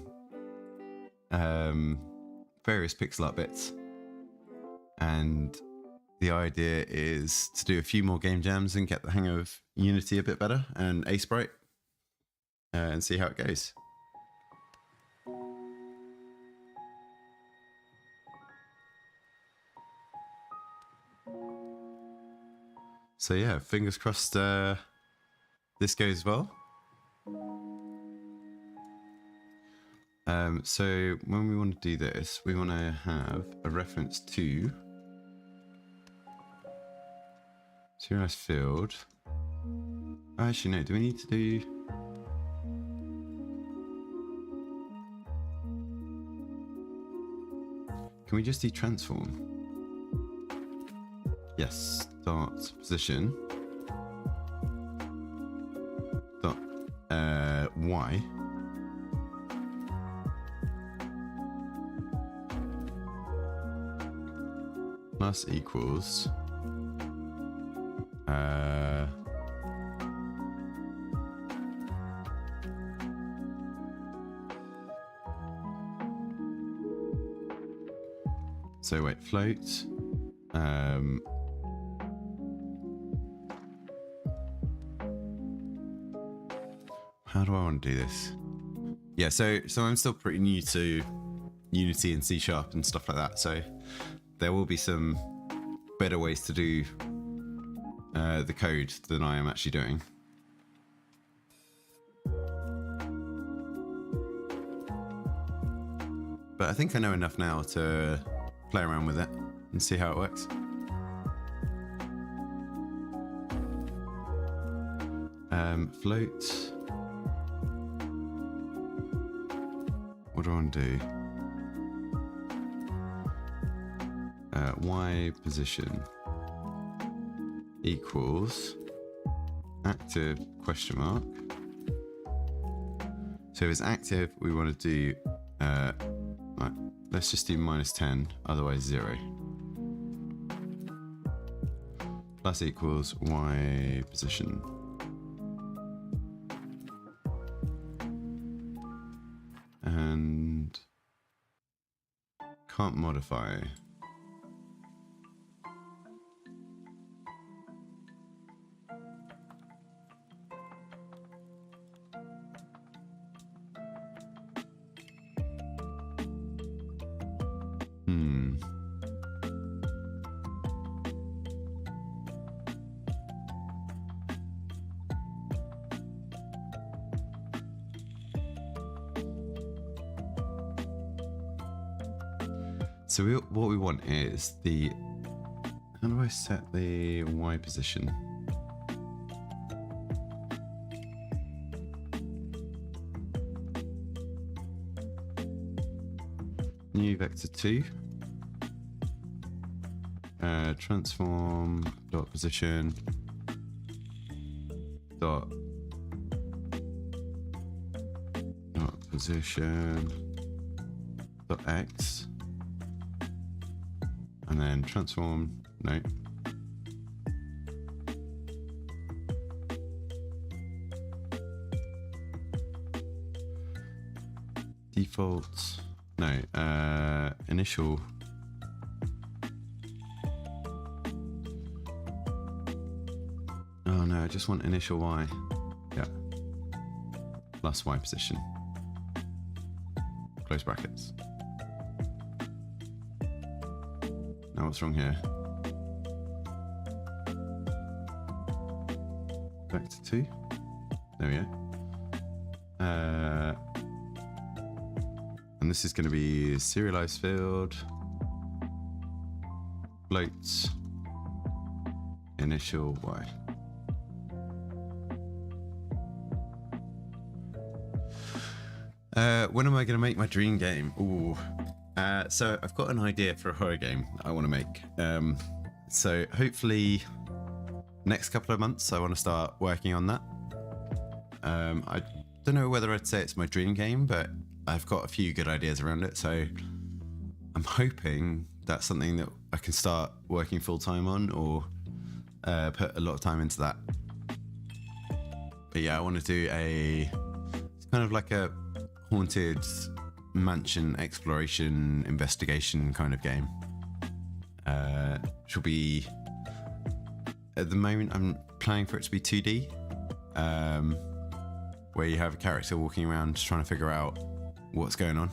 various pixel art bits, and the idea is to do a few more game jams and get the hang of Unity a bit better and Aseprite, and see how it goes. So yeah, fingers crossed this goes well. So when we want to do this, we want to have a reference to serialized field. Oh, actually no, do we need to do... Can we just do transform? Yes, dot position dot y plus equals so wait, float how do I want to do this? Yeah, so I'm still pretty new to Unity and C# and stuff like that, so there will be some better ways to do the code than I am actually doing. But I think I know enough now to play around with it and see how it works. Float. What do I want to do? Y position equals active question mark. So if it's active, we want to do right, let's just do -10, otherwise 0. Plus equals Y position. And can't modify. So what we want is the, how do I set the Y position? New vector 2, transform dot position dot position dot X. And then transform, no. Default, no, initial. Oh no, I just want initial Y. Yeah. Plus Y position. Close brackets. Now what's wrong here? Vector 2. There we go. And this is going to be serialized field, floats, initial Y. When am I going to make my dream game? Ooh. So I've got an idea for a horror game that I want to make. So hopefully next couple of months I want to start working on that. I don't know whether I'd say it's my dream game, but I've got a few good ideas around it, so I'm hoping that's something that I can start working full time on, or put a lot of time into that. But yeah, I want to do it's kind of like a haunted mansion exploration investigation kind of game. Which will be, at the moment I'm planning for it to be 2D, where you have a character walking around trying to figure out what's going on.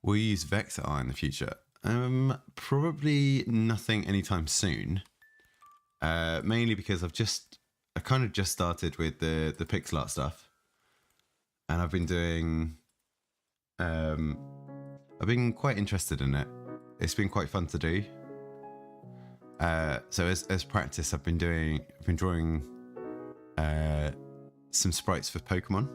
We'll use vector art in the future. Probably nothing anytime soon. Mainly because I kind of just started with the pixel art stuff, and I've been doing. I've been quite interested in it. It's been quite fun to do. So as practice, I've been drawing some sprites for Pokemon.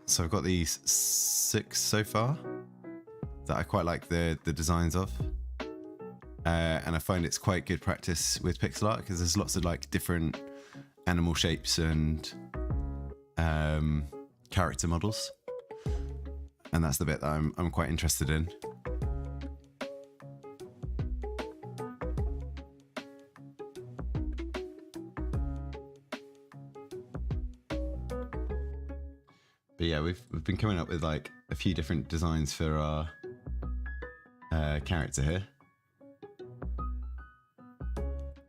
So I've got these 6 so far that I quite like the designs of. And I find it's quite good practice with pixel art because there's lots of like different animal shapes and character models, and that's the bit that I'm quite interested in. But yeah, we've been coming up with like a few different designs for our character here.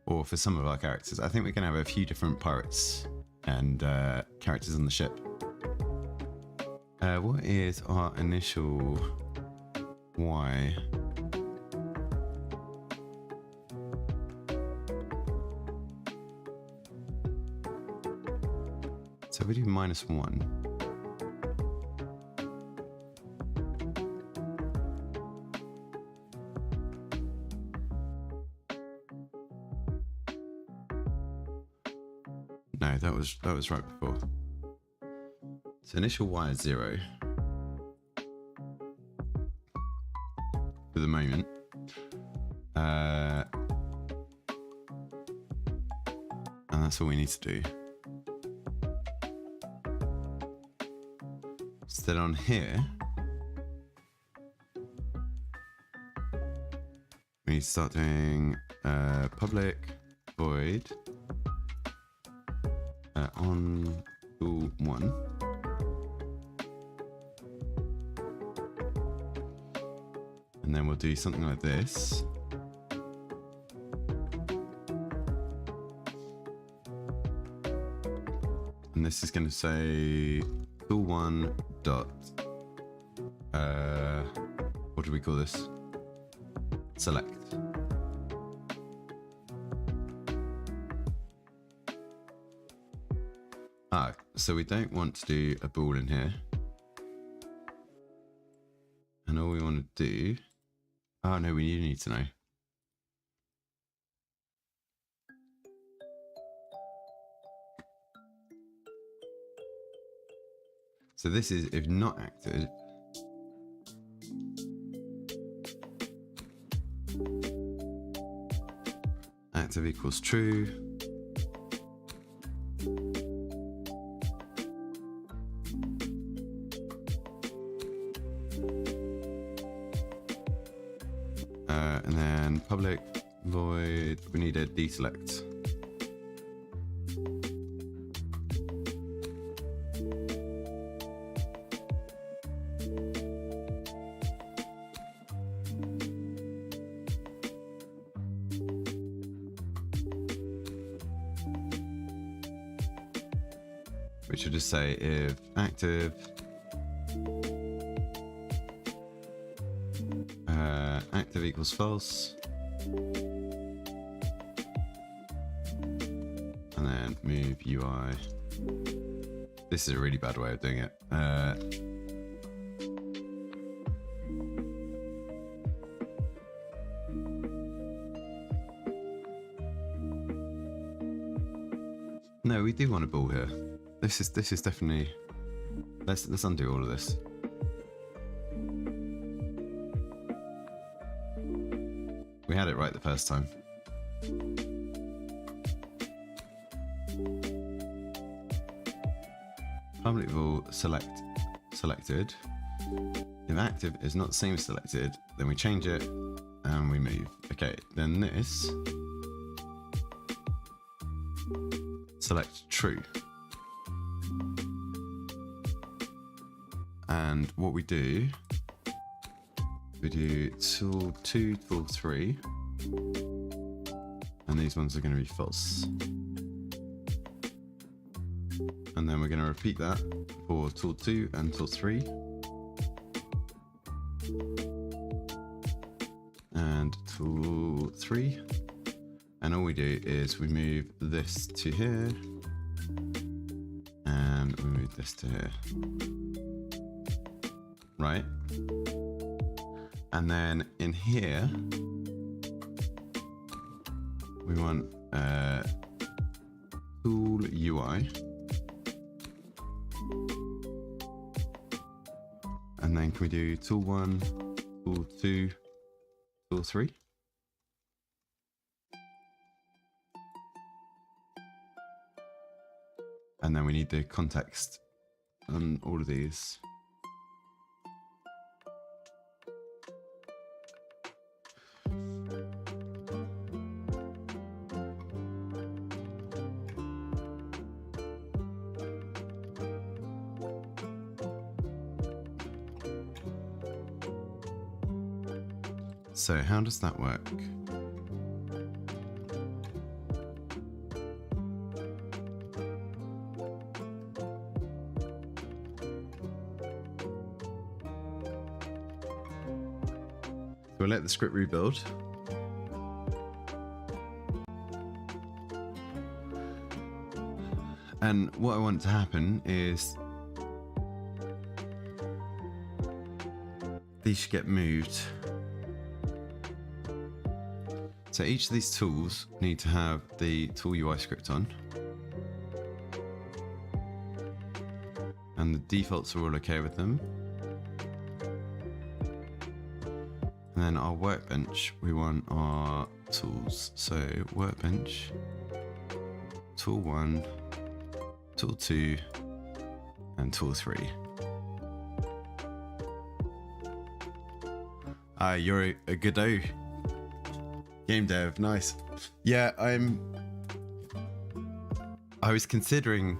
Or for some of our characters. I think we're going to have a few different pirates and characters on the ship. What is our initial Y? So we do -1. No, that was right before. So initial Y is 0 for the moment. And that's all we need to do. So then on here, we need to start doing public void on tool 1. And then we'll do something like this. And this is going to say tool 1 dot what do we call this? Select. So we don't want to do a ball in here. And all we want to do... Oh no, we do need to know. So this is if not active. Active equals true. And then public void, we need a deselect. Which will just say if active active equals false, and then move UI. This is a really bad way of doing it. No, we do want a ball here. This is definitely Let's undo all of this. We had it right the first time. Public vol selected. If active is not the same as selected, then we change it and we move. Okay, then this select true. And what we do tool 2, tool 3, and these ones are going to be false. And then we're going to repeat that for tool 2 and tool 3. And tool 3. And all we do is we move this to here. And we move this to here. Right? And then in here, we want tool UI. And then can we do tool 1, tool 2, tool 3? And then we need the context on all of these. So how does that work? So we'll let the script rebuild. And what I want to happen is these should get moved. So each of these tools need to have the tool UI script on. And the defaults are all okay with them. And then our workbench, we want our tools. So workbench, tool 1, tool 2, and tool 3. You're a Godot game dev, nice. Yeah, I was considering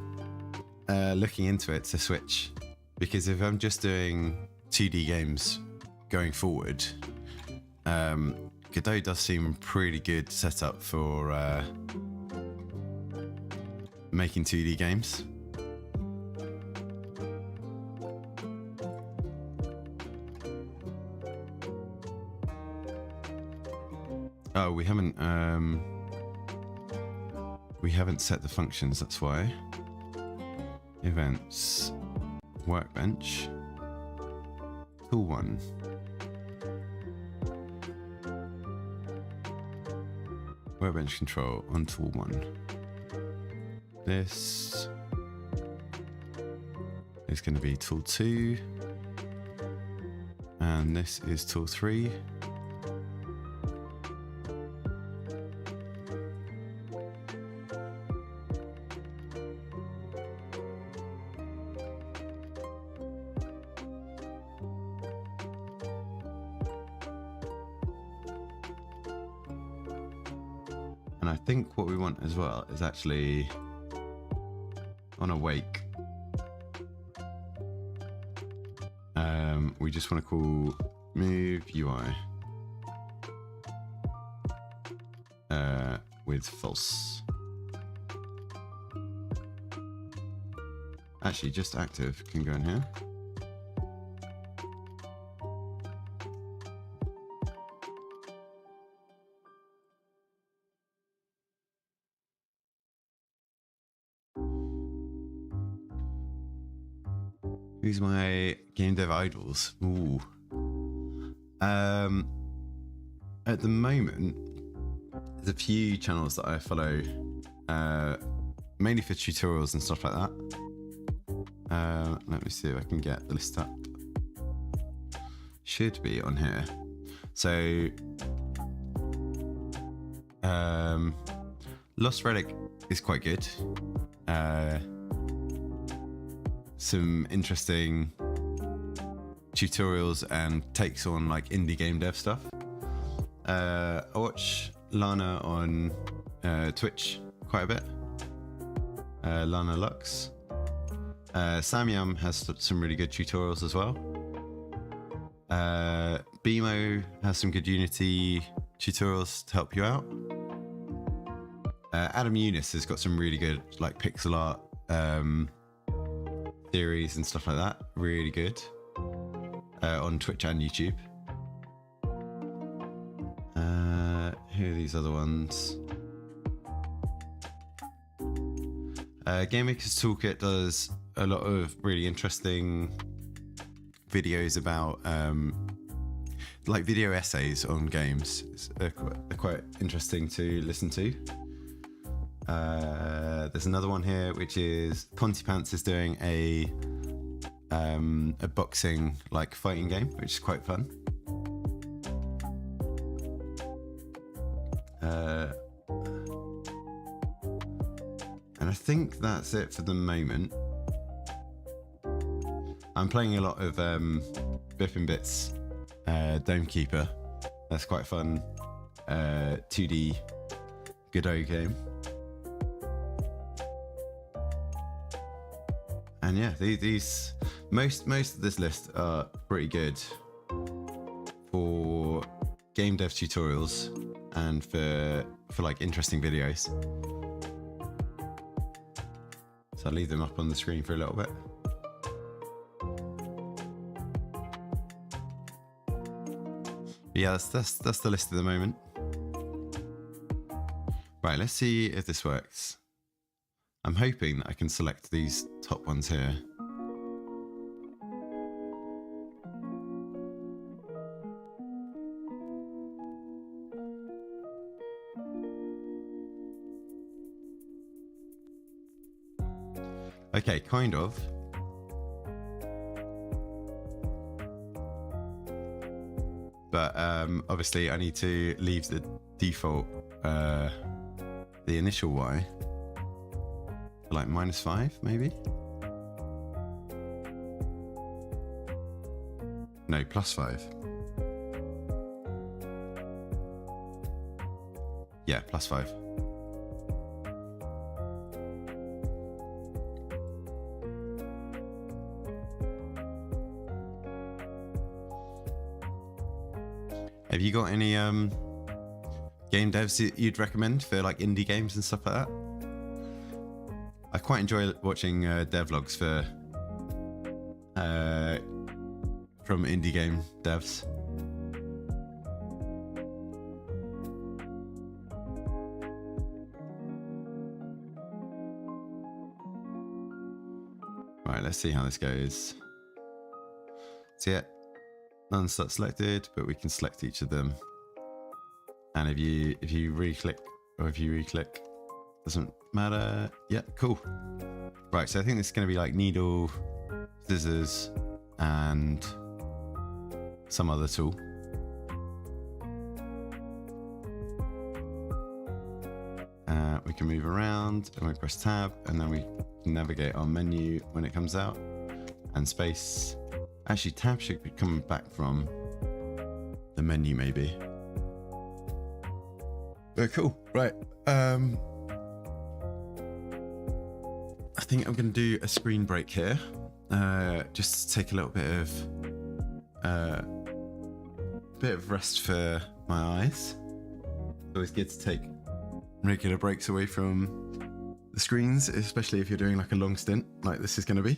looking into it to switch, because if I'm just doing 2D games going forward, Godot does seem pretty good setup for making 2D games. Oh, we haven't set the functions, that's why. Events, workbench, tool 1. Workbench control on tool 1. This is going to be tool 2. And this is tool 3. And I think what we want as well is actually on awake. We just want to call move UI with false. Actually, just active can go in here. Who's my game dev idols? Ooh. At the moment, there's a few channels that I follow, mainly for tutorials and stuff like that. Let me see if I can get the list up. Should be on here. So, Lost Relic is quite good. Some interesting tutorials and takes on like indie game dev stuff. I watch Lana on Twitch quite a bit. Lana Lux. Samyam has some really good tutorials as well. Bimo has some good Unity tutorials to help you out. Adam Eunice has got some really good like pixel art theories and stuff like that. Really good on Twitch and YouTube. Who are these other ones? Game Maker's Toolkit does a lot of really interesting videos about like video essays on games. They're quite interesting to listen to. There's another one here which is Ponty Pants is doing a boxing like fighting game, which is quite fun. And I think that's it for the moment. I'm playing a lot of Bippin Bits Dome Keeper. That's quite fun 2D Godot game. And yeah, these most of this list are pretty good for game dev tutorials and for like interesting videos. So I'll leave them up on the screen for a little bit. But yeah, that's the list at the moment. Right, let's see if this works. I'm hoping that I can select these top ones here. Okay, kind of. But obviously I need to leave the default, the initial Y, for like -5 maybe? No, +5. Yeah, +5. Have you got any game devs you'd recommend for like indie games and stuff like that? I quite enjoy watching devlogs from indie game devs. Right, let's see how this goes. So yeah, none's not selected, but we can select each of them. And if you re-click or if you re-click, doesn't matter. Yeah, cool. Right, so I think this is going to be like needle, scissors, and some other tool. We can move around and we press tab, and then we can navigate our menu when it comes out, and space. Actually, tab should be coming back from the menu maybe. Very cool. Right. I think I'm going to do a screen break here. Just to take a little bit of rest for my eyes. It's always good to take regular breaks away from the screens, especially if you're doing like a long stint like this is going to be.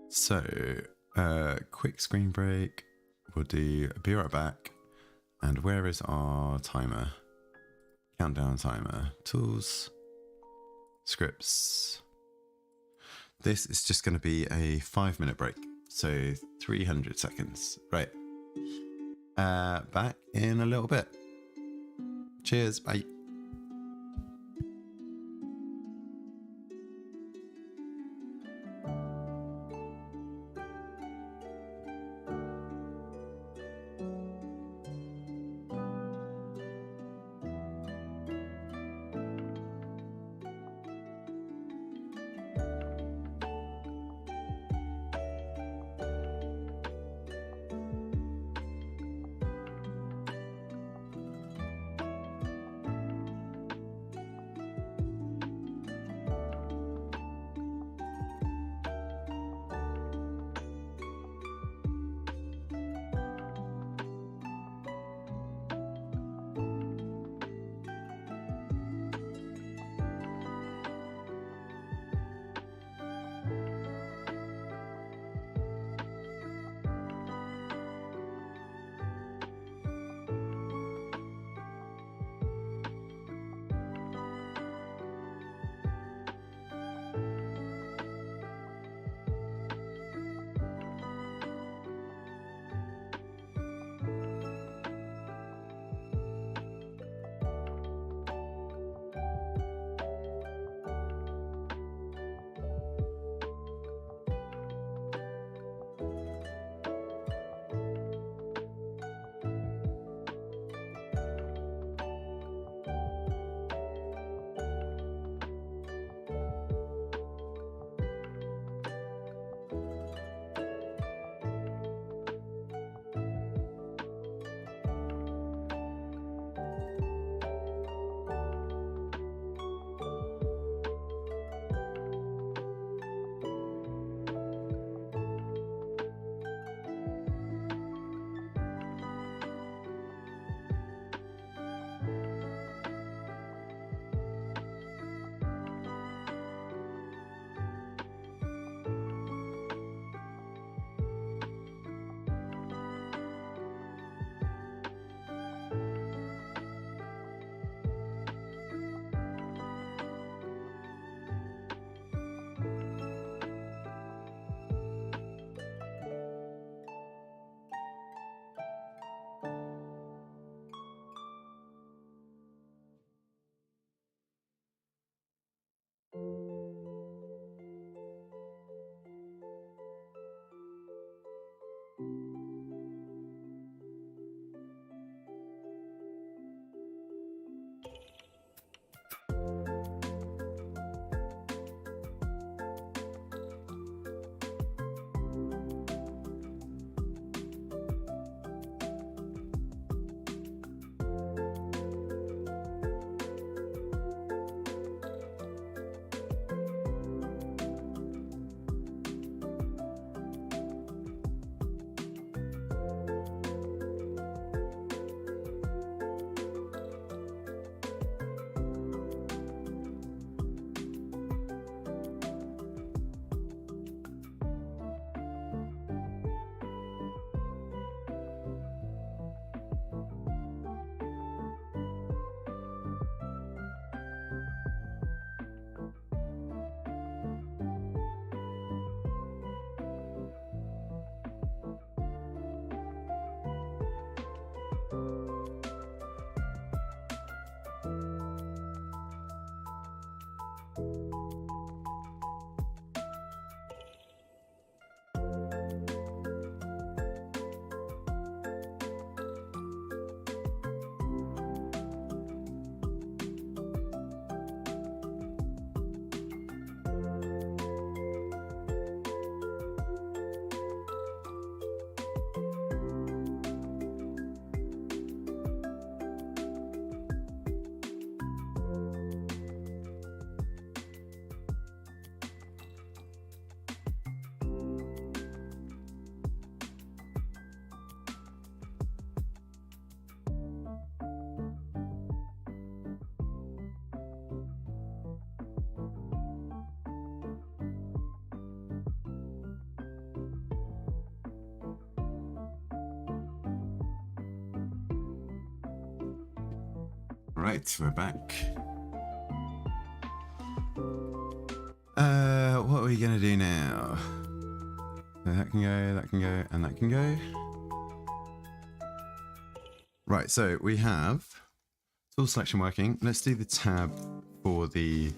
So, quick screen break. We'll do Be Right Back. And where is our timer? Countdown timer. Tools. Scripts. This is just going to be a 5-minute break. So 300 seconds. Right. Back in a little bit. Cheers. Bye. Alright, we're back. What are we gonna do now? So that can go, and that can go. Right, so we have tool selection working. Let's do the tab for the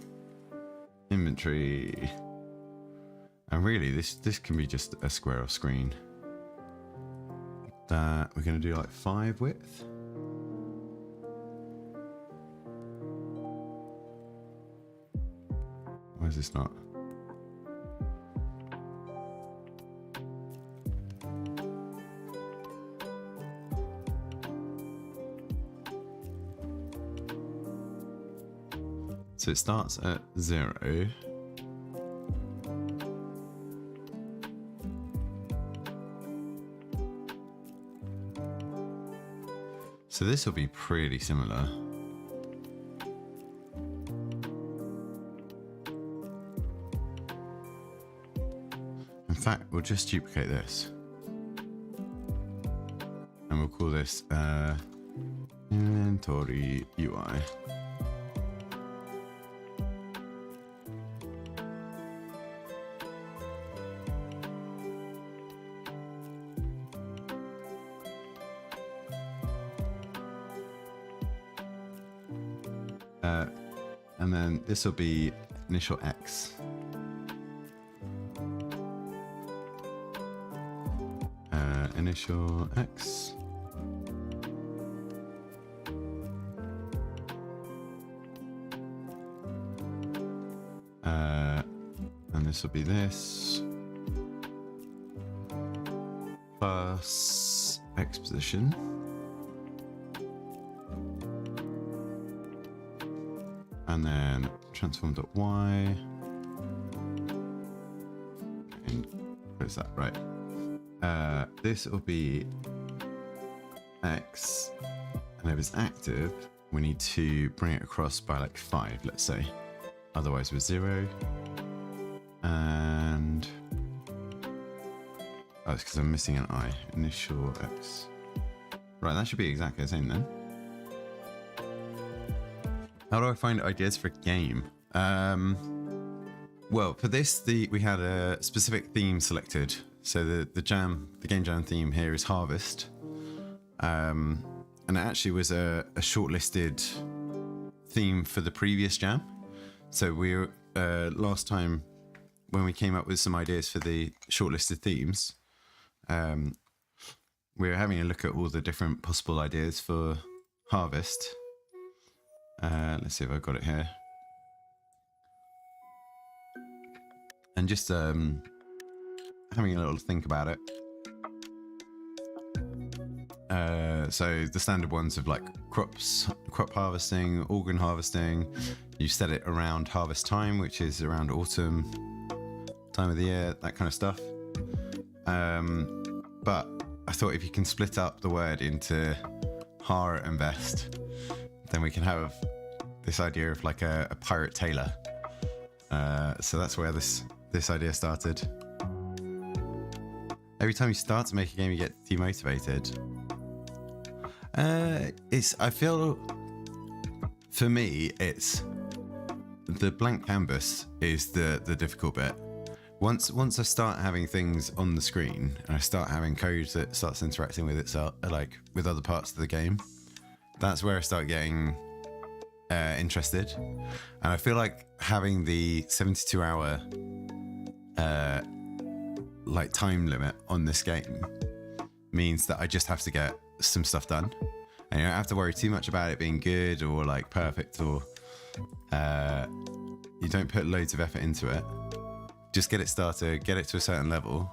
inventory. And really, this can be just a square off screen. That we're gonna do like 5 width. Why is this not? So it starts at 0. So this will be pretty similar. In fact, we'll just duplicate this. And we'll call this inventory UI. And then this will be initial X. Initial X. And this will be this. Plus X position. And then transform.y. And where's that? Right. This will be X. And if it's active, we need to bring it across by like 5, let's say. Otherwise we're 0. And oh, it's because I'm missing an I. Initial X. Right, that should be exactly the same then. How do I find ideas for a game? Well, for this, we had a specific theme selected. So the game jam theme here is Harvest, and it actually was a shortlisted theme for the previous jam. So we were last time when we came up with some ideas for the shortlisted themes, we were having a look at all the different possible ideas for Harvest. Let's see if I've got it here. And just having a little think about it. So the standard ones of like crop harvesting, organ harvesting. You set it around harvest time, which is around autumn time of the year, that kind of stuff. But I thought if you can split up the word into HARRR and vest, then we can have this idea of like a pirate tailor. So that's where this idea started. Every time you start to make a game, you get demotivated. I feel, for me, it's the blank canvas is the difficult bit. Once I start having things on the screen and I start having code that starts interacting with itself, like with other parts of the game, that's where I start getting interested. And I feel like having the 72-hour like time limit on this game means that I just have to get some stuff done, and you don't have to worry too much about it being good or like perfect, or you don't put loads of effort into it. Just get it started, get it to a certain level,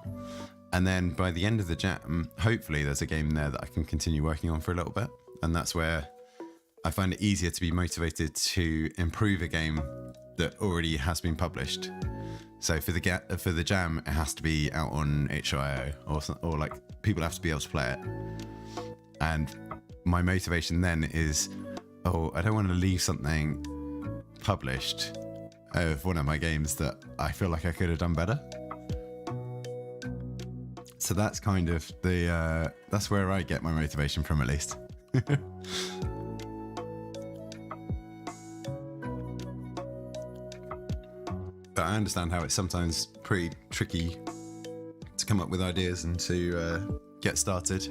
and then by the end of the jam, hopefully there's a game there that I can continue working on for a little bit. And that's where I find it easier to be motivated to improve a game that already has been published. So for the jam, it has to be out on HIO, or like people have to be able to play it. And my motivation then is, I don't want to leave something published of one of my games that I feel like I could have done better. So that's kind of that's where I get my motivation from, at least. But I understand how it's sometimes pretty tricky to come up with ideas and to get started.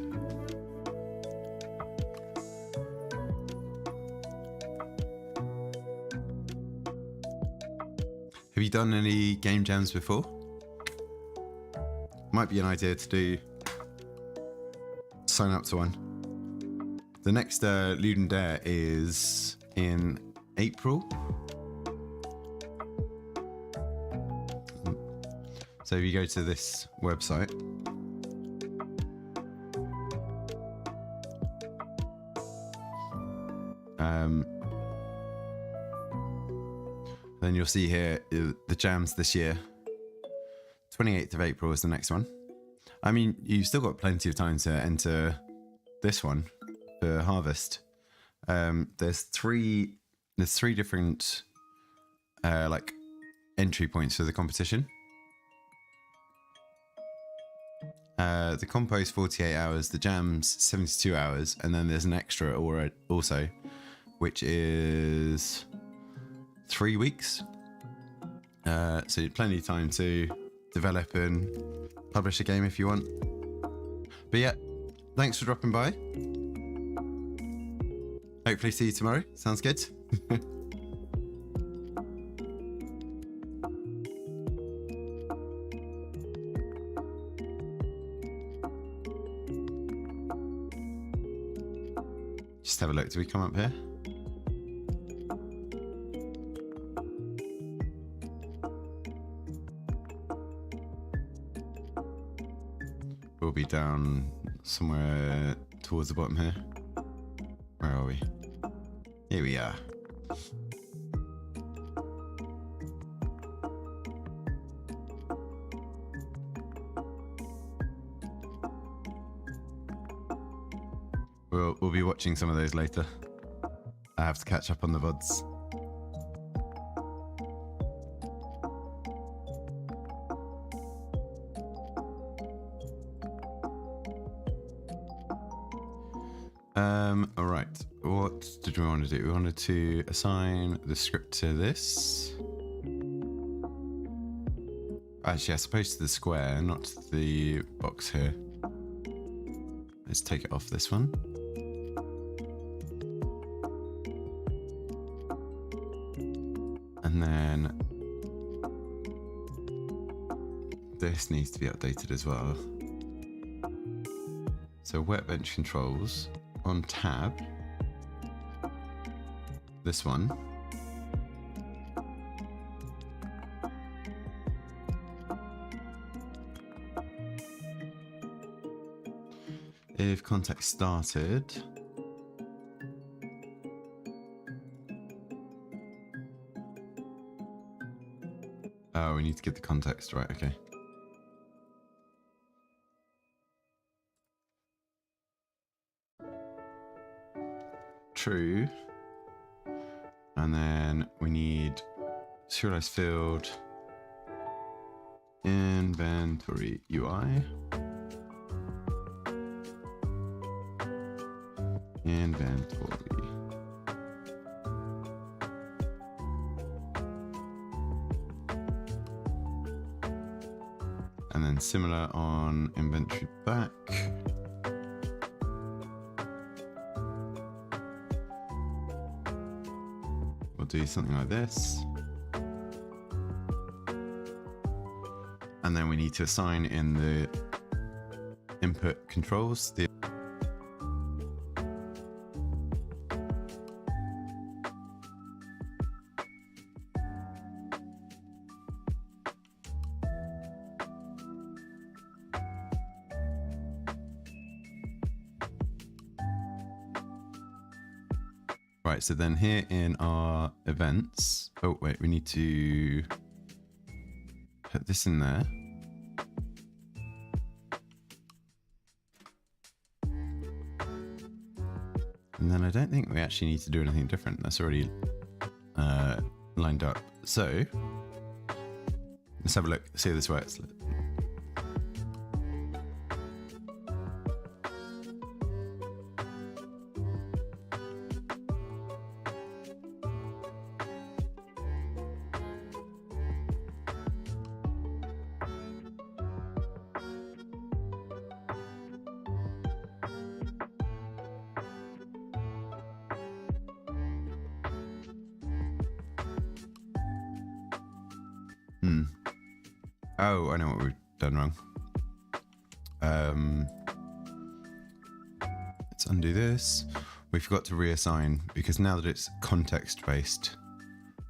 Have you done any game jams before? Might be an idea to do. Sign up to one. The next Ludum Dare is in April. So if you go to this website, then you'll see here the jams this year. 28th of April is the next one. I mean, you've still got plenty of time to enter this one for Harvest. There's three different like entry points for the competition. The compo's 48 hours, the jam's 72 hours, and then there's an extra also, which is 3 weeks. So you've plenty of time to develop and publish a game if you want. But yeah, thanks for dropping by. Hopefully see you tomorrow. Sounds good. Just have a look. Do we come up here? We'll be down somewhere towards the bottom here. Where are we? Here we are. We'll be watching some of those later. I have to catch up on the VODs. All right. What did we want to do? We wanted to assign the script to this. Actually, I suppose to the square, not to the box here. Let's take it off this one. And then this needs to be updated as well. So workbench controls on tab, this one. If context started, oh, we need to get the context right, okay. True. And then we need serialized field, inventory UI, inventory. And then similar on inventory back. We'll do something like this. And then we need to assign in the input controls the right, so then here in our events, oh wait, we need to put this in there. And then I don't think we actually need to do anything different. That's already lined up. So let's have a look, see how this works. Oh, I know what we've done wrong. Let's undo this. We forgot to reassign because now that it's context based,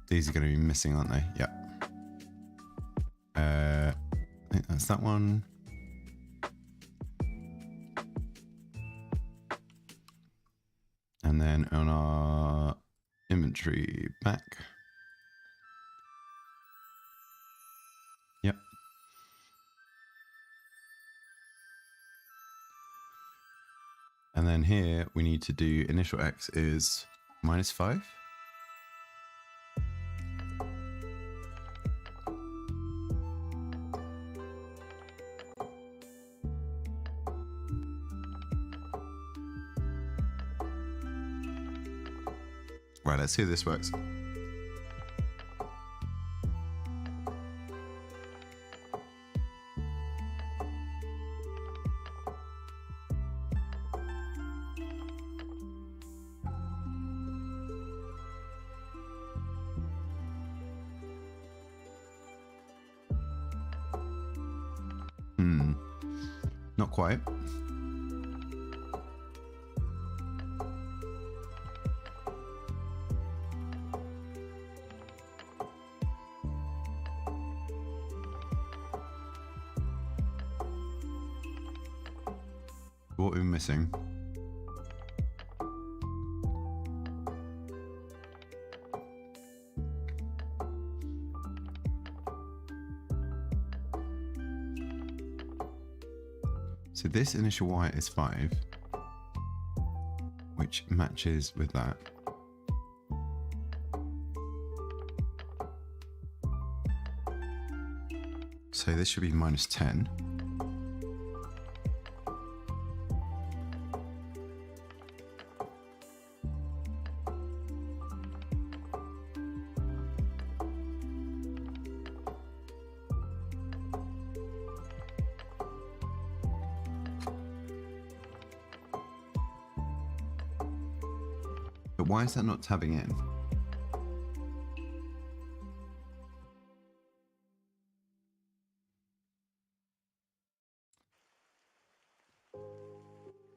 these are going to be missing, aren't they? Yeah. I think that's that one. And then on our inventory back. Yep. And then here we need to do initial X is -5. Right, let's see if this works. Not quite. What are we missing? So this initial Y is 5, which matches with that. So this should be -10. But why is that not tabbing in?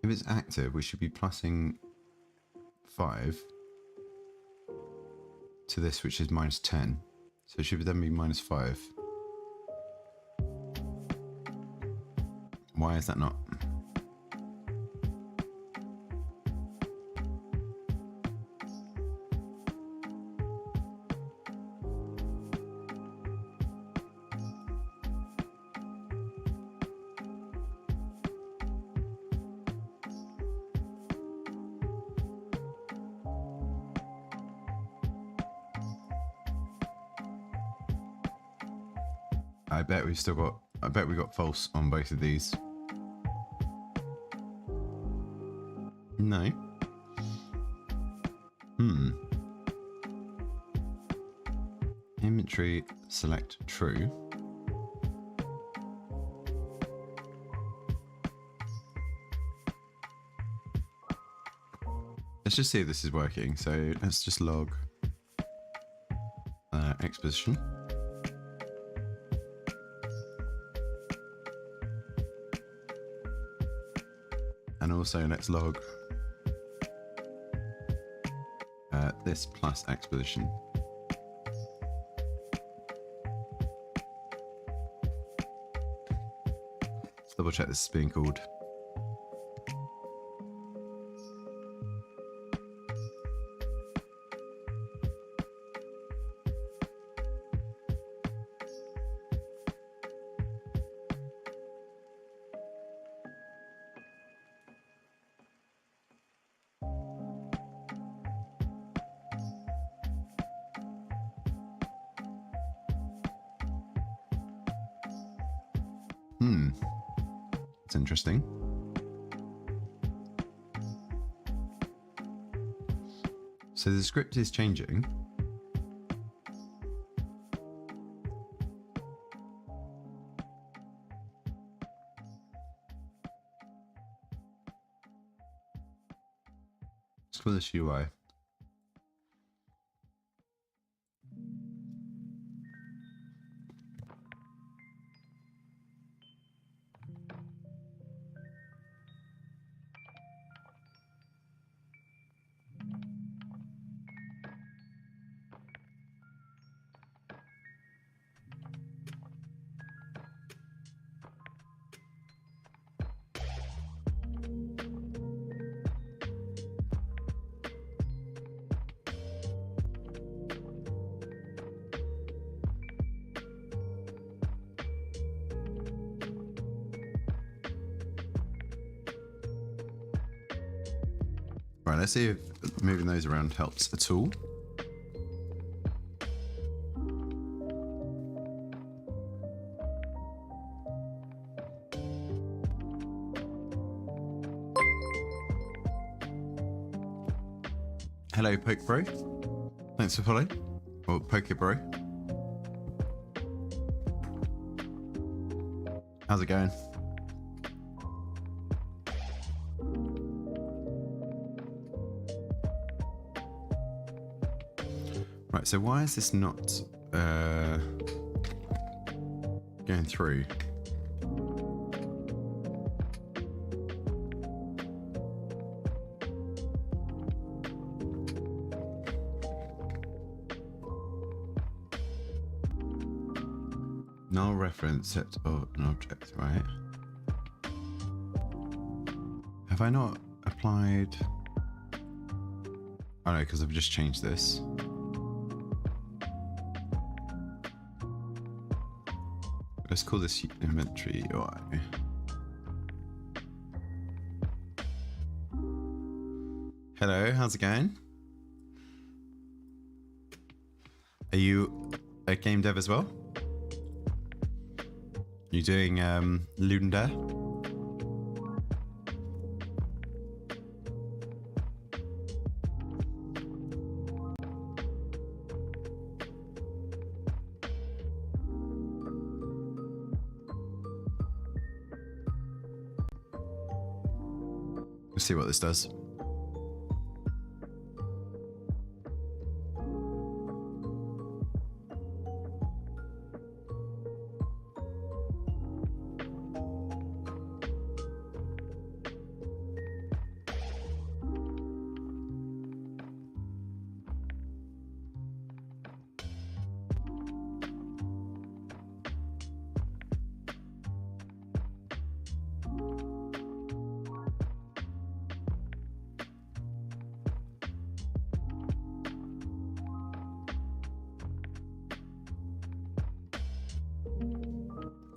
If it's active, we should be plussing 5 to this, which is -10. So it should then be -5. Why is that not? I bet we've still got, I bet we got false on both of these. No. Inventory, select true. Let's just see if this is working. So let's just log exposition. And also let's log this plus exposition. Let's double check this is being called. It's interesting. So the script is changing. Let's call this UI. Right, let's see if moving those around helps at all. Hello, Poke Bro. Thanks for following. Or Poke Bro. How's it going? Right, so why is this not going through? Null reference set of an object, right? Have I not applied? Oh no, because I've just changed this. Let's call this inventory UI. Hello, how's it going? Are you a game dev as well? You doing Ludum Dare? Let's see what this does.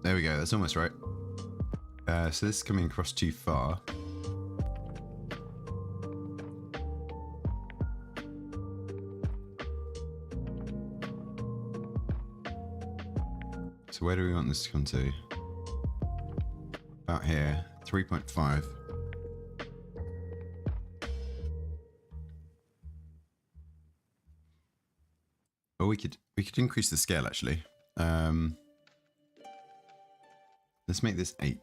There we go, that's almost right. So this is coming across too far. So where do we want this to come to? About here, 3.5. Or we could increase the scale actually. Let's make this 8.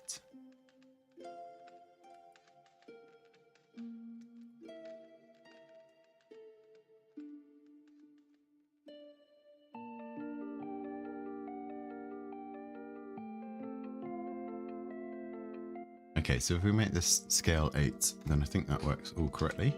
Okay, so if we make this scale 8, then I think that works all correctly.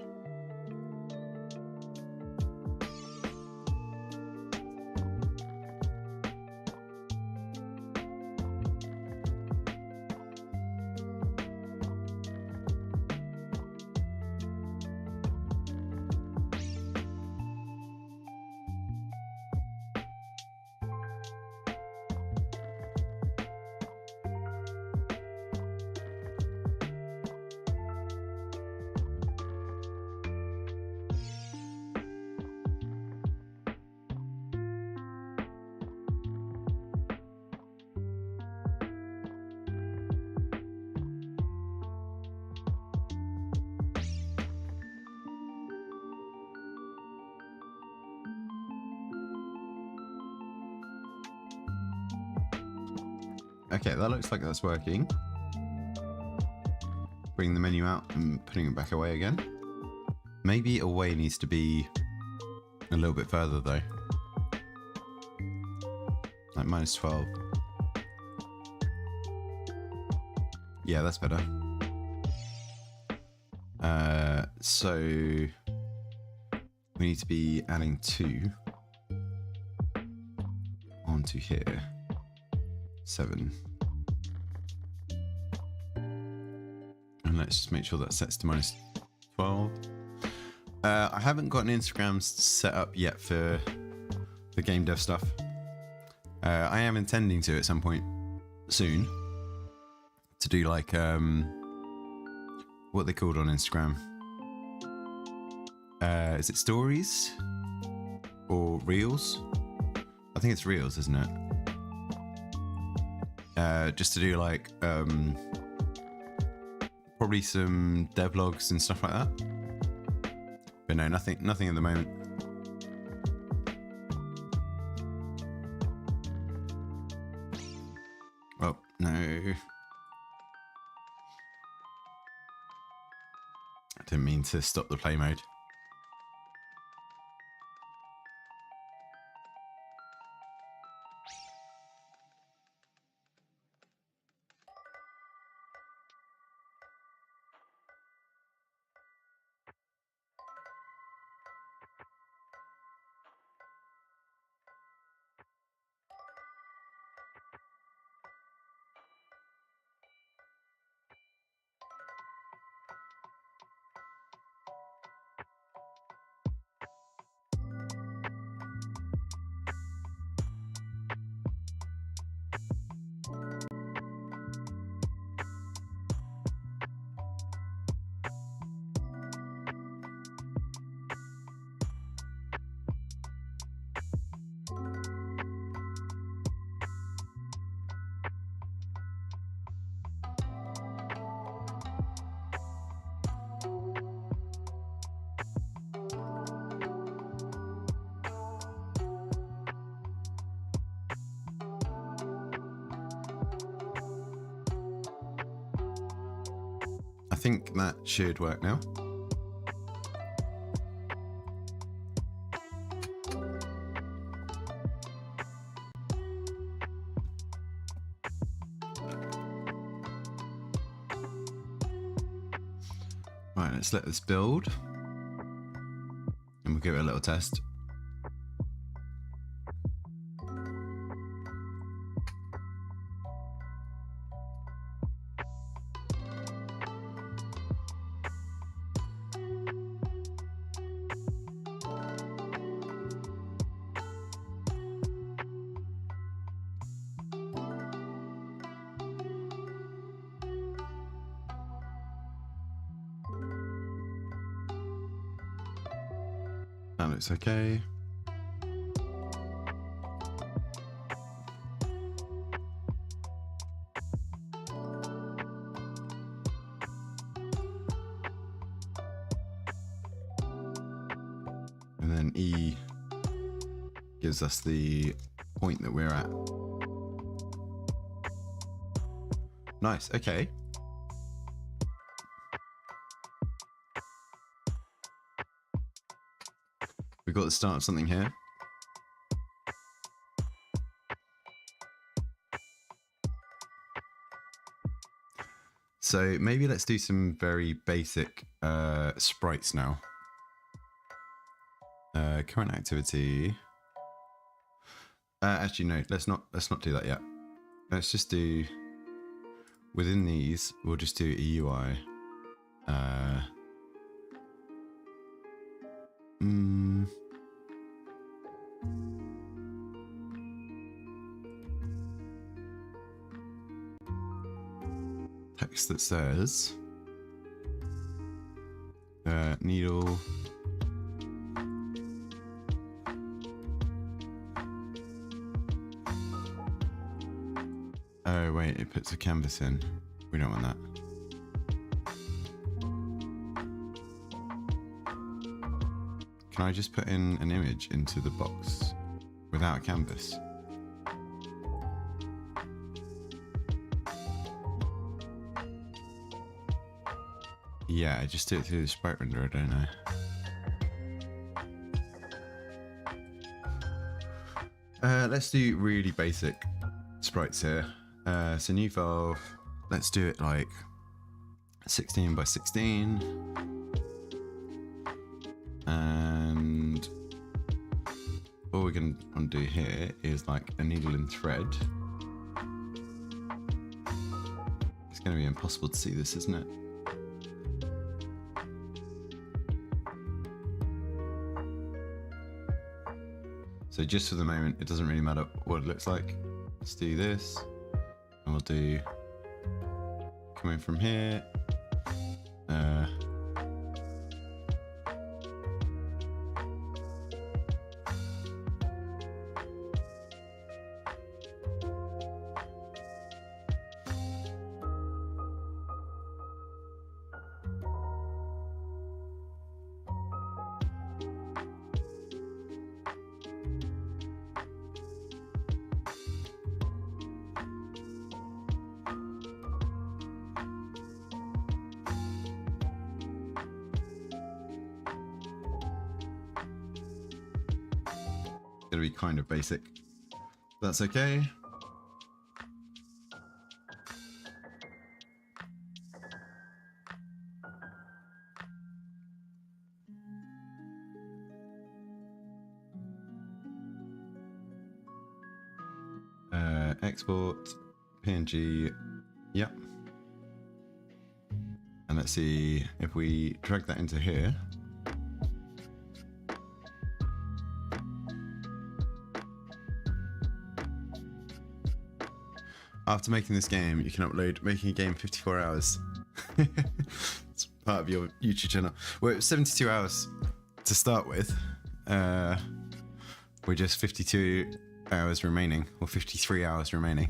Okay, that looks like that's working. Bring the menu out and putting it back away again. Maybe away needs to be a little bit further though. Like -12. Yeah, that's better. So we need to be adding 2 onto here. 7. And let's just make sure that sets to -12. I haven't got an Instagram set up yet for the game dev stuff. I am intending to at some point soon to do like what are they called on Instagram? Is it stories or reels? I think it's reels, isn't it? Just to do like probably some devlogs and stuff like that. But no, nothing at the moment. Oh no. I didn't mean to stop the play mode. I think that should work now. Right, let's let this build. And we'll give it a little test. That looks okay. And then E gives us the point that we're at. Nice, okay. We've got the start of something here. So maybe let's do some very basic sprites now. Current activity. Actually, no. Let's not do that yet. Let's just do within these. We'll just do a UI. Text that says needle oh wait, it puts a canvas in. We don't want that. Can I just put in an image into the box without a canvas? Yeah, I just do it through the sprite renderer, don't I? Let's do really basic sprites here. So new file, let's do it like 16 by 16. And all we're going to do here is like a needle and thread. It's going to be impossible to see this, isn't it? So just for the moment, it doesn't really matter what it looks like. Let's do this, and we'll do coming from here. gonna be kind of basic. That's okay. Export PNG. Yep. And let's see if we drag that into here. After making this game, you can upload making a game 54 hours. It's part of your YouTube channel. Well, it was 72 hours to start with. We're just 52 hours remaining, or 53 hours remaining.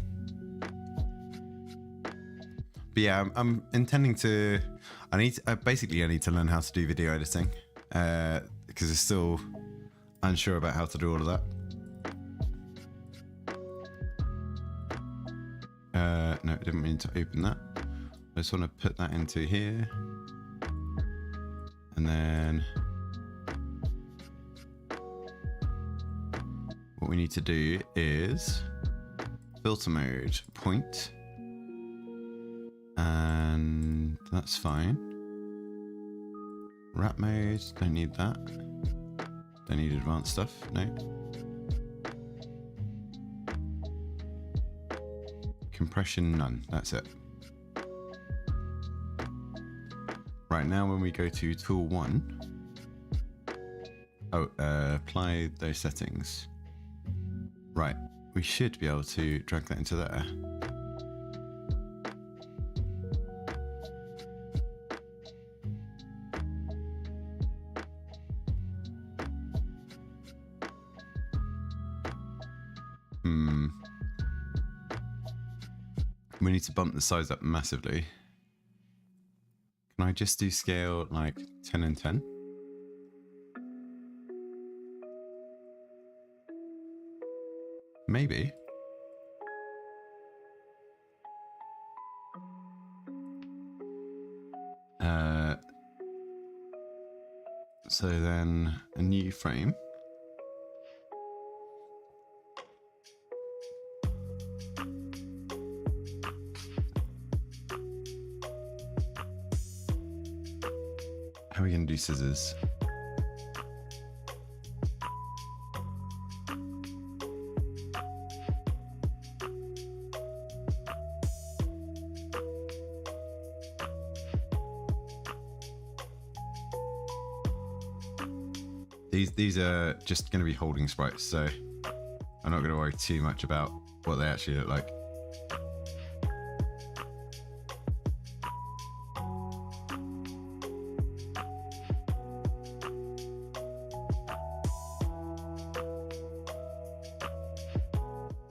But yeah, I'm intending to. I need to learn how to do video editing because I'm still unsure about how to do all of that. No, I didn't mean to open that. I just want to put that into here, and then what we need to do is filter mode point, and that's fine. Wrap mode, don't need that. Don't need advanced stuff, no. Compression, none, that's it. Right now when we go to tool 1, apply those settings. Right, we should be able to drag that into there. We need to bump the size up massively. Can I just do scale like 10 and 10? Maybe. So then a new frame. How are we going to do scissors? These are just going to be holding sprites, so I'm not going to worry too much about what they actually look like.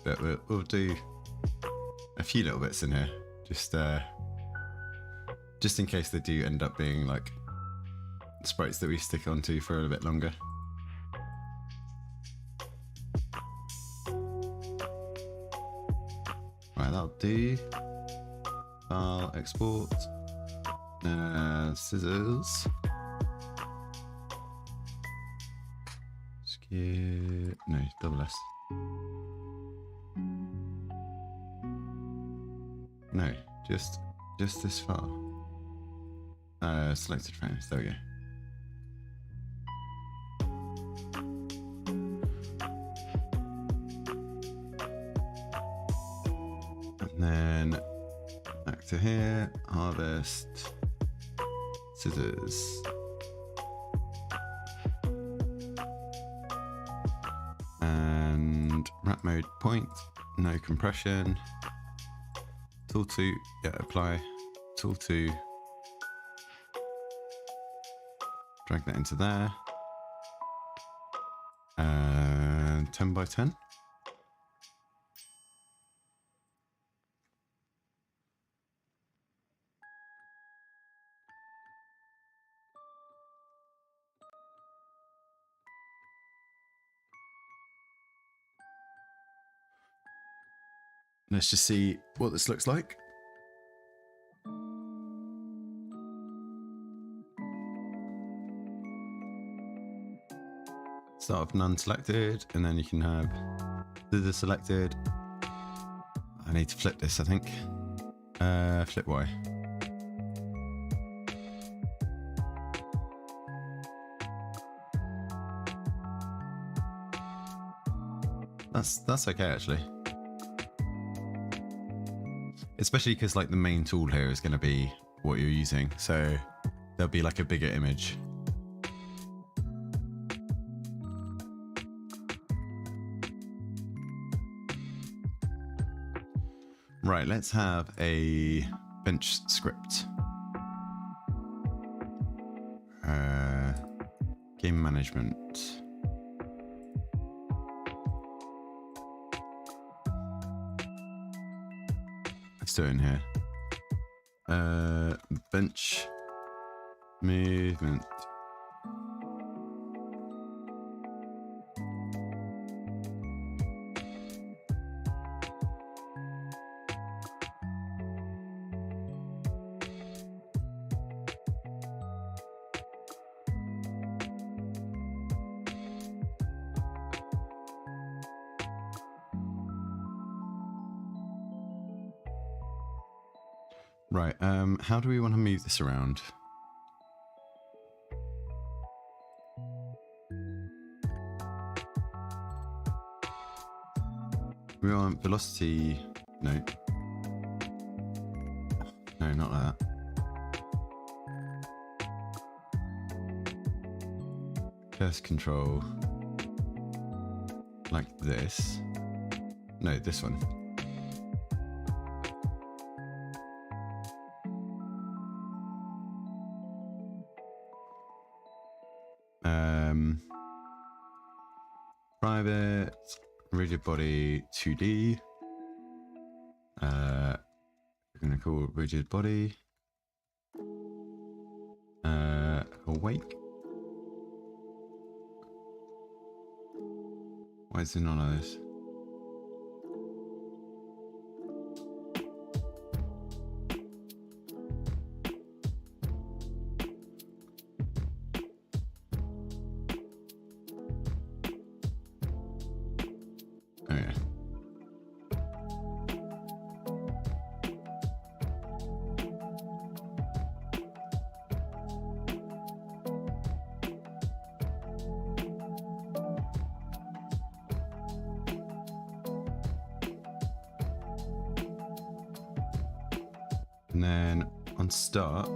But we'll do a few little bits in here, just in case they do end up being like sprites that we stick onto for a little bit longer. Right, that'll do. File, export, scissors. Skew, no, double S. No, just this far. Selected frames, there we go. And then back to here, harvest, scissors. And wrap mode point, no compression. Tool 2, yeah, apply. Tool 2. Drag that into there. And 10 by 10. Let's just see what this looks like. start off none selected, and then you can have scissors selected. I need to flip this, I think. Flip Y. That's okay actually. Especially because like the main tool here is going to be what you're using, so there'll be like a bigger image. Right, let's have a bench script. Game management. Let's do it in here. Bench movement. Right, how do we want to move this around? We want velocity, no. No, not like that. Cursor control, like this. No, this one. Private, rigid body 2D. We're going to call it rigid body. Awake. Why is it none of this? And then on start,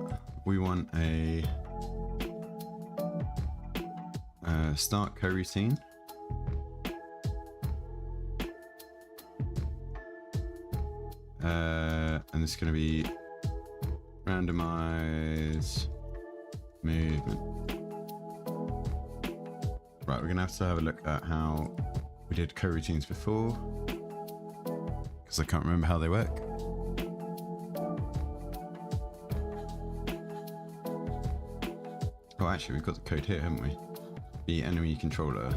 we want a start coroutine. And it's going to be randomize movement. Right, we're going to have a look at how we did coroutines before, because I can't remember how they work. Oh, actually, we've got the code here, haven't we? The enemy controller.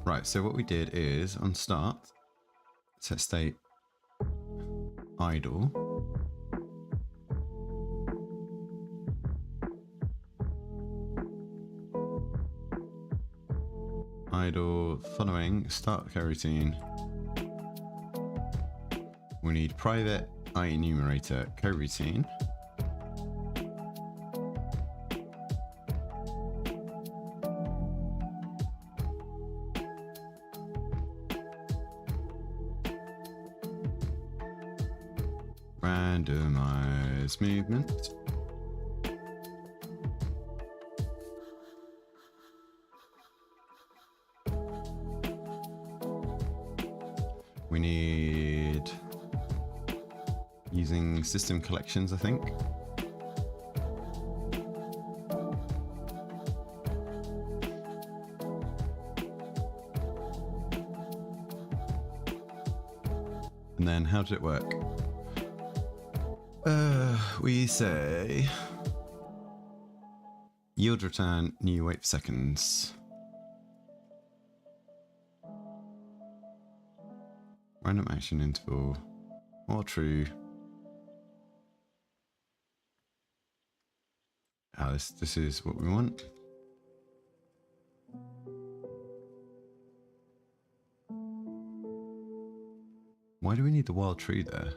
Right, so what we did is on start, set state idle. Idle following start coroutine. We need private enumerator coroutine. Randomize movement. We need using system collections, I think. And then how did it work? We say yield return new wait for seconds. Random action interval or true. This is what we want. Why do we need the wild tree there?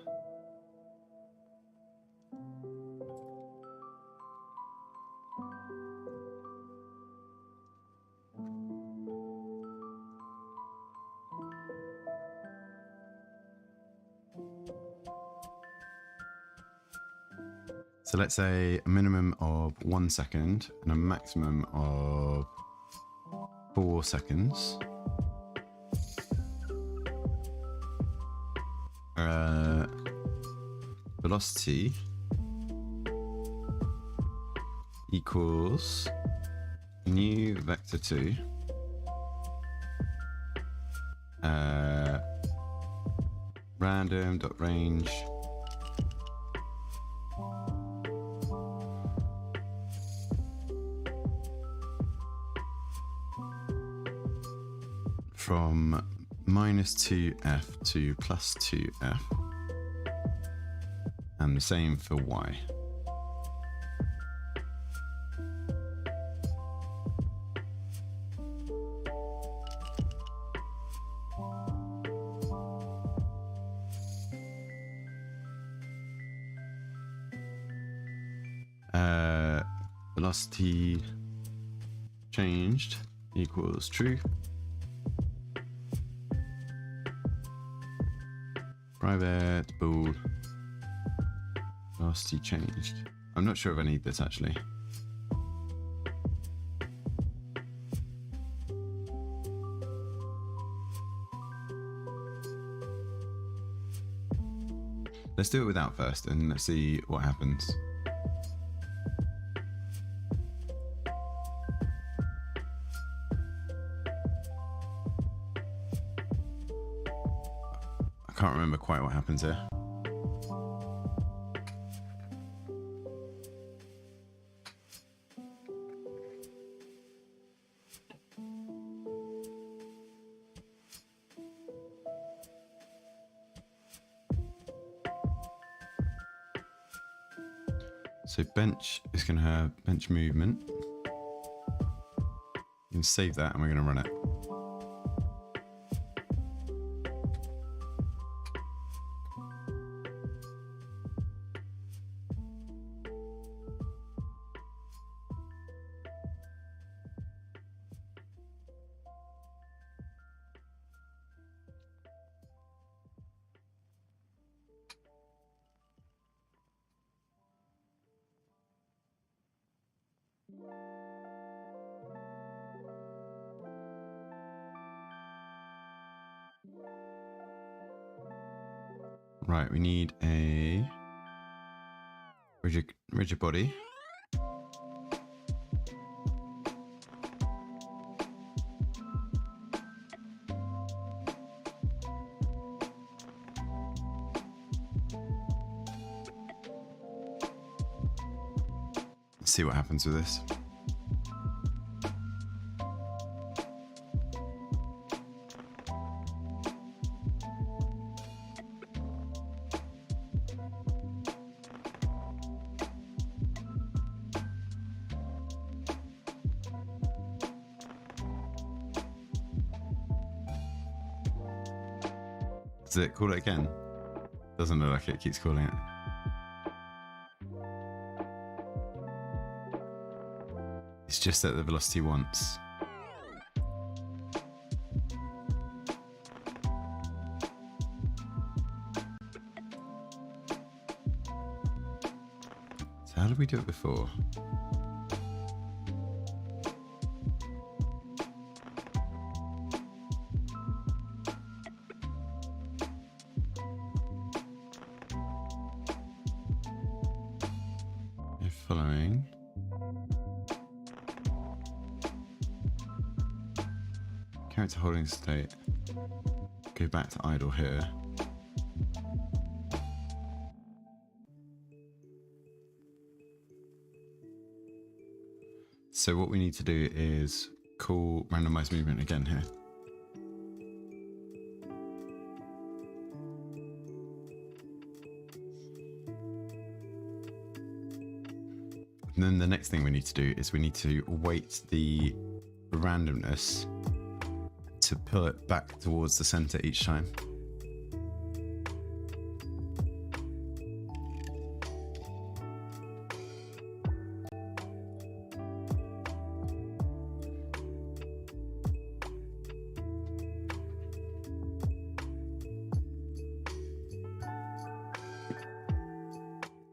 So let's say a minimum of 1 second and a maximum of 4 seconds. Velocity equals new vector 2 random.range from -2f to +2f, and the same for y. Velocity changed equals true. Private bool velocity changed. I'm not sure if I need this actually. Let's do it without first and let's see what happens. I can't remember quite what happens here. So bench is going to have bench movement. You can save that and we're going to run it. Right, we need a rigid body. Let's see what happens with this. Does it call it again? Doesn't look like it keeps calling it. It's just at the velocity once. So how did we do it before? Following. Character holding state. Go back to idle here. So what we need to do is call randomized movement again here. And then the next thing we need to do is we need to weight the randomness to pull it back towards the center each time.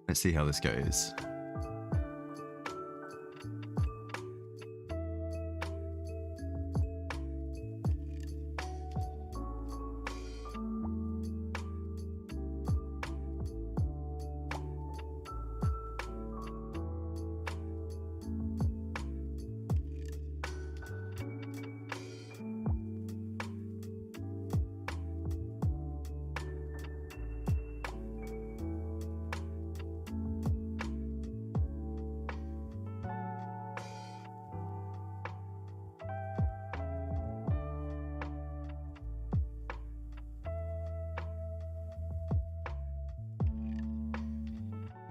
Let's see how this goes.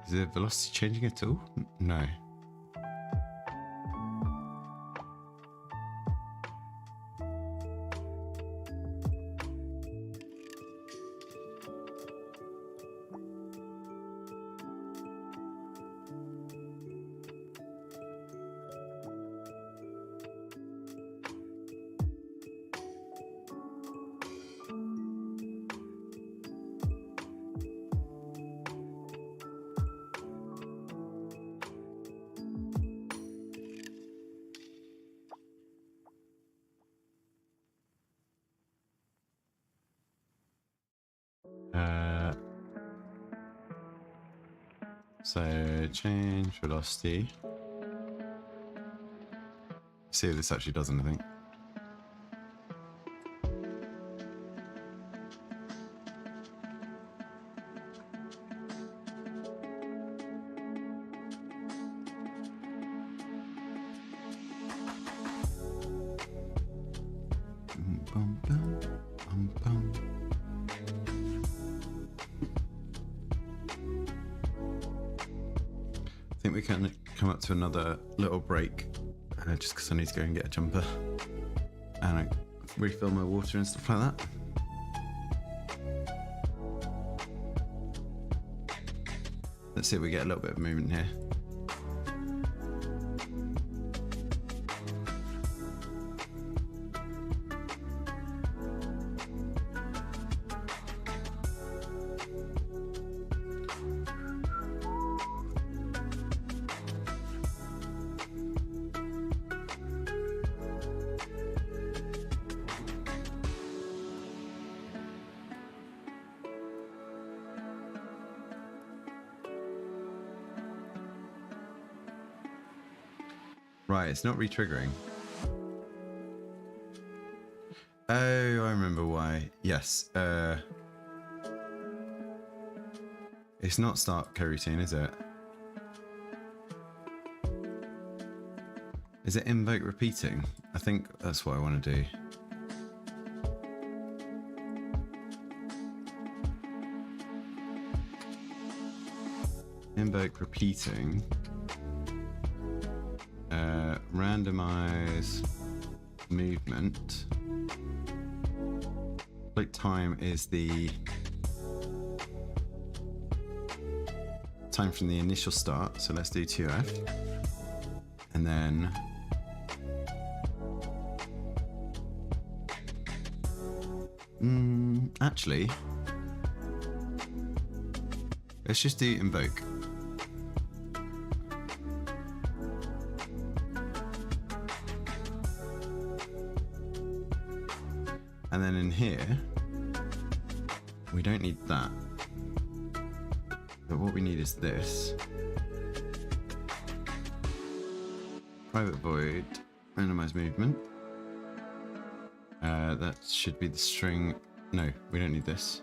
Is the velocity changing at all? No. So change velocity. See if this actually does anything. Bum, bum, bum, bum. I think we can come up to another little break just because I need to go and get a jumper and I refill my water and stuff like that. Let's see if we get a little bit of movement here. Right, it's not re-triggering. Oh, I remember why. Yes. It's not start coroutine, is it? Is it invoke repeating? I think that's what I want to do. Invoke repeating. Randomize movement. Like time is the time from the initial start, so let's do 2F. And then actually let's just do invoke. And then in here, we don't need that. But what we need is this. Private void, randomize movement. That should be the string. No, we don't need this.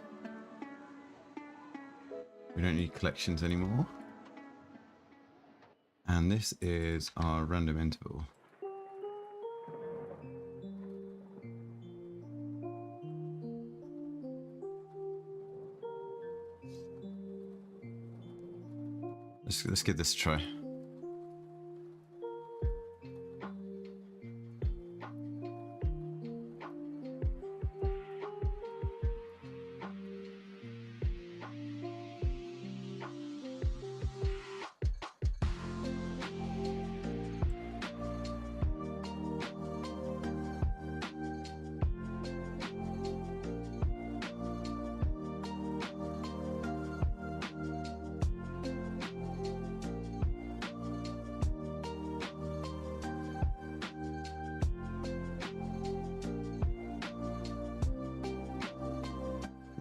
We don't need collections anymore. And this is our random interval. Let's give this a try.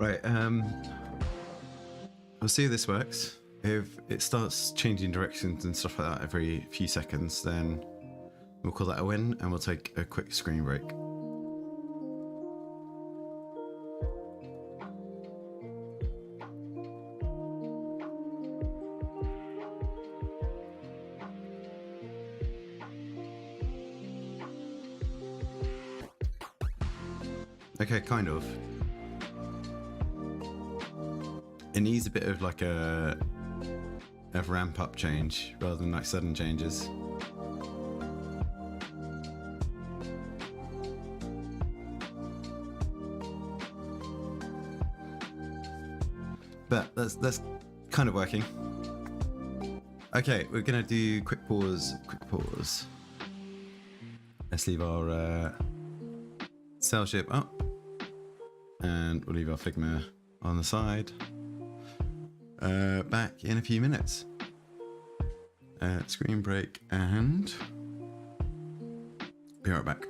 Right, we'll see if this works. If it starts changing directions and stuff like that every few seconds, then we'll call that a win and we'll take a quick screen break. Okay, kind of. It needs a bit of like a ramp up change rather than like sudden changes. But that's kind of working. Okay, we're gonna do quick pause, quick pause. Let's leave our cell shape up and we'll leave our Figma on the side. Back in a few minutes. Screen break and be right back.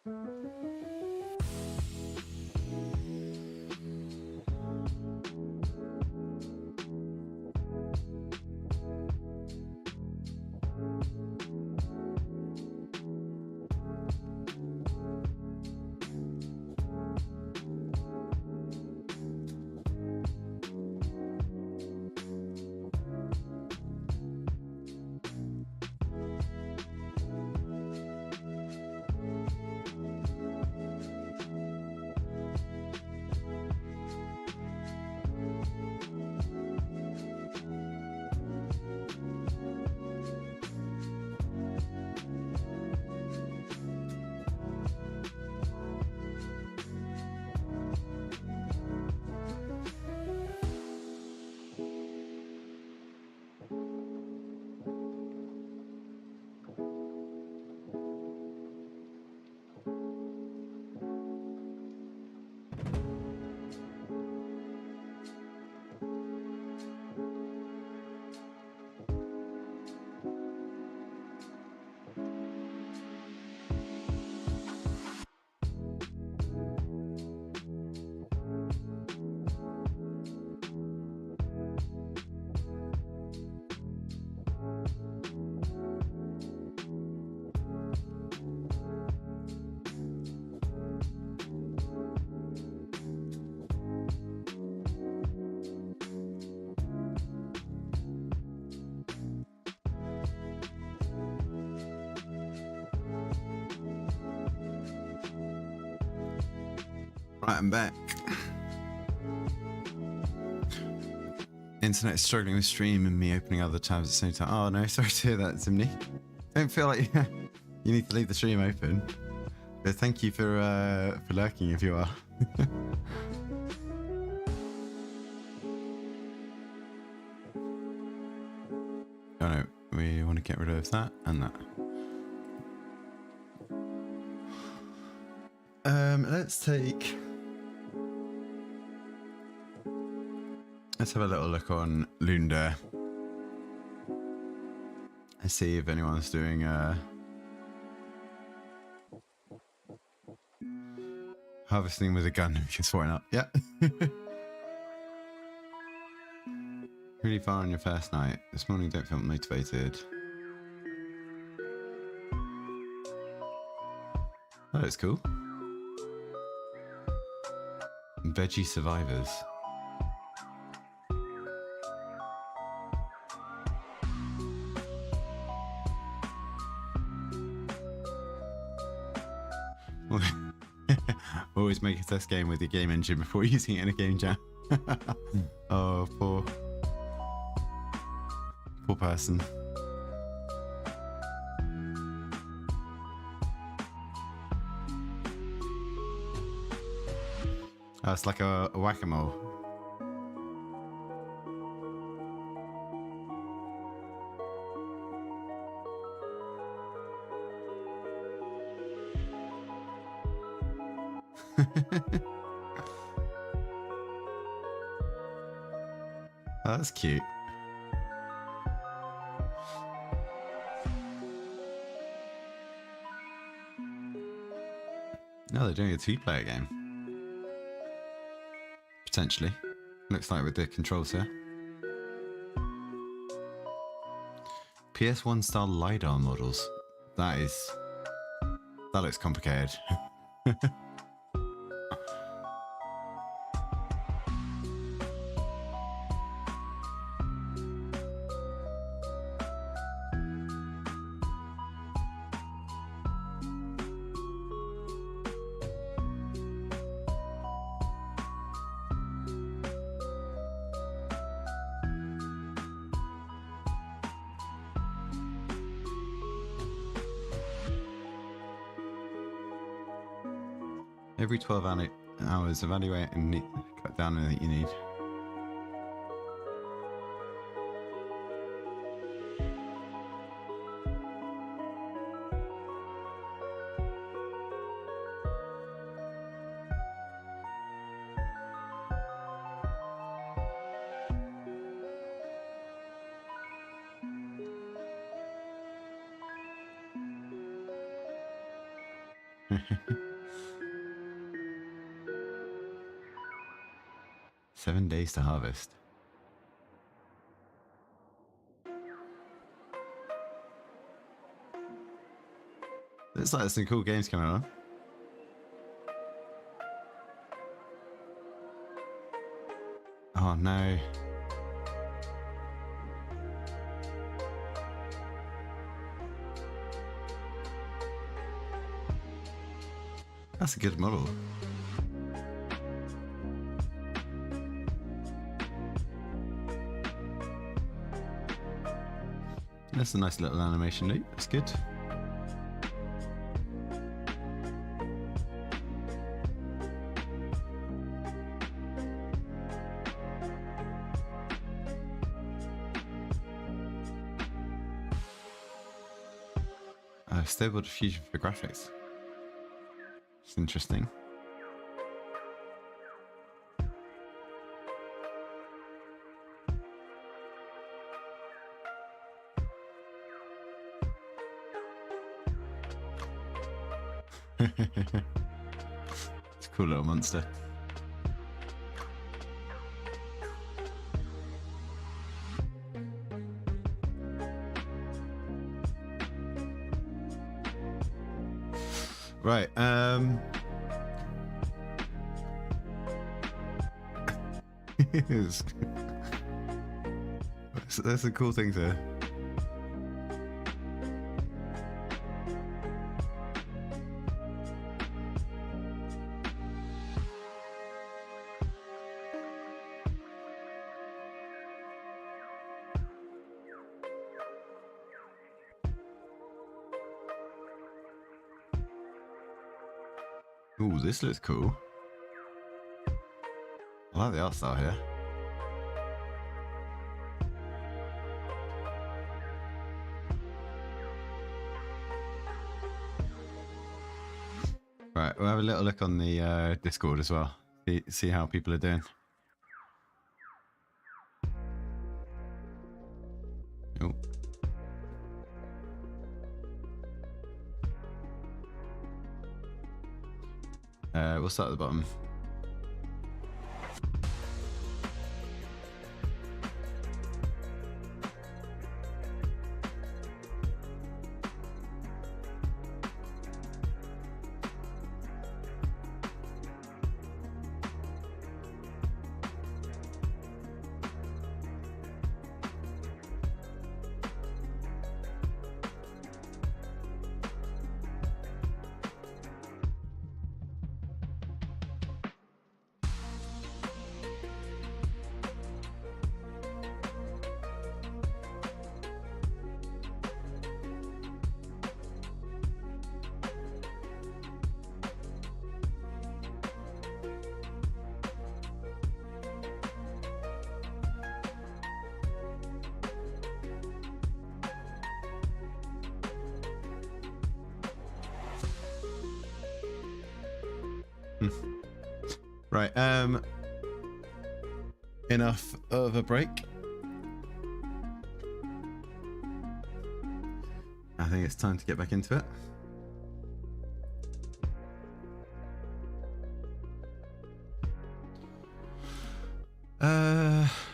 Right, I'm back. Internet's struggling with stream and me opening other tabs at the same time. Oh no, sorry to hear that, Zimni. Don't feel like you need to leave the stream open. But thank you for lurking if you are. Oh no, we want to get rid of that and that. Let's have a little look on Ludum Dare and see if anyone's doing harvesting with a gun, because why not? Yeah. Really far on your first night. This morning don't feel motivated. Oh, that's cool. Veggie survivors. Always make a test game with your game engine before using it in a game jam. Oh, poor person. Oh, it's like a whack-a-mole. Oh, that's cute. No, they're doing a two-player game. Potentially. Looks like with the controls here. PS1 style LiDAR models. That looks complicated. Every 12 hours, evaluate and cut down anything you need. 7 days to harvest. Looks like there's some cool games coming on. Oh no. That's a good model. That's a nice little animation loop. That's good. Stable diffusion for graphics. It's interesting. It's a cool little monster. Right, that's a cool thing to. Ooh, this looks cool. I like the art style here. Right, we'll have a little look on the Discord as well. See how people are doing. Oh. We'll start at the bottom. Right, enough of a break. I think it's time to get back into it.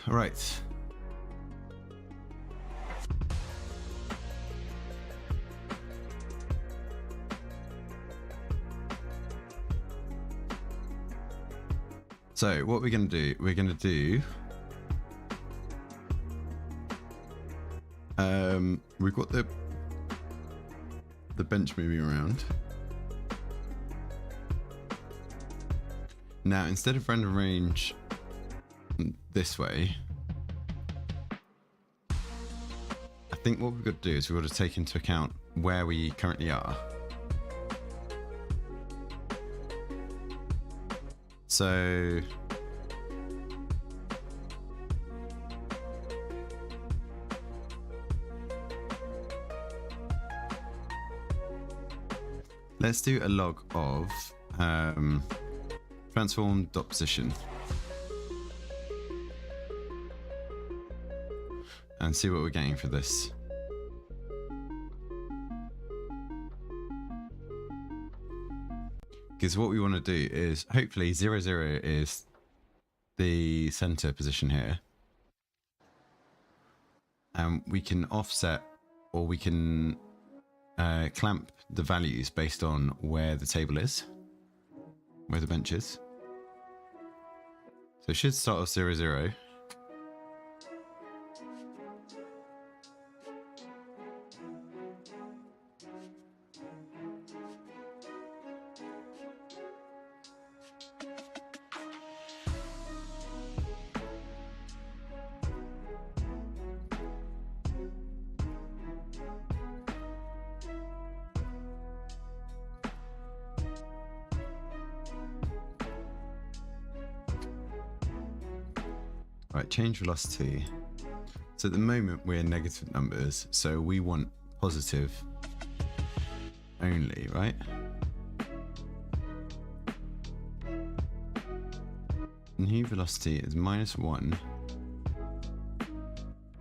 Right. So what we're going to do, we've got the bench moving around. Now, instead of random range this way, I think what we've got to do is we've got to take into account where we currently are. So let's do a log of transform.position and see what we're getting for this. Because what we want to do is hopefully 0, 0 is the center position here. And we can offset, or we can clamp the values based on where the table is, where the bench is. So it should start off 0, 0. Right, change velocity. So at the moment we're negative numbers, so we want positive only, right? New velocity is -1.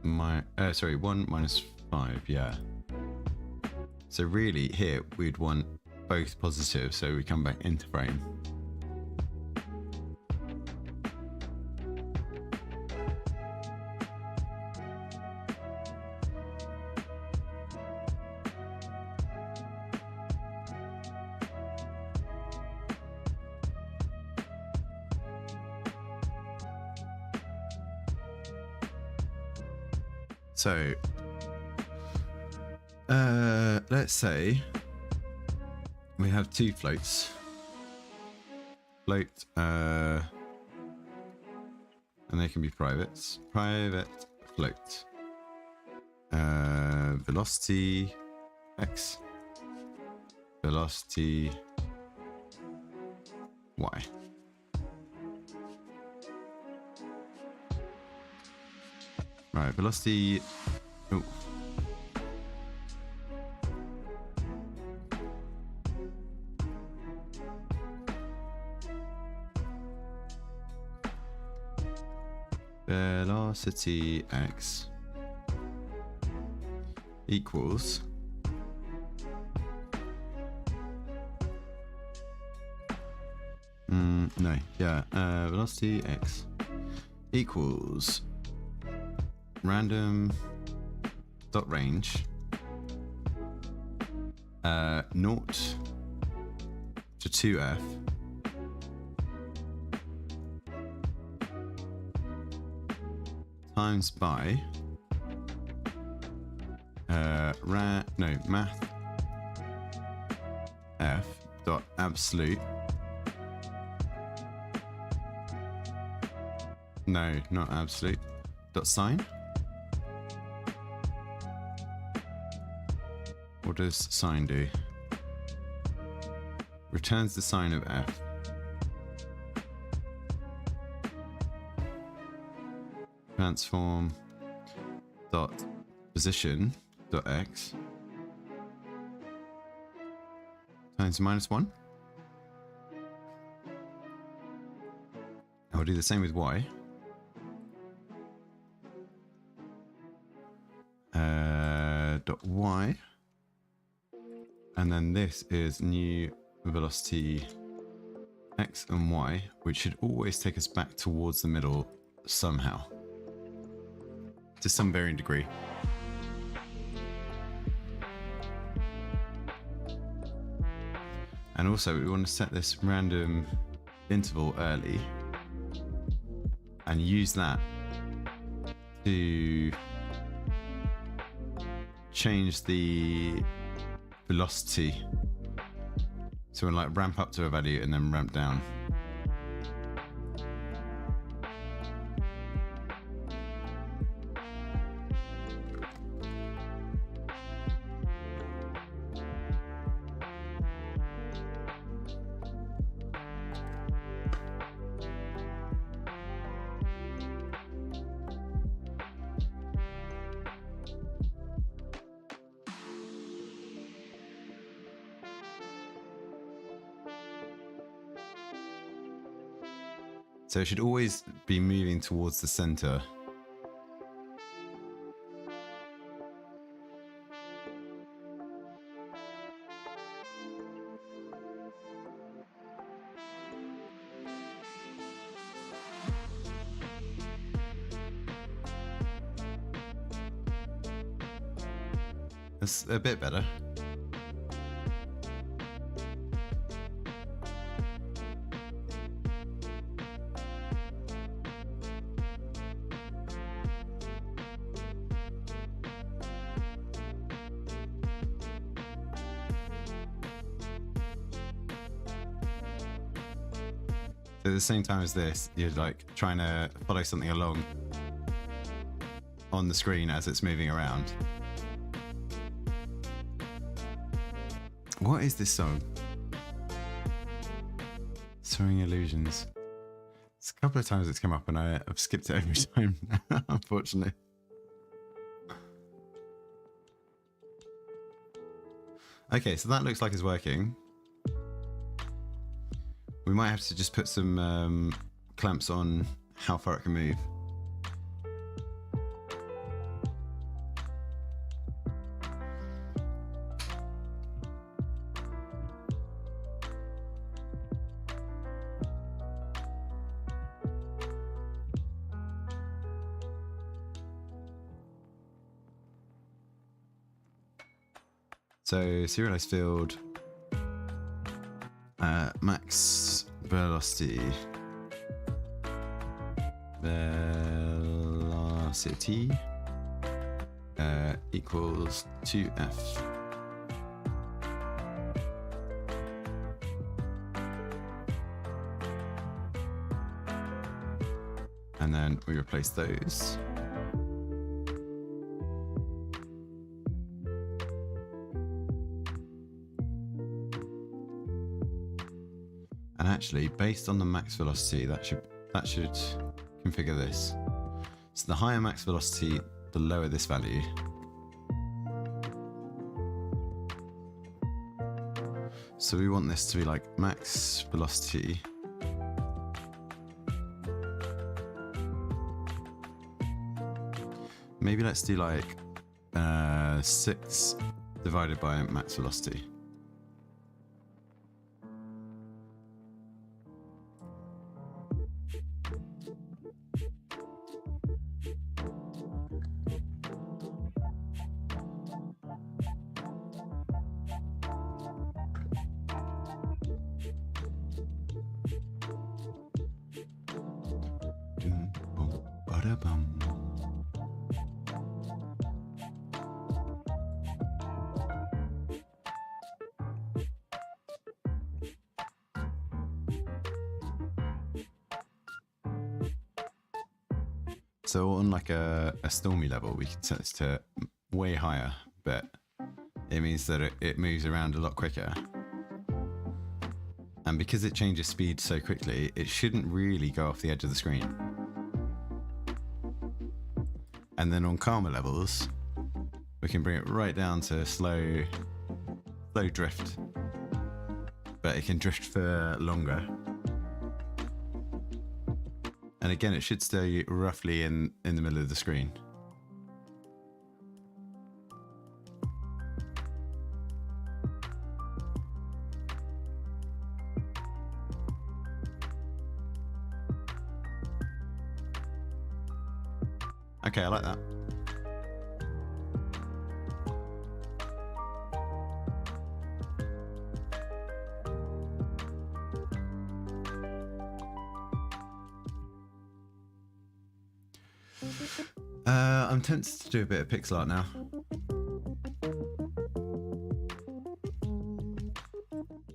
1 minus 5, yeah. So really here we'd want both positive, so we come back into frame. So, let's say we have 2 floats. Float, and they can be privates. Private float. Velocity X. Velocity Y. Right, velocity. Oh. Velocity X equals no, yeah, velocity X equals random dot range 0 to 2f times by math f dot absolute, no, not absolute, dot sign. What does sign do? Returns the sign of f. Transform dot position dot x times -1. I'll do the same with y. Dot y. And then this is new velocity x and y, which should always take us back towards the middle somehow, to some varying degree. And also we want to set this random interval early and use that to change the velocity. So we'll like ramp up to a value and then ramp down. So it should always be moving towards the center. That's a bit better. At the same time as this, you're like trying to follow something along on the screen as it's moving around. What is this song? Throwing Illusions. It's a couple of times it's come up and I've skipped it every time, unfortunately. Okay, so that looks like it's working. We might have to just put some clamps on how far it can move. So serialized field, max velocity, equals 2f. And then we replace those. And actually, based on the max velocity, that should configure this. So the higher max velocity, the lower this value. So we want this to be like max velocity maybe let's do like 6 divided by max velocity. So on like a stormy level, we can set this to way higher, but it means that it moves around a lot quicker. And because it changes speed so quickly, it shouldn't really go off the edge of the screen. And then on calmer levels, we can bring it right down to slow drift, but it can drift for longer. And again, it should stay roughly in the middle of the screen. Okay, I like that. I'm tempted to do a bit of pixel art now.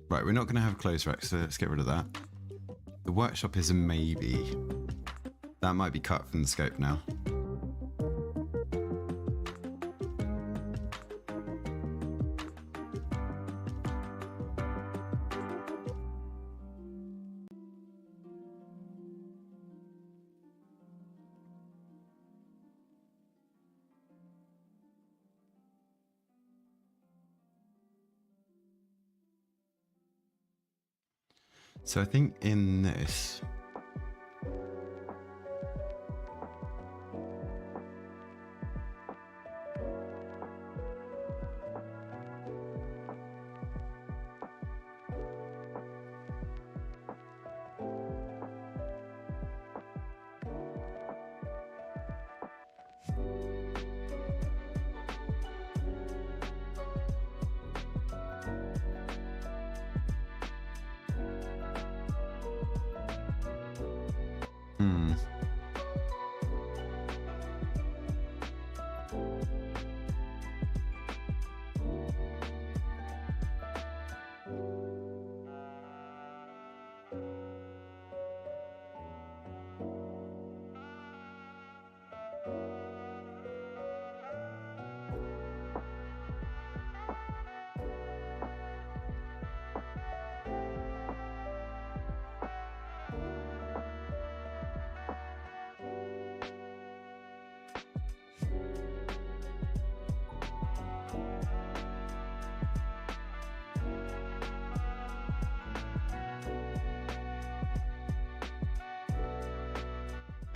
Right, we're not going to have a close rack, so let's get rid of that. The workshop is a maybe. That might be cut from the scope now. So I think in this,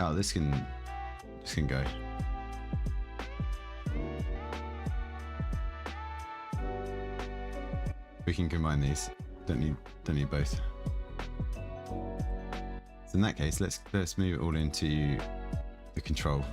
Oh, this can go. We can combine these. Don't need both. So in that case, let's move it all into the control.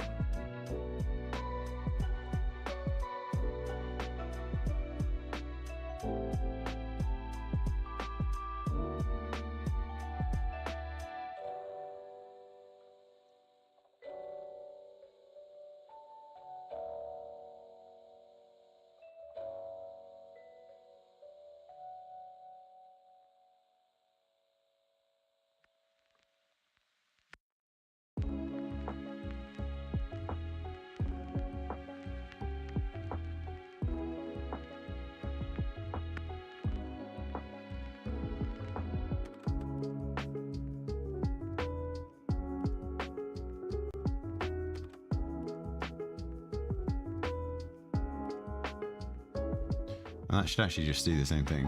And that should actually just do the same thing.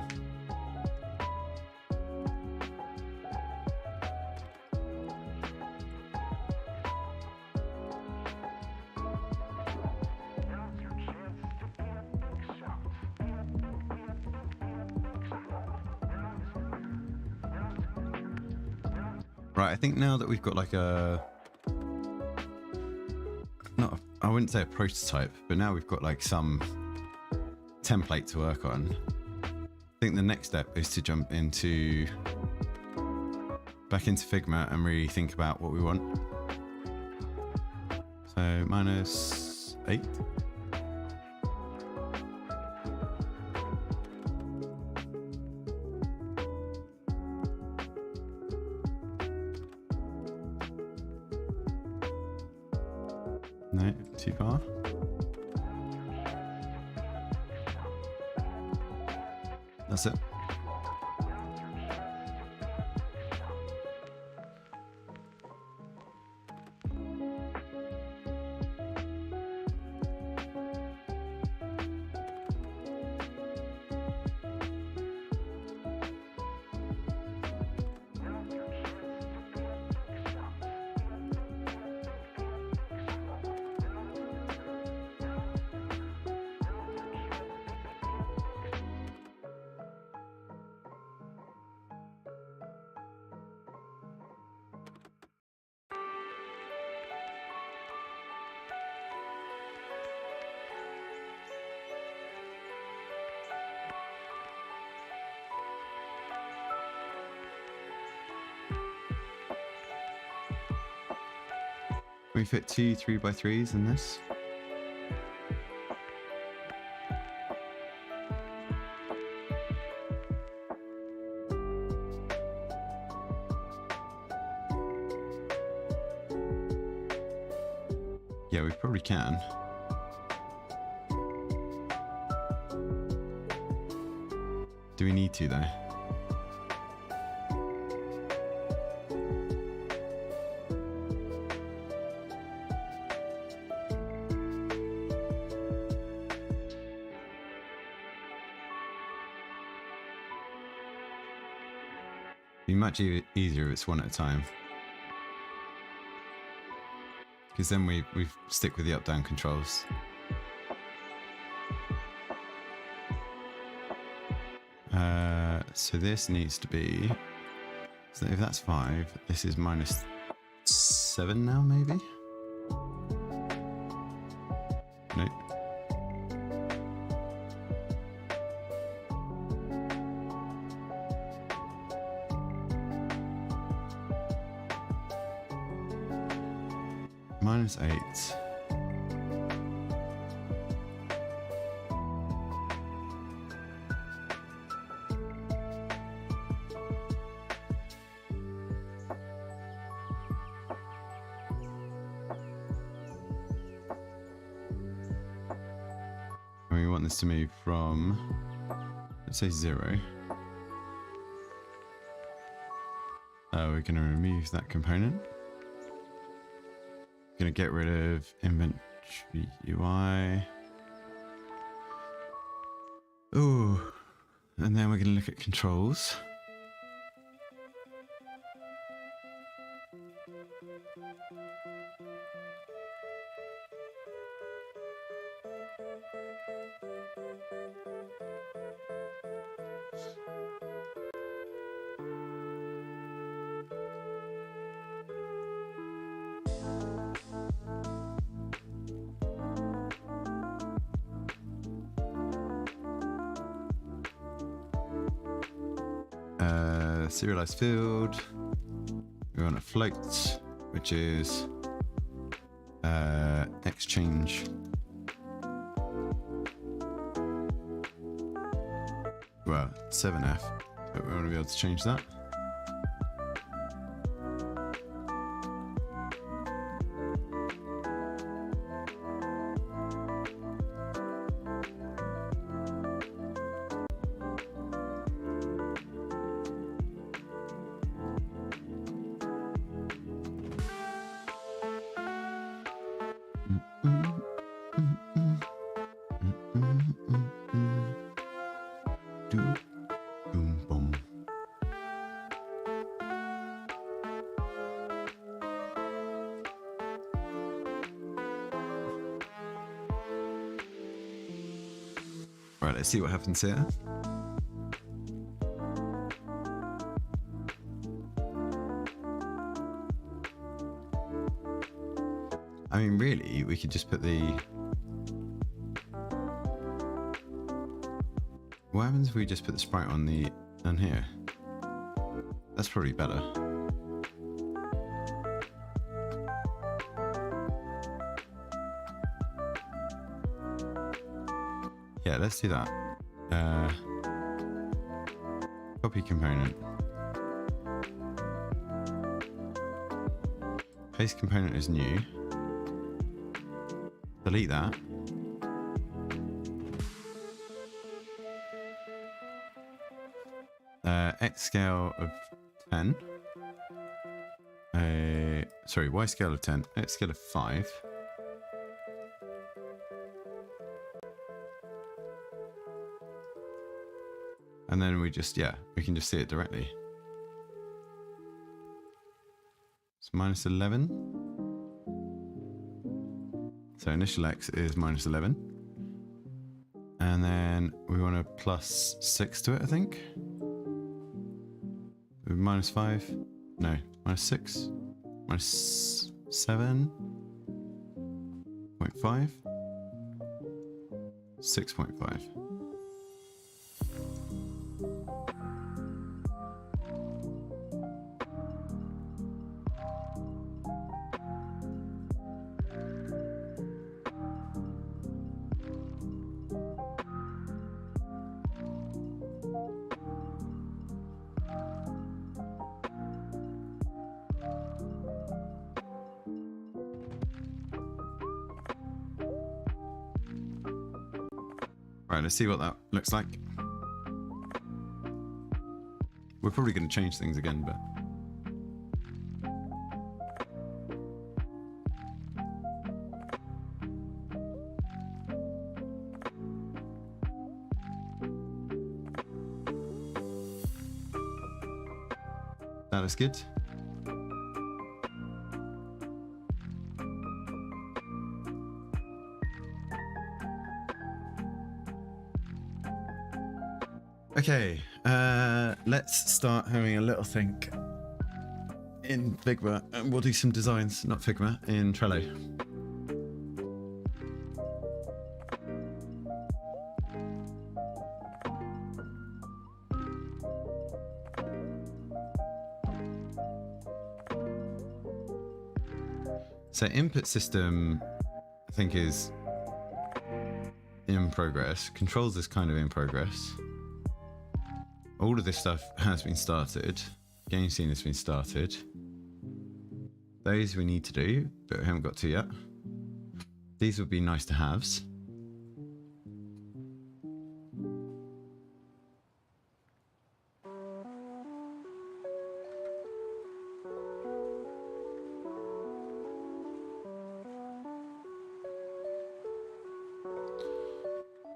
Right, I think now that we've got like I wouldn't say a prototype, but now we've got like some template to work on. I think the next step is to jump back into Figma and really think about what we want. So -8. No, too far. That's it. Can we fit 2 3x3s in this? Yeah, we probably can. Do we need to though? Be much easier if it's one at a time, because then we stick with the up-down controls. So this needs to be, so if that's 5, this is -7 now, maybe? Nope. -8. And we want this to move from, let's say 0. We're going to remove that component. Going to get rid of inventory UI. Ooh, and then we're going to look at controls. Serialized field. We want a float, which is exchange. Well, 7F, but we want to be able to change that. Right, let's see what happens here. I mean, really, we could just put the... What happens if we just put the sprite on here? That's probably better. Yeah, let's do that. Copy component. Paste component is new. Delete that. X scale of 10. Sorry, Y scale of 10. X scale of 5. And then we just, yeah, we can just see it directly. It's minus 11. So initial X is minus 11. And then we want to plus 6 to it, I think. Minus 5. No, minus 6. Minus 7.5. 6.5. Right, let's see what that looks like. We're probably going to change things again, but... That is good. Okay, let's start having a little think in Figma, and we'll do some designs, not Figma, in Trello. So input system, I think, is in progress. Controls is kind of in progress. All of this stuff has been started. Game scene has been started. Those we need to do, but we haven't got to yet. These would be nice to haves.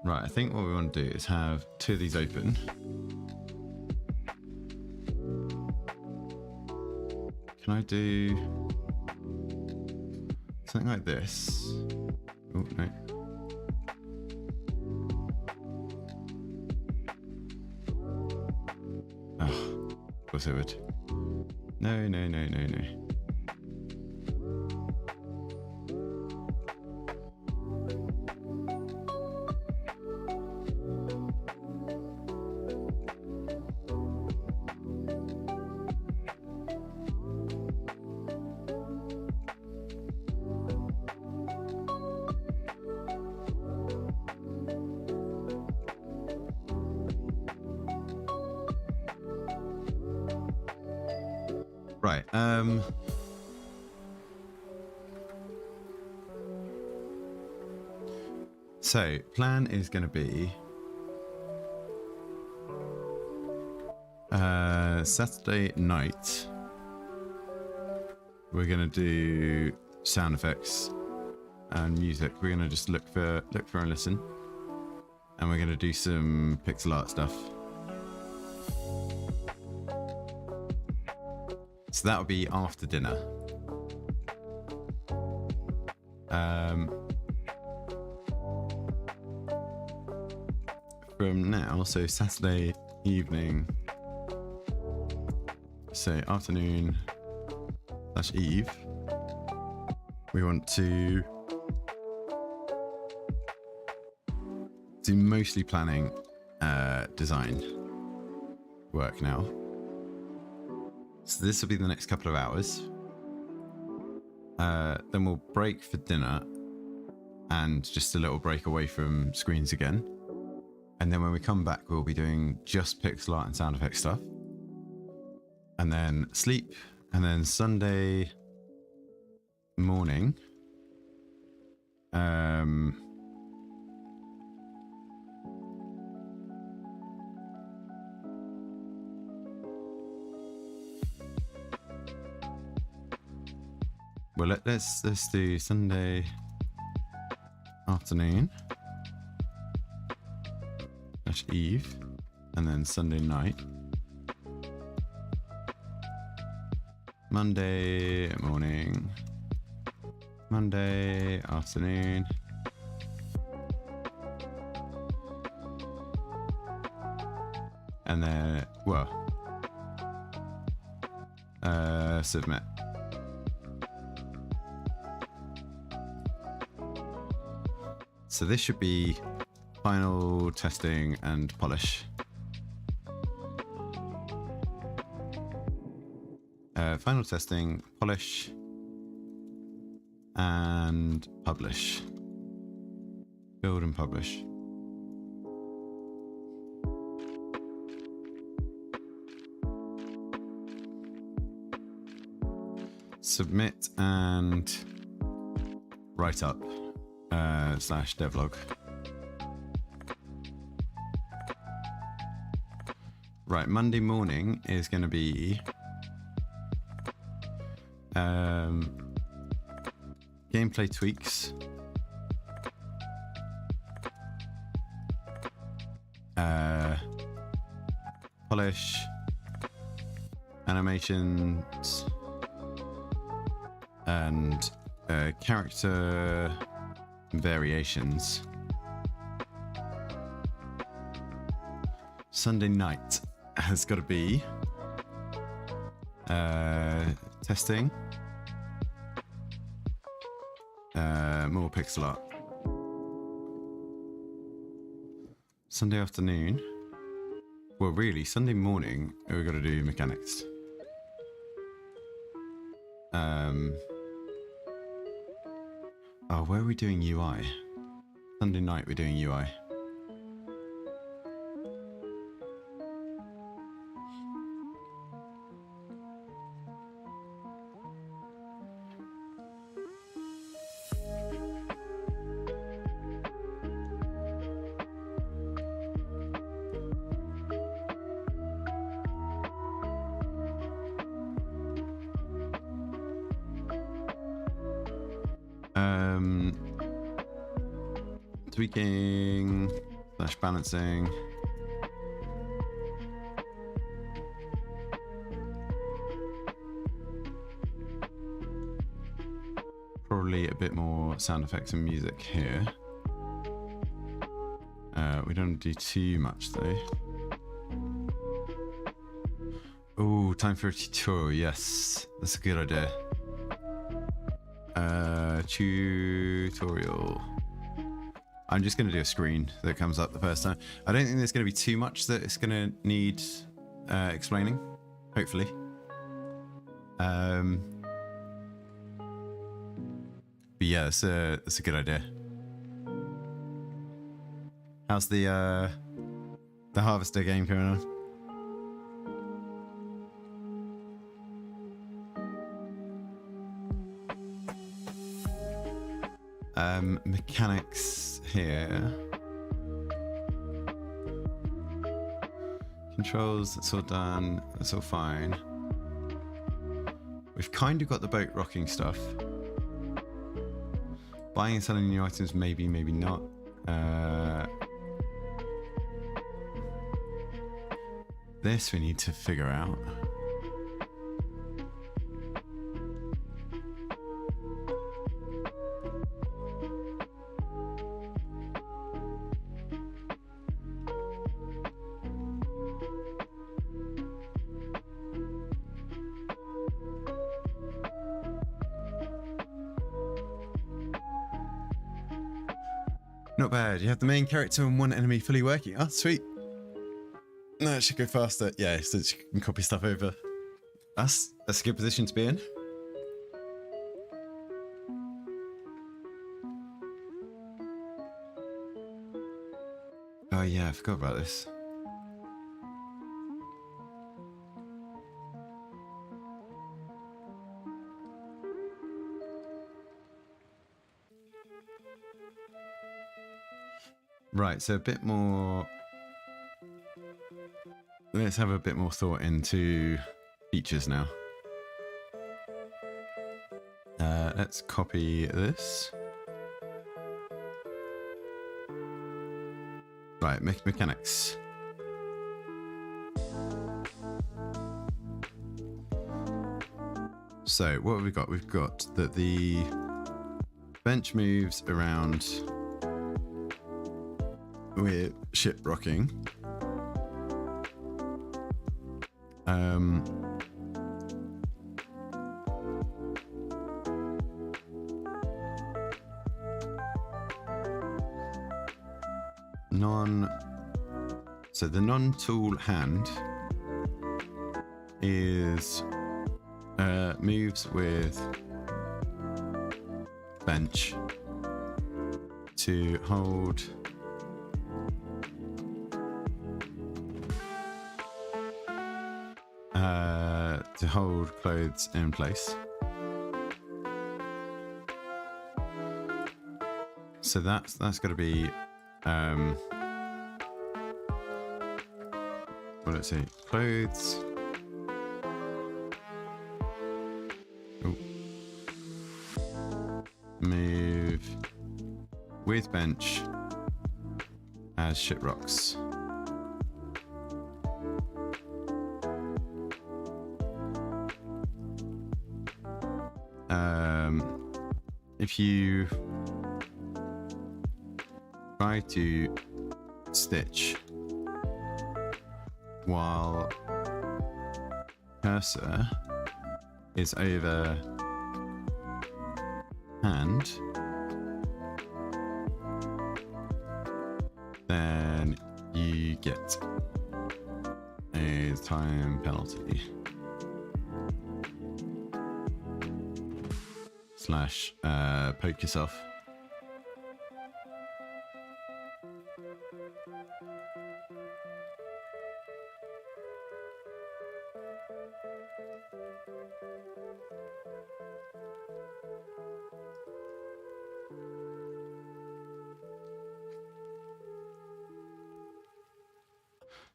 Right, I think what we want to do is have 2 of these open. Can I do something like this? Oh, no. course I would. No, no, no, no, no. Right. So plan is going to be Saturday night. We're going to do sound effects and music. We're going to just look for and listen, and we're going to do some pixel art stuff. So that'll be after dinner. From now, so Saturday evening, so afternoon / eve, we want to do mostly planning, design work now. So this will be the next couple of hours. Then we'll break for dinner and just a little break away from screens again. And then when we come back, we'll be doing just pixel art and sound effect stuff. And then sleep. And then Sunday morning, well, let's do Sunday afternoon / eve, and then Sunday night, Monday morning, Monday afternoon, and then submit. So this should be final testing and polish. Final testing, polish, and publish. Build and publish. Submit and write up / devlog. Right, Monday morning is going to be gameplay tweaks, polish, animations, and character variations. Sunday night has got to be testing, more pixel art. Sunday afternoon, well, really, Sunday morning, we've got to do mechanics. Oh, where are we doing UI? Sunday night, we're doing UI. Tweaking / balancing. Probably a bit more sound effects and music here. We don't do too much though. Oh, time for a tutorial. Yes, that's a good idea. Tutorial. I'm just going to do a screen that comes up the first time. I don't think there's going to be too much that it's going to need explaining, hopefully. But yeah, that's a good idea. How's the Harvester game going on? Mechanics here. Controls, that's all done. That's all fine. We've kind of got the boat rocking stuff. Buying and selling new items, maybe, maybe not. This we need to figure out. Not bad. You have the main character and one enemy fully working. Oh, sweet. No, it should go faster. Yeah, so you can copy stuff over. That's a good position to be in. Oh yeah, I forgot about this. Right, so a bit more. Let's have a bit more thought into features now. Let's copy this. Right, mechanics. So what have we got? We've got that the bench moves around with ship rocking. So the non-tool hand is moves with bench to hold clothes in place. So that's got to be well, let's see, clothes. Ooh. Move with bench as ship rocks. If you try to stitch while cursor is over hand, then you get a time penalty. Slash poke yourself.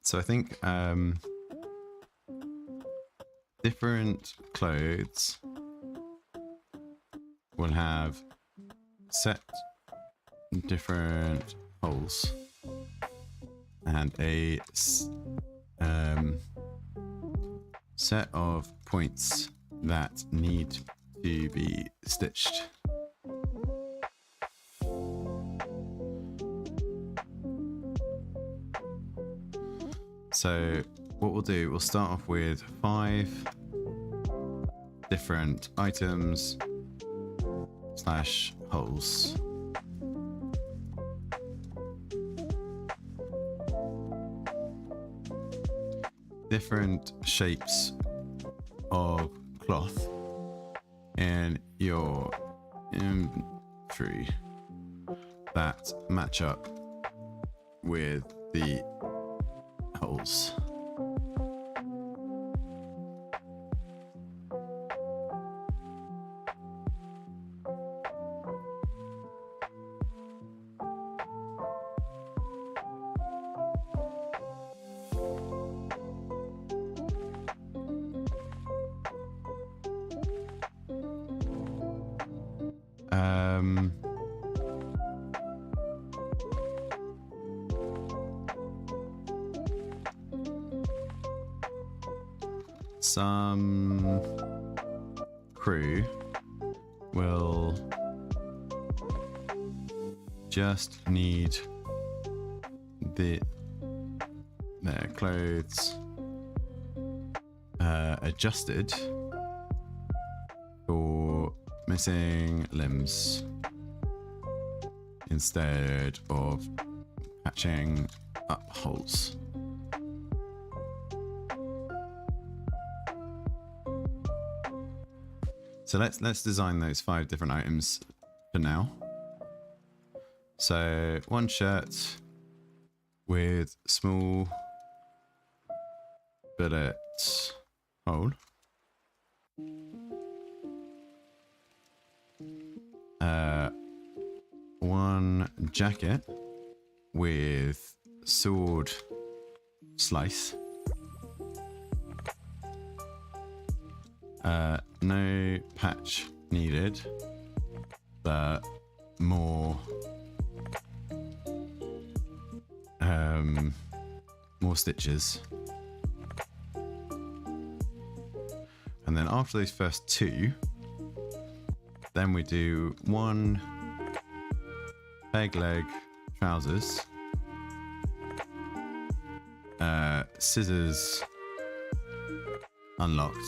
So I think different clothes will have set different holes and a set of points that need to be stitched. So what we'll do, we'll start off with 5 different items / holes. Different shapes of cloth in your inventory that match up with the holes. Some crew will just need their clothes adjusted for missing limbs instead of patching up holes. So let's design those 5 different items for now. So one shirt with small billet hole. One jacket with sword slice. No patch needed, but more stitches. And then after those first 2, then we do 1 peg leg trousers, scissors unlocked.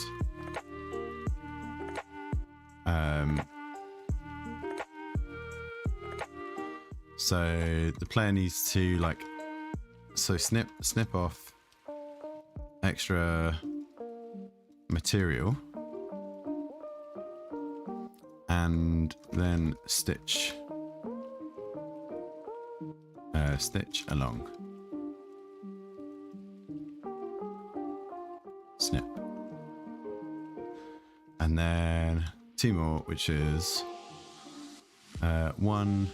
So the player needs to snip off extra material and then stitch along. Snip. And then 2 more, which is 1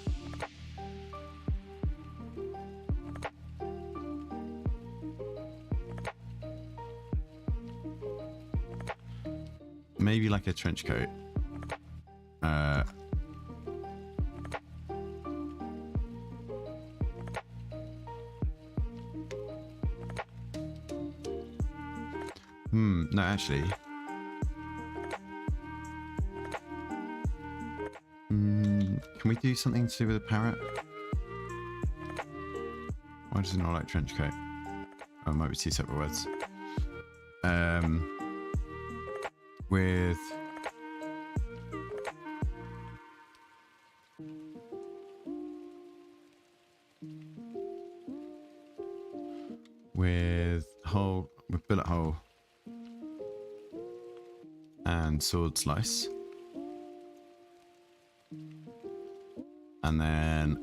maybe like a trench coat. No, actually. Can we do something to do with a parrot? Why does it not like trench coat? Oh, it might be 2 separate words. With billet hole and sword slice, and then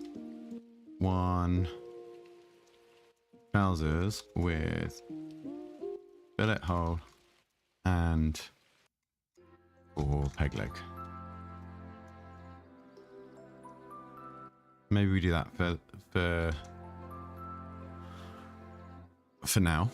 1 trousers with billet hole and 4 peg leg. Maybe we do that for now.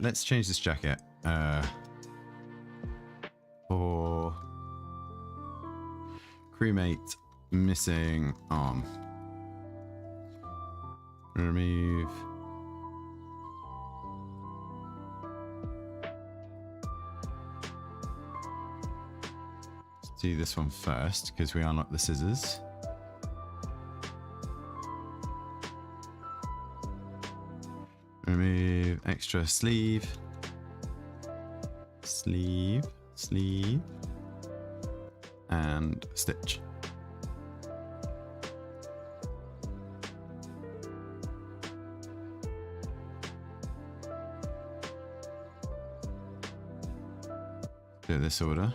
Let's change this jacket for crewmate missing arm. Remove. Let's do this one first because we unlock the scissors. Remove extra sleeve, sleeve, sleeve, and stitch. Do this order.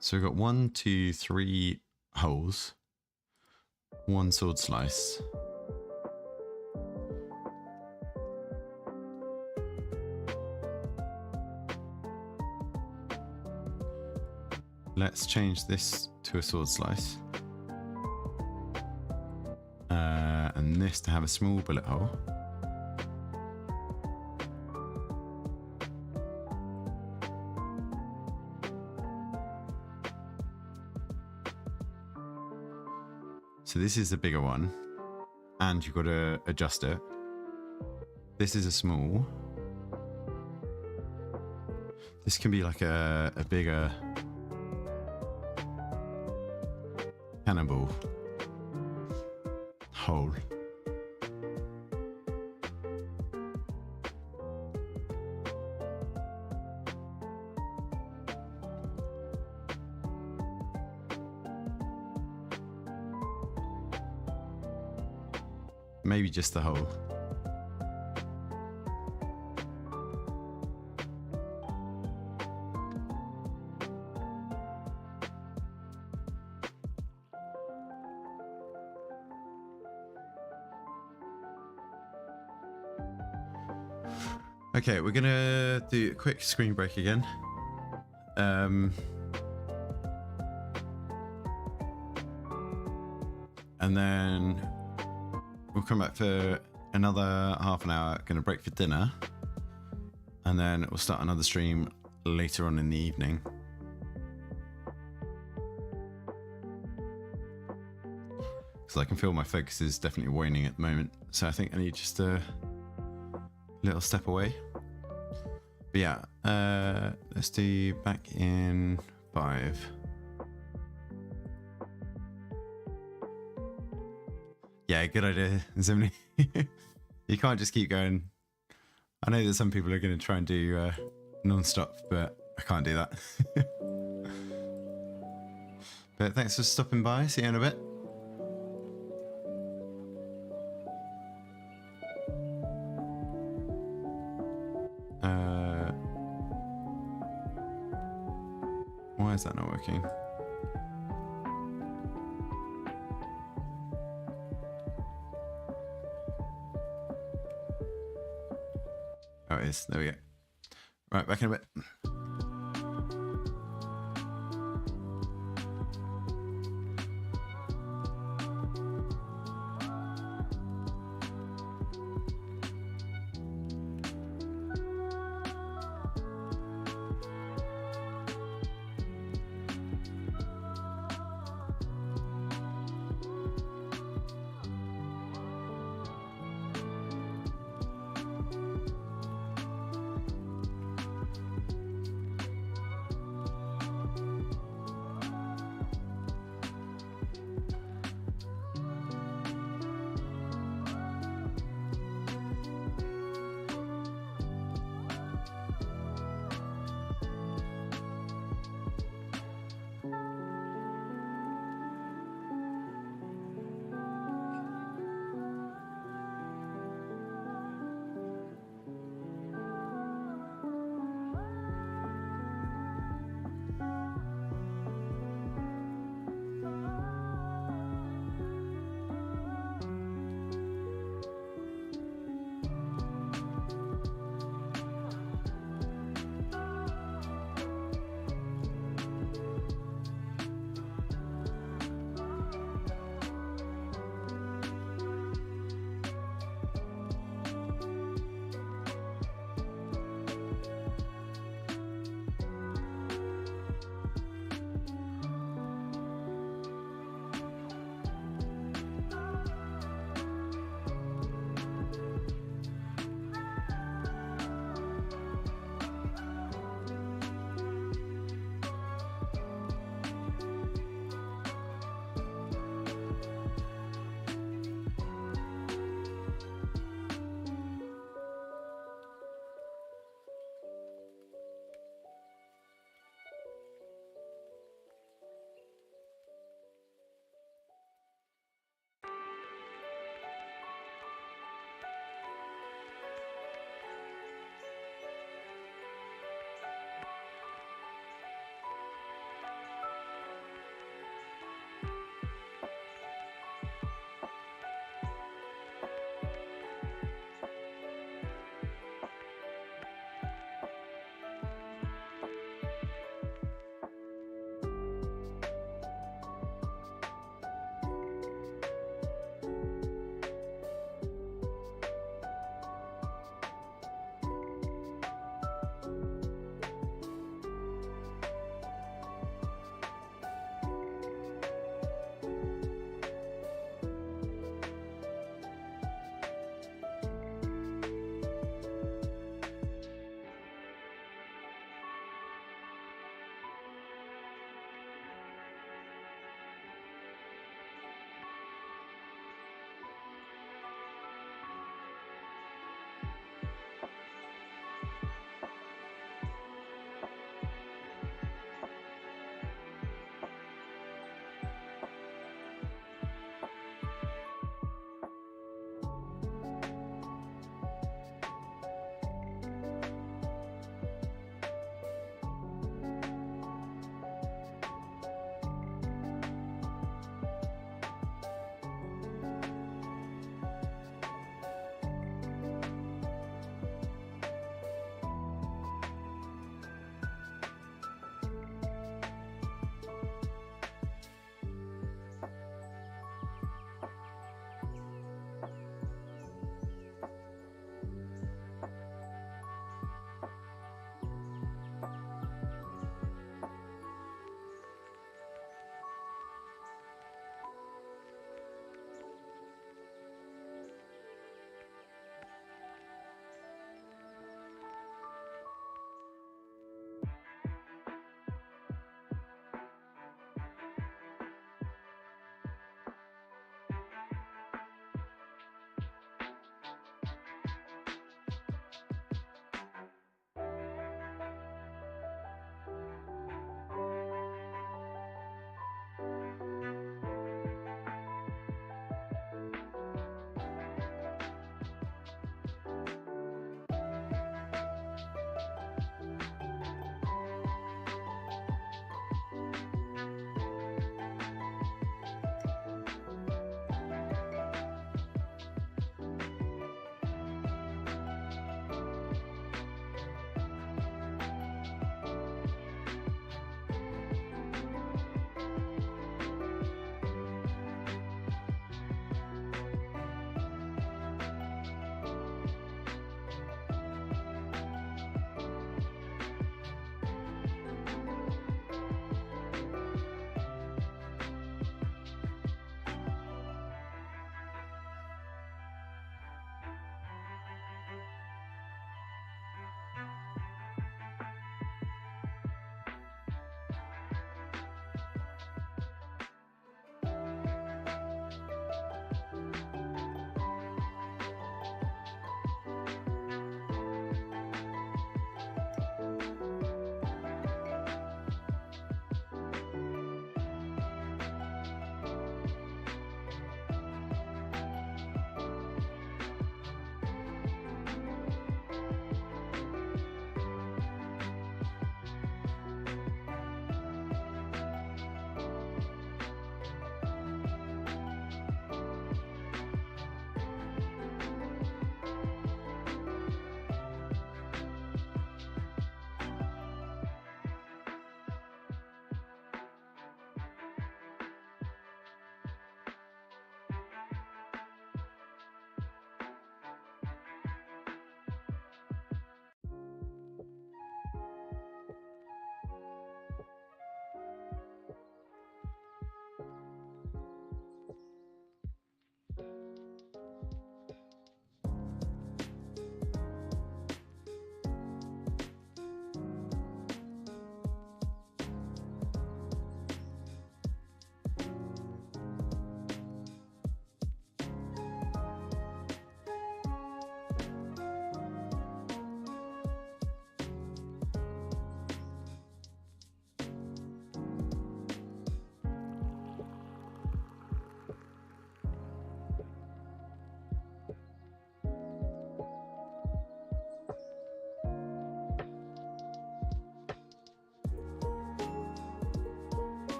So we've got 1, 2, 3 holes, 1 sword slice. Let's change this to a sword slice. And this to have a small bullet hole. So this is the bigger one, and you've got to adjust it. This is a small. This can be like a bigger cannonball hole. Maybe just the hole. Okay, we're gonna do a quick screen break again. And then we'll come back for another half an hour, gonna break for dinner. And then we'll start another stream later on in the evening. Because I can feel my focus is definitely waning at the moment. So I think I need just a little step away. But yeah, let's do back in 5. Yeah, good idea, Zimni. You can't just keep going. I know that some people are going to try and do non-stop, but I can't do that. But thanks for stopping by. See you in a bit. Why is that not working? Oh, it is. There we go. Right, back in a bit.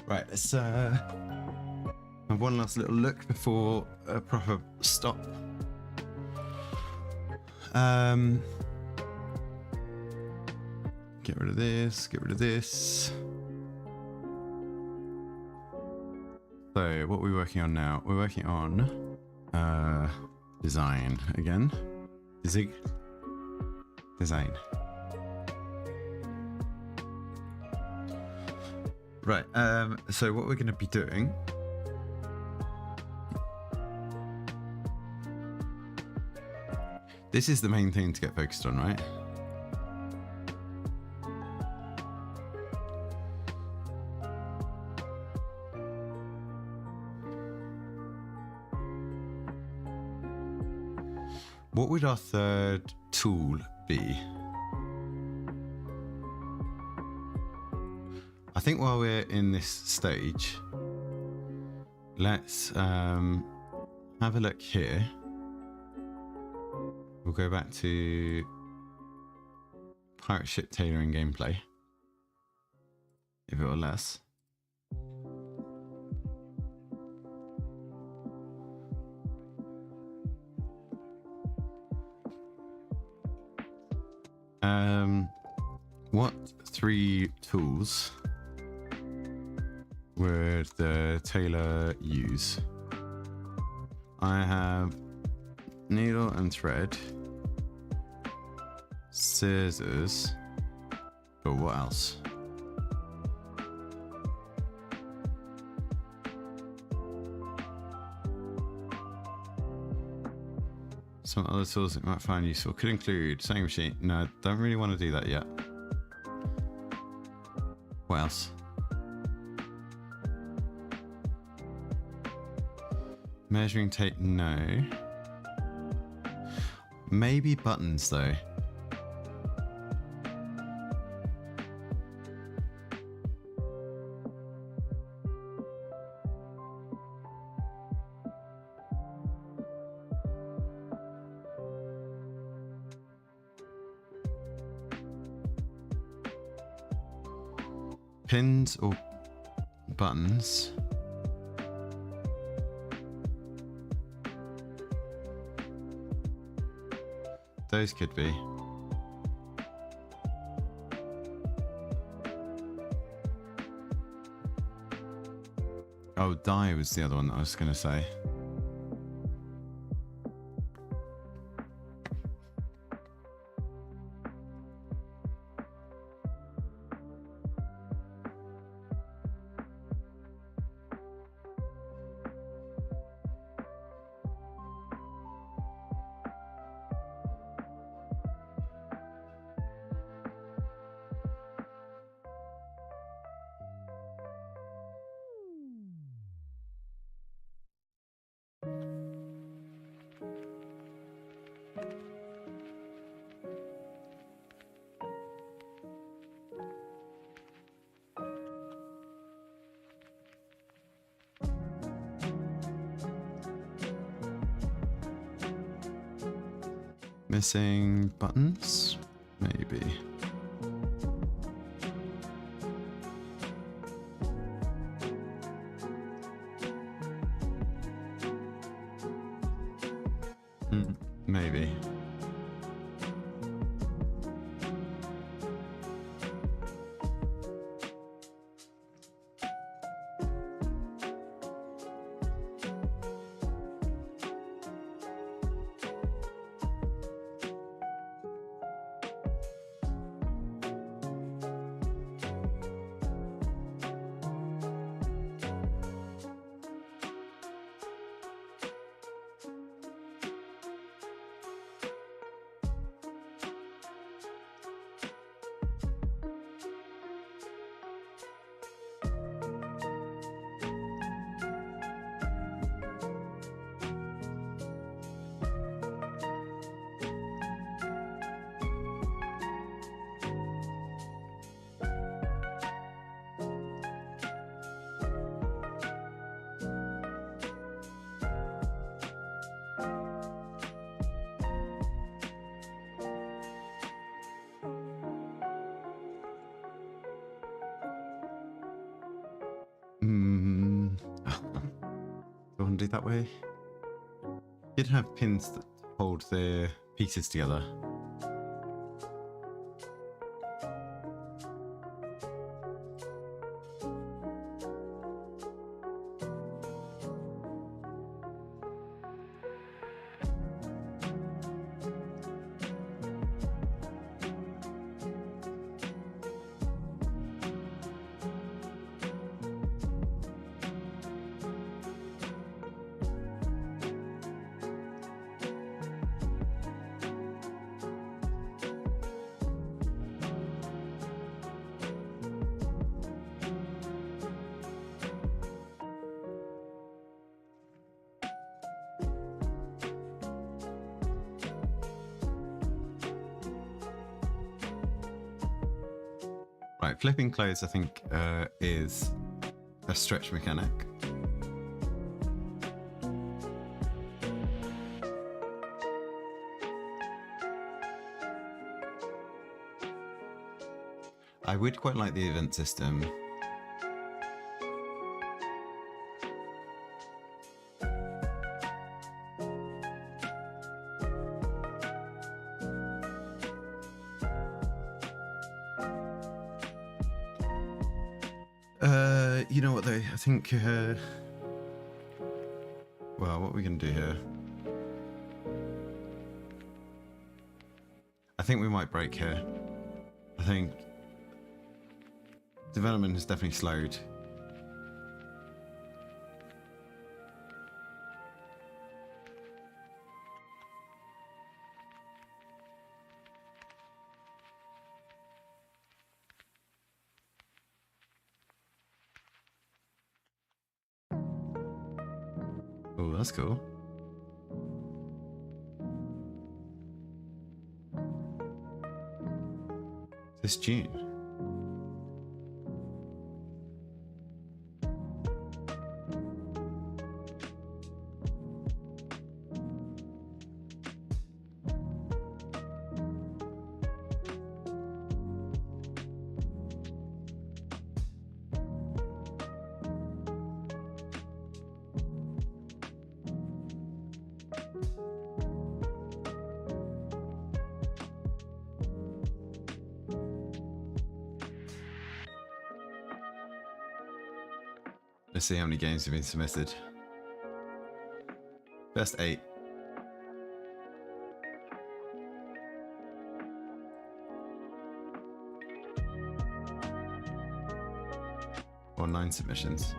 Right, let's have one last little look before a proper stop. Get rid of this, get rid of this. So what are we working on now? We're working on design again. Design. Right, so what we're going to be doing this is the main thing to get focused on, right? What would our third tool be? I think while we're in this stage, let's have a look here. We'll go back to pirate ship tailoring gameplay, if it will let us. What 3 tools would the tailor use? I have needle and thread, scissors, but what else? Some other tools that you might find useful could include sewing machine. No, I don't really want to do that yet. What else? Measuring tape, no. Maybe buttons though. Pins or buttons? Those could be. Oh, die was the other one that I was going to say. Missing buttons? Maybe. Maybe. want to do that way. You'd have pins that hold the pieces together. Right, flipping clothes I think is a stretch mechanic. I would quite like the event system. You know what though, I think, well, what are we going to do here? I think we might break here. I think development has definitely slowed. Oh, that's cool. This June. Let's see how many games have been submitted. Best 8. Or 9 submissions.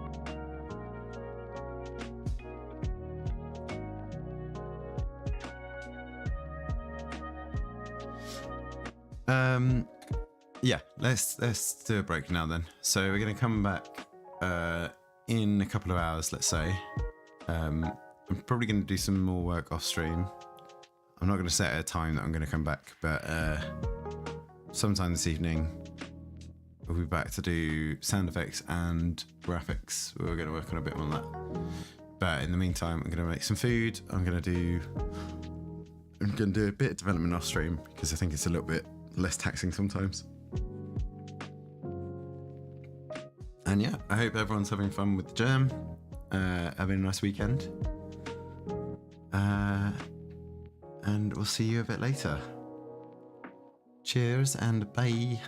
Yeah, let's do a break now then. So we're gonna come back in a couple of hours, let's say. I'm probably going to do some more work off stream. I'm not going to set a time that I'm going to come back, but sometime this evening we'll be back to do sound effects and graphics. We're going to work on a bit on that. But in the meantime, I'm going to make some food. I'm going to do a bit of development off stream because I think it's a little bit less taxing sometimes. And yeah, I hope everyone's having fun with the jam, having a nice weekend. And we'll see you a bit later. Cheers and bye.